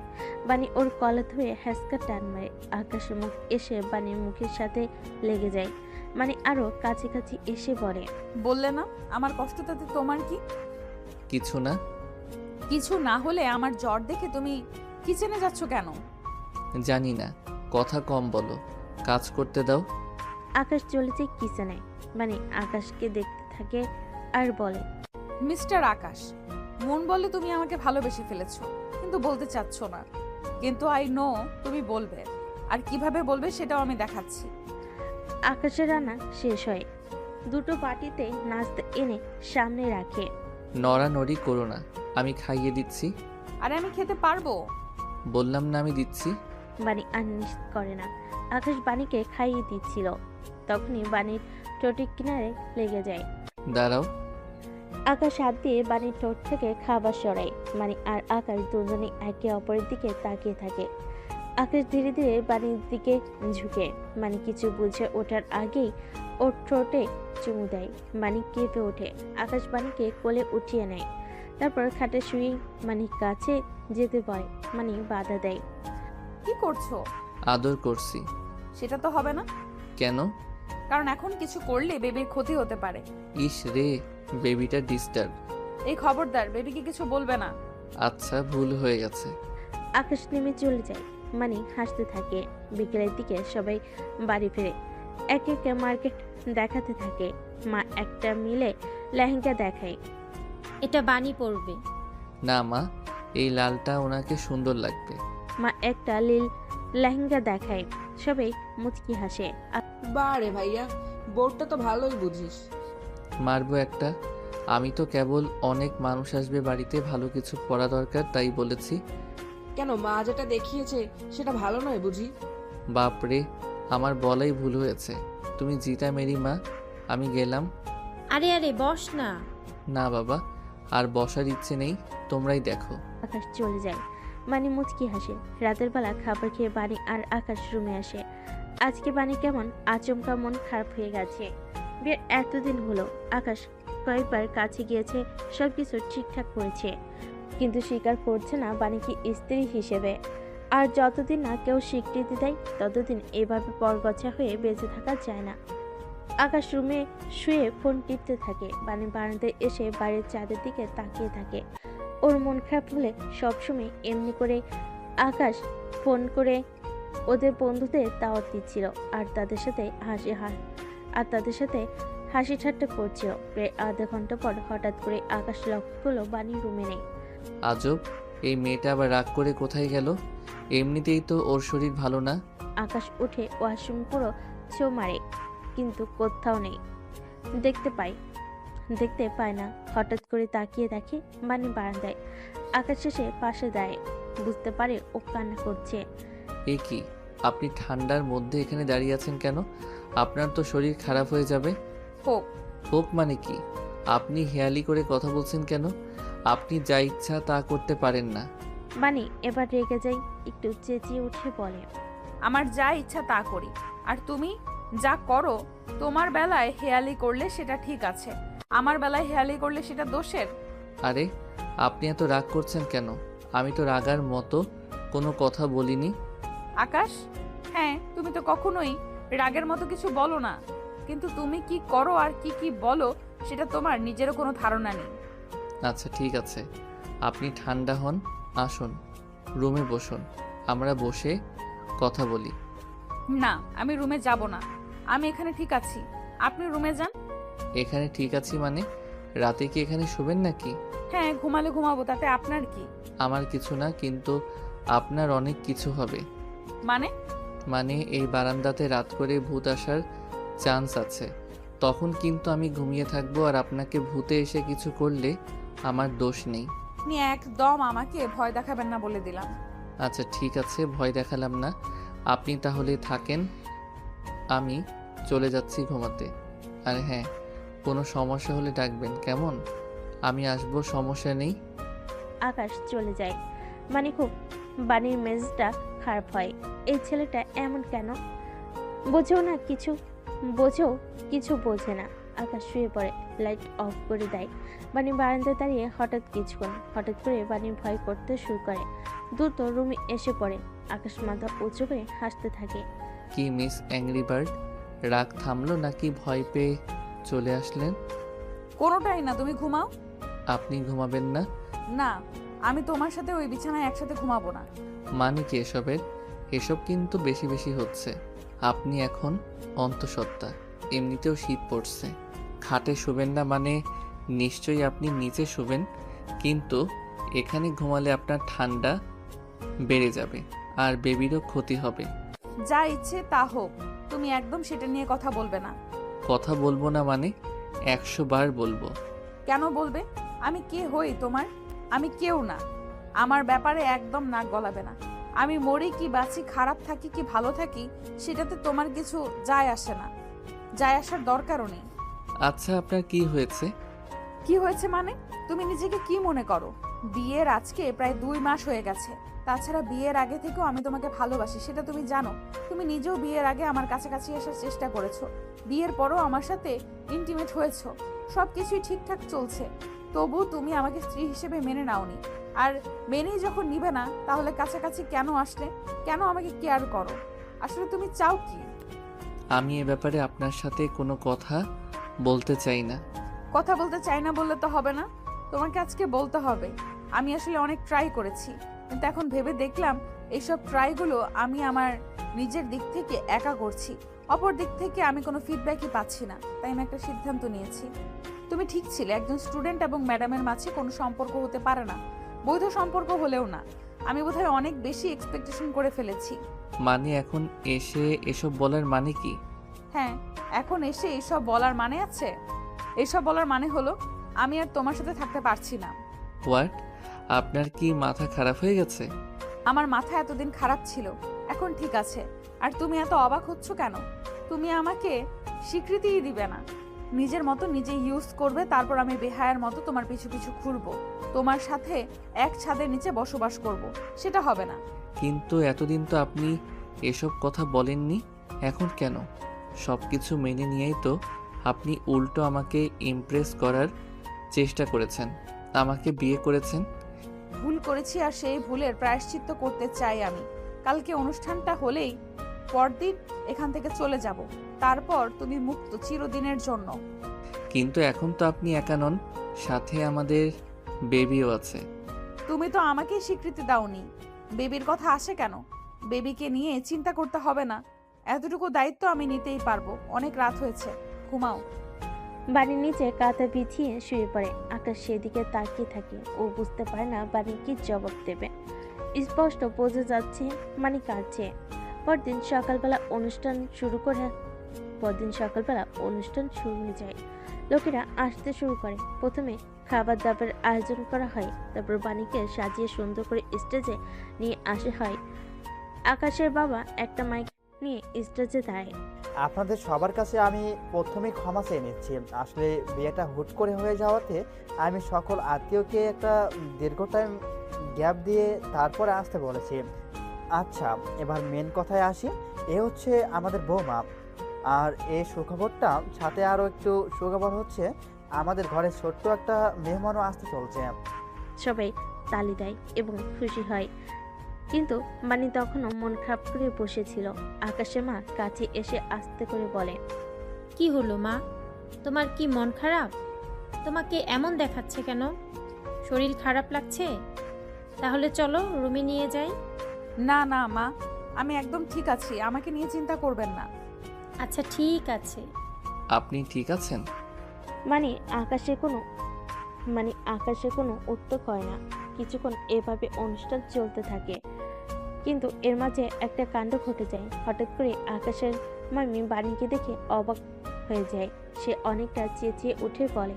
বাণী ওর কলা ধরে হ্যাসকা টান মারে। আকাশের মুখ এসে বাণীর মুখের সাথে লেগে যায়। মানে আরো কাছাকাছি এসে বলে, বললে না আমার কষ্ট তাতে তোমার কি? কিছু না। কিছু না হলে আমার জ্বর দেখে তুমি কিচেনে যাচ্ছ কেন? জানি না, কথা কম বলো, কাজ করতে দাও। আকাশ চলে যায় কিচেনে। মানে আকাশকে দেখতে থাকে আর বলে, মিস্টার আকাশ, মন বলে তুমি আমাকে ভালোবেসে ফেলেছো, কিন্তু বলতে চাচ্ছ না। কিন্তু আই নো তুমি বলবে, আর কিভাবে বলবে সেটাও আমি দেখাচ্ছি। আকাশের রান্না শেষ হয়, দুটো বাটিতে নাস্তা এনে সামনে রাখে। নড়ানড়ি করো না, আমি খাইয়ে দিচ্ছি। আরে আমি খেতে পারবো। বললাম না আমি দিচ্ছি। বানি আর নিশ্চিত করে না। আকাশ বাণীকে খাইয়ে দিচ্ছিল, তখনই বাণীর ঠোঁটের কিনারে লেগে যায়। দাঁড়াও। আকাশ হাত দিয়ে বাণীর ঠোঁট থেকে খাবার সরায়। মানে আর আকাশ দুজনে একে অপরের দিকে তাকিয়ে থাকে। আকাশ ধীরে ধীরে বাণীর দিকে ঝুঁকে। মানে কিছু বুঝে ওঠার আগেই ওর ঠোঁটে চুমু দেয়। বাণী কেঁপে ওঠে। আকাশ বাণীকে কোলে উঠিয়ে নেয়, তারপর খাটে শুয়ে মানির কাছে যেতে বলে। মানি বাধা দেয়। কি করছো? আদর করছি। সেটা তো হবে না। কেন? কারণ এখন কিছু করলে বেবির ক্ষতি হতে পারে। ইস রে, বেবিটা ডিস্টার্ব। এই খবরদার, বেবিকে কিছু বলবে না। আচ্ছা, ভুল হয়ে গেছে। আকাশ নেমে চলে যায়। মানে হাসতে থাকে। বিকেলের দিকে সবাই বাড়ি ফিরে। একে একে মার্কেট দেখাতে থাকে। মা একটা মিলে লেহেঙ্গা দেখায়। এটা বানি পরবে। না মা, এই লালটা ওনাকে সুন্দর লাগবে। মা একটা লীল লেহেঙ্গা দেখায়। সবাই মুচকি হাসে। বারে ভাইয়া, বোর্ডটা তো ভালোই বুঝিস। মারবো একটা। আমি তো কেবল অনেক মানুষ আসবে বাড়িতে, ভালো কিছু পড়া দরকার তাই বলেছি। কেন, মা যেটা দেখিয়েছে সেটা ভালো নয় বুঝি? বাপরে, আমার বলাই ভুল হয়েছে। তুমি জিতা মেরি মা, আমি গেলাম। আরে আরে বস না। না বাবা, আর বসার ইচ্ছে নেই, তোমরাই দেখো। আকাশ চলে যায়। বানি মুচকি হাসে। রাতের বেলা খাবার খেয়ে বানি আর আকাশ রুমে আসে। আজকে বানি কেমন আচমকা মন খারাপ হয়ে গেছে। বিয়ের এতদিন হলো, আকাশ কয়েকবার কাছে গিয়েছে, সবকিছু ঠিকঠাক করেছে, কিন্তু স্বীকার করছে না বানিকে স্ত্রী হিসেবে। আর যতদিন না কেউ স্বীকৃতি দেয় ততদিন এভাবে পরগছা হয়ে বেঁচে থাকা যায় না। আকাশ রুমে শুয়ে ফোন টিপতে থাকে। বানি বারান্দায় এসে বাড়ির চাঁদের দিকে তাকিয়ে থাকে। ওর মন খারাপ হলে সবসময় এমনি করে আকাশ ফোন করে ওদের বন্ধুদের দাওয়াত দিচ্ছিল আর তাদের সাথে হাসি ঠাট্টা করছিল। প্রায় আধা ঘন্টা পর হঠাৎ করে আকাশ লক্ষ্য করলো বানি রুমে নেই। আজব, এই মেয়েটা আবার রাগ করে কোথায় গেল? এমনিতেই তো ওর শরীর ভালো না। আকাশ উঠে ওয়াশরুম পুরো ছো মারে, কিন্তু কোথাও নেই। দেখতে পায় না। হঠাৎ করে তাকিয়ে দেখে বানি বারান্দায়। আকাশ এসে পাশে দেয়। বুঝতে পারে ও কান্না করছে। এ কি, আপনি ঠান্ডার মধ্যে এখানে দাঁড়িয়ে আছেন কেন? আপনার তো শরীর খারাপ হয়ে যাবে। হোক মানে কি? আপনি হেয়ালি করে কথা বলছেন কেন? আপনি যা ইচ্ছা তা করতে পারেন না। বানি এবার রেগে যাই, একটু চেঁচিয়ে উঠে বলে, আমার যা ইচ্ছা তা করি, আর তুমি যা করো তোমার বেলায় হেয়ালি করলে সেটা ঠিক আছে, আমার বেলায় হেয়ালি করলে সেটা দোষের। আরে আপনি এত রাগ করছেন কেন? আমি তো রাগার মতো কোনো কথা বলিনি। আকাশ, হ্যাঁ তুমি তো কখনোই রাগের মতো কিছু বলো না, কিন্তু তুমি কি করো আর কি কি বলো সেটা তোমার নিজেরও কোনো ধারণা নেই। আচ্ছা ঠিক আছে, আপনি ঠান্ডা হন, আসুন রুমে বসুন, আমরা বসে কথা বলি। না, আমি রুমে যাব না, আমি এখানে ঠিক আছি, আপনি রুমে যান। এখানে ঠিক আছি মানে? রাতে কি এখানে শুবেন নাকি? হ্যাঁ, ঘুমালে ঘুমাবো, তাতে আপনার কি? আমার কিছু না, কিন্তু আপনার অনেক কিছু হবে। মানে এই বারান্দাতে রাত করে ভূত আসার চান্স আছে, তখন কিন্তু আমি ঘুমিয়ে থাকবো, আর আপনাকে ভূতে এসে কিছু করলে আমার দোষ নেই। আপনি একদম আমাকে ভয় দেখাবেন না বলে দিলাম। আচ্ছা ঠিক আছে, ভয় দেখালাম না, আপনি তাহলে থাকেন, আমি চলে যাচ্ছি ঘুমাতে। আর হ্যাঁ, কোনো সমস্যা হলে ডাকবেন কেমন? আমি আসবো, সমস্যা নেই। আকাশ চলে যায়। মানে খুব বানির মেজাজটা খারাপ হয়। এই ছেলেটা এমন কেন? বোঝেও কিছু বোঝে না। আকাশ শুয়ে পড়ে, লাইট অফ করে দেয়। বানি বারান্দায় দাঁড়িয়ে হঠাৎ করে বানি ভয় করতে শুরু করে। দ্রুত রুমে এসে পড়ে। আকাশ মাথা উঁচু করে হাসতে থাকে। কি মিস অ্যাংরি বার্ড, রাগ থামলো নাকি ভয় পেয়ে চলে আসলেন? কোনোটাই না, তুমি ঘুমাও। আপনি ঘুমাবেন না? না, আমি তোমার সাথে ওই বিছানায় একসাথে ঘুমাবো না। মানে কি এসবের? এসব কিন্তু বেশি বেশি হচ্ছে। আপনি এখন অন্তঃসত্ত্বা। এমনিতেও শীত পড়ছে, খাটে শুবেন না মানে নিশ্চয়ই আপনি নিচে শুবেন, কিন্তু এখানে ঘুমালে আপনার ঠান্ডা বেড়ে যাবে আর বেবিরও ক্ষতি হবে। যা ইচ্ছে তা হোক, তুমি একদম সেটা নিয়ে কথা বলবে না। কথা বলবো না মানে 100 বার বলবো। কেন বলবে? আমি কে হই তোমার? আমি কেউ না। আমার ব্যাপারে একদম নাক গলাবে না। আমি মরি কি বাঁচি, খারাপ থাকি কি ভালো থাকি, সেটাতে তোমার কিছু যায় আসে না, যায় আসার দরকারও নেই। আচ্ছা, আপনার কি হয়েছে? কি হয়েছে মানে? তুমি নিজেকে কি মনে করো? বিয়ের আজকে প্রায় 2 মাস হয়ে গেছে। তাছাড়া বিয়ের আগে থেকেও আমি তোমাকে ভালোবাসি, সেটা তুমি জানো। তুমি নিজেও বিয়ের আগে আমার কাছাকাছি আসার চেষ্টা করেছো, বিয়ের পরও আমার সাথে ইন্টিমেট হয়েছো, সব কিছুই ঠিকঠাক চলছে। তবু তুমি আমাকে স্ত্রী হিসেবে মেনে নাওনি। আর মেনেই যখন নিবে না, তাহলে কাছাকাছি কেন আসলে? কেন আমাকে কেয়ার করো? আসলে তুমি চাও কি? আমি এ ব্যাপারে আপনার সাথে কোনো কথা বলতে চাই না। কথা বলতে চাই না বললে তো হবে না, তোমাকে আজকে বলতে হবে। আমি আসলে অনেক ট্রাই করেছি, কিন্তু এখন ভেবে দেখলাম এইসব ট্রাইগুলো আমি আমার নিজের দিক থেকে একা করছি, অপর দিক থেকে আমি কোনো ফিডব্যাকই পাচ্ছি না। তাই আমি একটা সিদ্ধান্ত নিয়েছি। তুমি ঠিক ছিলে, একজন স্টুডেন্ট এবং ম্যাডামের মাঝে কোনো সম্পর্ক হতে পারে না, বৈধ সম্পর্ক হলেও না। আমি বোধহয় অনেক বেশি এক্সপেকটেশন করে ফেলেছি। মানে এখন এসে এসব বলার মানে কি? হ্যাঁ, এখন এসে এসব বলার মানে আছে। এসব বলার মানে হলো আমি আর তোমার সাথে থাকতে পারছি না। হোয়াট? আপনার কি মাথা খারাপ হয়ে গেছে? আমার মাথা এতদিন খারাপ ছিল, এখন ঠিক আছে। আর তুমি এত অবাক হচ্ছ কেন? তুমি আমাকে স্বীকৃতিই দিবে না, নিজের মতো নিজে ইউজ করবে, তারপর আমি বেহায়ার মতো তোমার পিছু পিছু ঘুরবো, তোমার সাথে এক ছাদের নিচে বসবাস করব। সেটা হবে না। কিন্তু এতদিন তো আপনি এসব কথা বলেননি, এখন কেন? সব কিছু মেনে নিয়েই তো আপনি উল্টো আমাকে ইমপ্রেস করার চেষ্টা করেছেন, আমাকে বিয়ে করেছেন। ভুল করেছি আর সেই ভুলের প্রায়শ্চিত্ত করতে চাই আমি। কালকে অনুষ্ঠানটা হলেই পরদিন এখান থেকে চলে যাব, তারপর তুমি মুক্ত চিরদিনের জন্য। কিন্তু এখন তো আপনি একা নন, সাথে আমাদের বেবিও আছে। তুমি তো আমাকেই স্বীকৃতি দাওনি, বেবির কথা আসে কেন? বেবিকে নিয়ে চিন্তা করতে হবে না, এতটুকু দায়িত্ব আমি নিতেই পারবো। অনেক রাত হয়েছে, ঘুমাও। বাড়ির নিচে কাঁথা বিছিয়ে শুয়ে পড়ে। আকাশ সেদিকে তাকিয়ে থাকে। ও বুঝতে পারে না বাড়ি কি জবাব দেবে। স্পষ্ট বোঝা যাচ্ছে মানে কাঁদছে। পরদিন সকালবেলা অনুষ্ঠান শুরু হয়ে যায়। লোকেরা আসতে শুরু করে। প্রথমে খাবার দাবার আয়োজন করা হয়, তারপর বাণীকে সাজিয়ে সুন্দর করে স্টেজে নিয়ে আসা হয়। আকাশের বাবা একটা মাইক নিয়ে স্টেজে দাঁড়ায়। আপনাদের সবার কাছে আমি প্রথমেই ক্ষমা চেয়ে নিচ্ছি। আসলে বিয়েটা হুট করে হয়ে যাওয়াতে আমি সকল আত্মীয়কে একটা দীর্ঘ টাইম গ্যাপ দিয়ে তারপরে আসতে বলেছি। আচ্ছা, এবার মেন কথায় আসি। এ হচ্ছে আমাদের বৌমা। আর এই সুখবরটা সাথে আরও একটু সুখবর হচ্ছে, আমাদের ঘরে ছোট্ট একটা মেহমানও আসতে চলছে। সবাই তালি দেয় এবং খুশি হয়, কিন্তু বাণী তখনও মন খারাপ করে বসেছিল। আকাশের মা কাছে এসে আস্তে করে বলে, কি হলো মা, তোমার কি মন খারাপ? তোমাকে এমন দেখাচ্ছে কেন? শরীর খারাপ লাগছে? তাহলে চলো রুমে নিয়ে যাই। না না মা, আমি একদম ঠিক আছি, আমাকে নিয়ে চিন্তা করবেন না। আচ্ছা ঠিক আছে। আপনি ঠিক আছেন? মানে আকাশে কোনো উত্তর হয় না। কিছুক্ষণ এভাবে অনুষ্ঠান চলতে থাকে, কিন্তু এর মাঝে একটা কাণ্ড ঘটে যায়। হঠাৎ করে আকাশের মামি বাণীকে দেখে অবাক হয়ে যায়। সে অনেকটা চেঁচিয়ে উঠে বলে,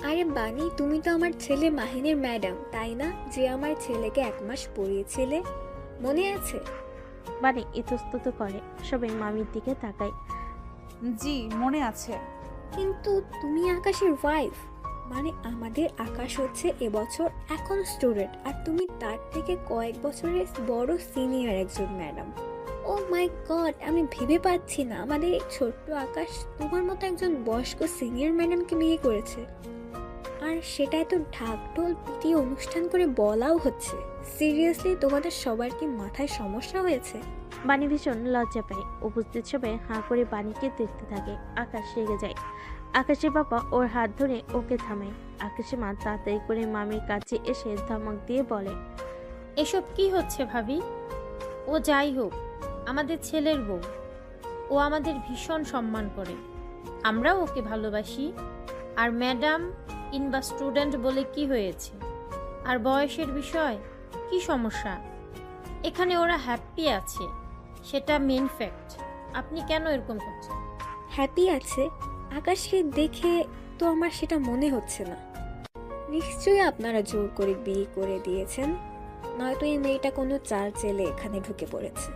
আরে বানি, তুমি তো আমার ছেলে মাহিনের ম্যাডাম, তাই না? যে আমার ছেলেকে 1 মাস পড়িয়েছিলে, মনে আছে? বাণী ইতস্তত করে। সবাই মামির দিকে তাকায়। জি মনে আছে। কিন্তু তুমি আকাশের ওয়াইফ, মানে আমাদের আকাশ হচ্ছে এবছর এখন স্টুডেন্ট, আর তুমি তার থেকে কয়েক বছরের বড় সিনিয়র একজন ম্যাডাম। ও মাই গড, আমি ভেবে পাচ্ছি না আমাদের এই ছোট্ট আকাশ তোমার মতো একজন বয়স্ক সিনিয়র ম্যাডামকে বিয়ে করেছে, আর সেটা এত ঢাকঢোল পিটিয়ে অনুষ্ঠান করে বলাও হচ্ছে। সিরিয়াসলি তোমাদের সবার কি মাথায় সমস্যা হয়েছে? বাণী ভীষণ লজ্জা পায়। উপস্থিত সবাই হাঁ করে বাণীকে দেখতে থাকে। আকাশ রেগে যায়। আকাশের বাবা ওর হাত ধরে ওকে থামায়। আকাশের মা তাড়াতাড়ি করে মামির কাছে এসে ধমক দিয়ে বলে, এসব কি হচ্ছে ভাবি? ও যাই হোক, আমাদের ছেলের বউ, ও আমাদের ভীষণ সম্মান করে, আমরাও ওকে ভালোবাসি। আর ম্যাডাম কিংবা স্টুডেন্ট বলে কি হয়েছে? আর বয়সের বিষয় কি সমস্যা? এখানে ওরা হ্যাপি আছে, সেটা মেন ফ্যাক্ট। আপনি কেন এরকম করছেন? হ্যাপি আছে? আকাশকে দেখে তো আমার সেটা মনে হচ্ছে না। নিশ্চয়ই আপনারা জোর করে বিয়ে করে দিয়েছেন, নয়তো এই মেয়েটা কোনো চাল চেলে এখানে ঢুকে পড়েছে।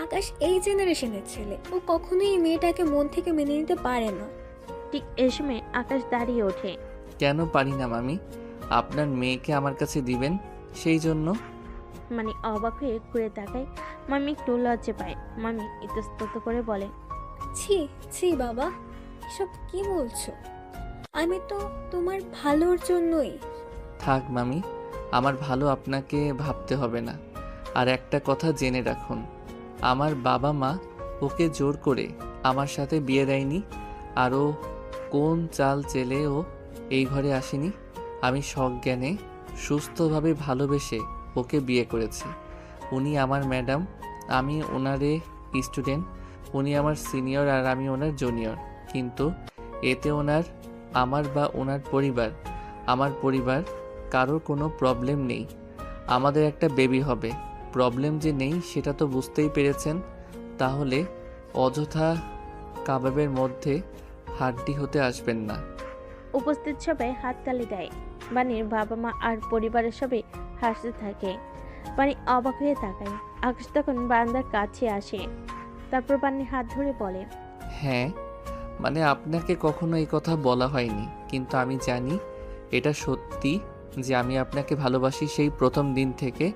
আকাশ এই জেনারেশনের ছেলে, ও কখনোই এই মেয়েটাকে মন থেকে মেনে নিতে পারে না। ঠিক এই সময় আকাশ দাঁড়িয়ে ওঠে। কেন পারি না মামি? আপনার মেয়েকে আমার কাছে দিবেন, সেই জন্য। মানে অবাক হয়ে ঘুরে তাকায়। মামি একটু লজ্জা পায়। মামি ইতস্তত করে বলে, ছি ছি বাবা, এসব কি বলছো? আমি তো তোমার ভালোর জন্যই। থাক মামি, আমার ভালো আপনাকে ভাবতে হবে না। আর একটা কথা জেনে রাখুন, আমার বাবা মা ওকে জোর করে আমার সাথে বিয়ে দেয়নি। আর ও কোন চাল চেলে ও এই ঘরে আসেনি। আমি সজ্ঞানে সুস্থভাবে ভালোবেসে ওকে বিয়ে করেছি। উনি আমার ম্যাডাম, আমি ওনারে স্টুডেন্ট। উনি আমার সিনিয়র আর আমি ওনার জুনিয়র। কিন্তু এতে ওনার, আমার বা ওনার পরিবার, আমার পরিবার কারোর কোনো প্রবলেম নেই। আমাদের একটা বেবি হবে। প্রবলেম যে নেই সেটা তো বুঝতেই পেরেছেন। তাহলে অযথা কাবাবের মধ্যে হাড্ডি হতে আসবেন না। উপস্থিত সবাই হাততালি দেয়। বানির বাবা মা আর পরিবারের সবাই হাসতে থাকে। বানি অবাক হয়ে তাকায়। আকাশ তখন বারান্দার কাছে আসে। তারপর বানির হাত ধরে বলে, হ্যাঁ, মানে আপনাকে কখনো এই কথা বলা হয়নি, কিন্তু আমি জানি এটা সত্যি যে আমি আপনাকে ভালোবাসি সেই প্রথম দিন থেকে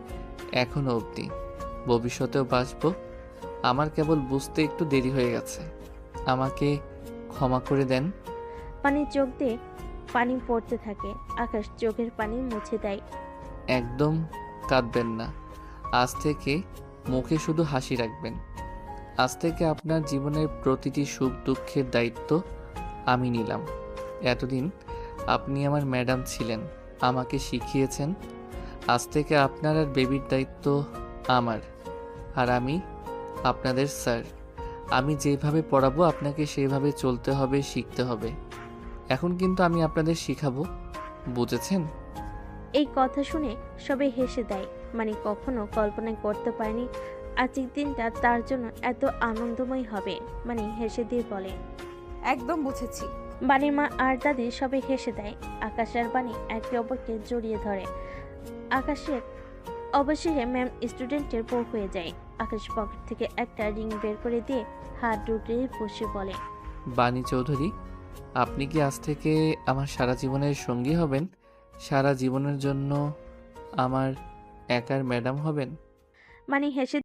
এখনো অবধি, ভবিষ্যতেও বাসবো। আমার কেবল বুঝতে একটু দেরি হয়ে গেছে, আমাকে ক্ষমা করে দেন। পানির চোখ দিয়ে পানি পড়তে থাকে। আকাশ চোখের পানি মুছে দেয়। একদম কাঁদবেন না। আজ থেকে মুখে শুধু হাসি রাখবেন। আজ থেকে আপনার জীবনের প্রতিটি সুখ দুঃখের দায়িত্ব আমি নিলাম। এতদিন আপনি আমার ম্যাডাম ছিলেন, আমাকে শিখিয়েছেন। আজ থেকে আপনার আর বেবির দায়িত্ব আমার, আর আমি আপনাদের স্যার। আমি যেভাবে পড়াবো আপনাকে সেইভাবে চলতে হবে, শিখতে হবে। এখন কিন্তু আমি আপনাদের শিখাবো, বুঝেছেন? এই কথা শুনে সবাই হেসে দেয়। মানে কখনো কল্পনা করতে পারেনি আজকের দিনটা তার জন্য এত আনন্দময় হবে। মানে হেসে দিয়ে বলে, একদম বুঝেছি। বানির মা আর দাদি সবাই হেসে দেয়। আকাশ আর বানি একে অপরকে জড়িয়ে ধরে। আকাশের অবশেষে ম্যাম স্টুডেন্টের বউ হয়ে যায়। আকাশ পকেট থেকে একটা রিং বের করে দিয়ে হাত ডুকরে বসে বলে, বাণী চৌধুরী, আপনি কি আজ থেকে আমার সারা জীবনের সঙ্গী হবেন? সারা জীবনের জন্য আমার একার ম্যাডাম হবেন? মানে হেসে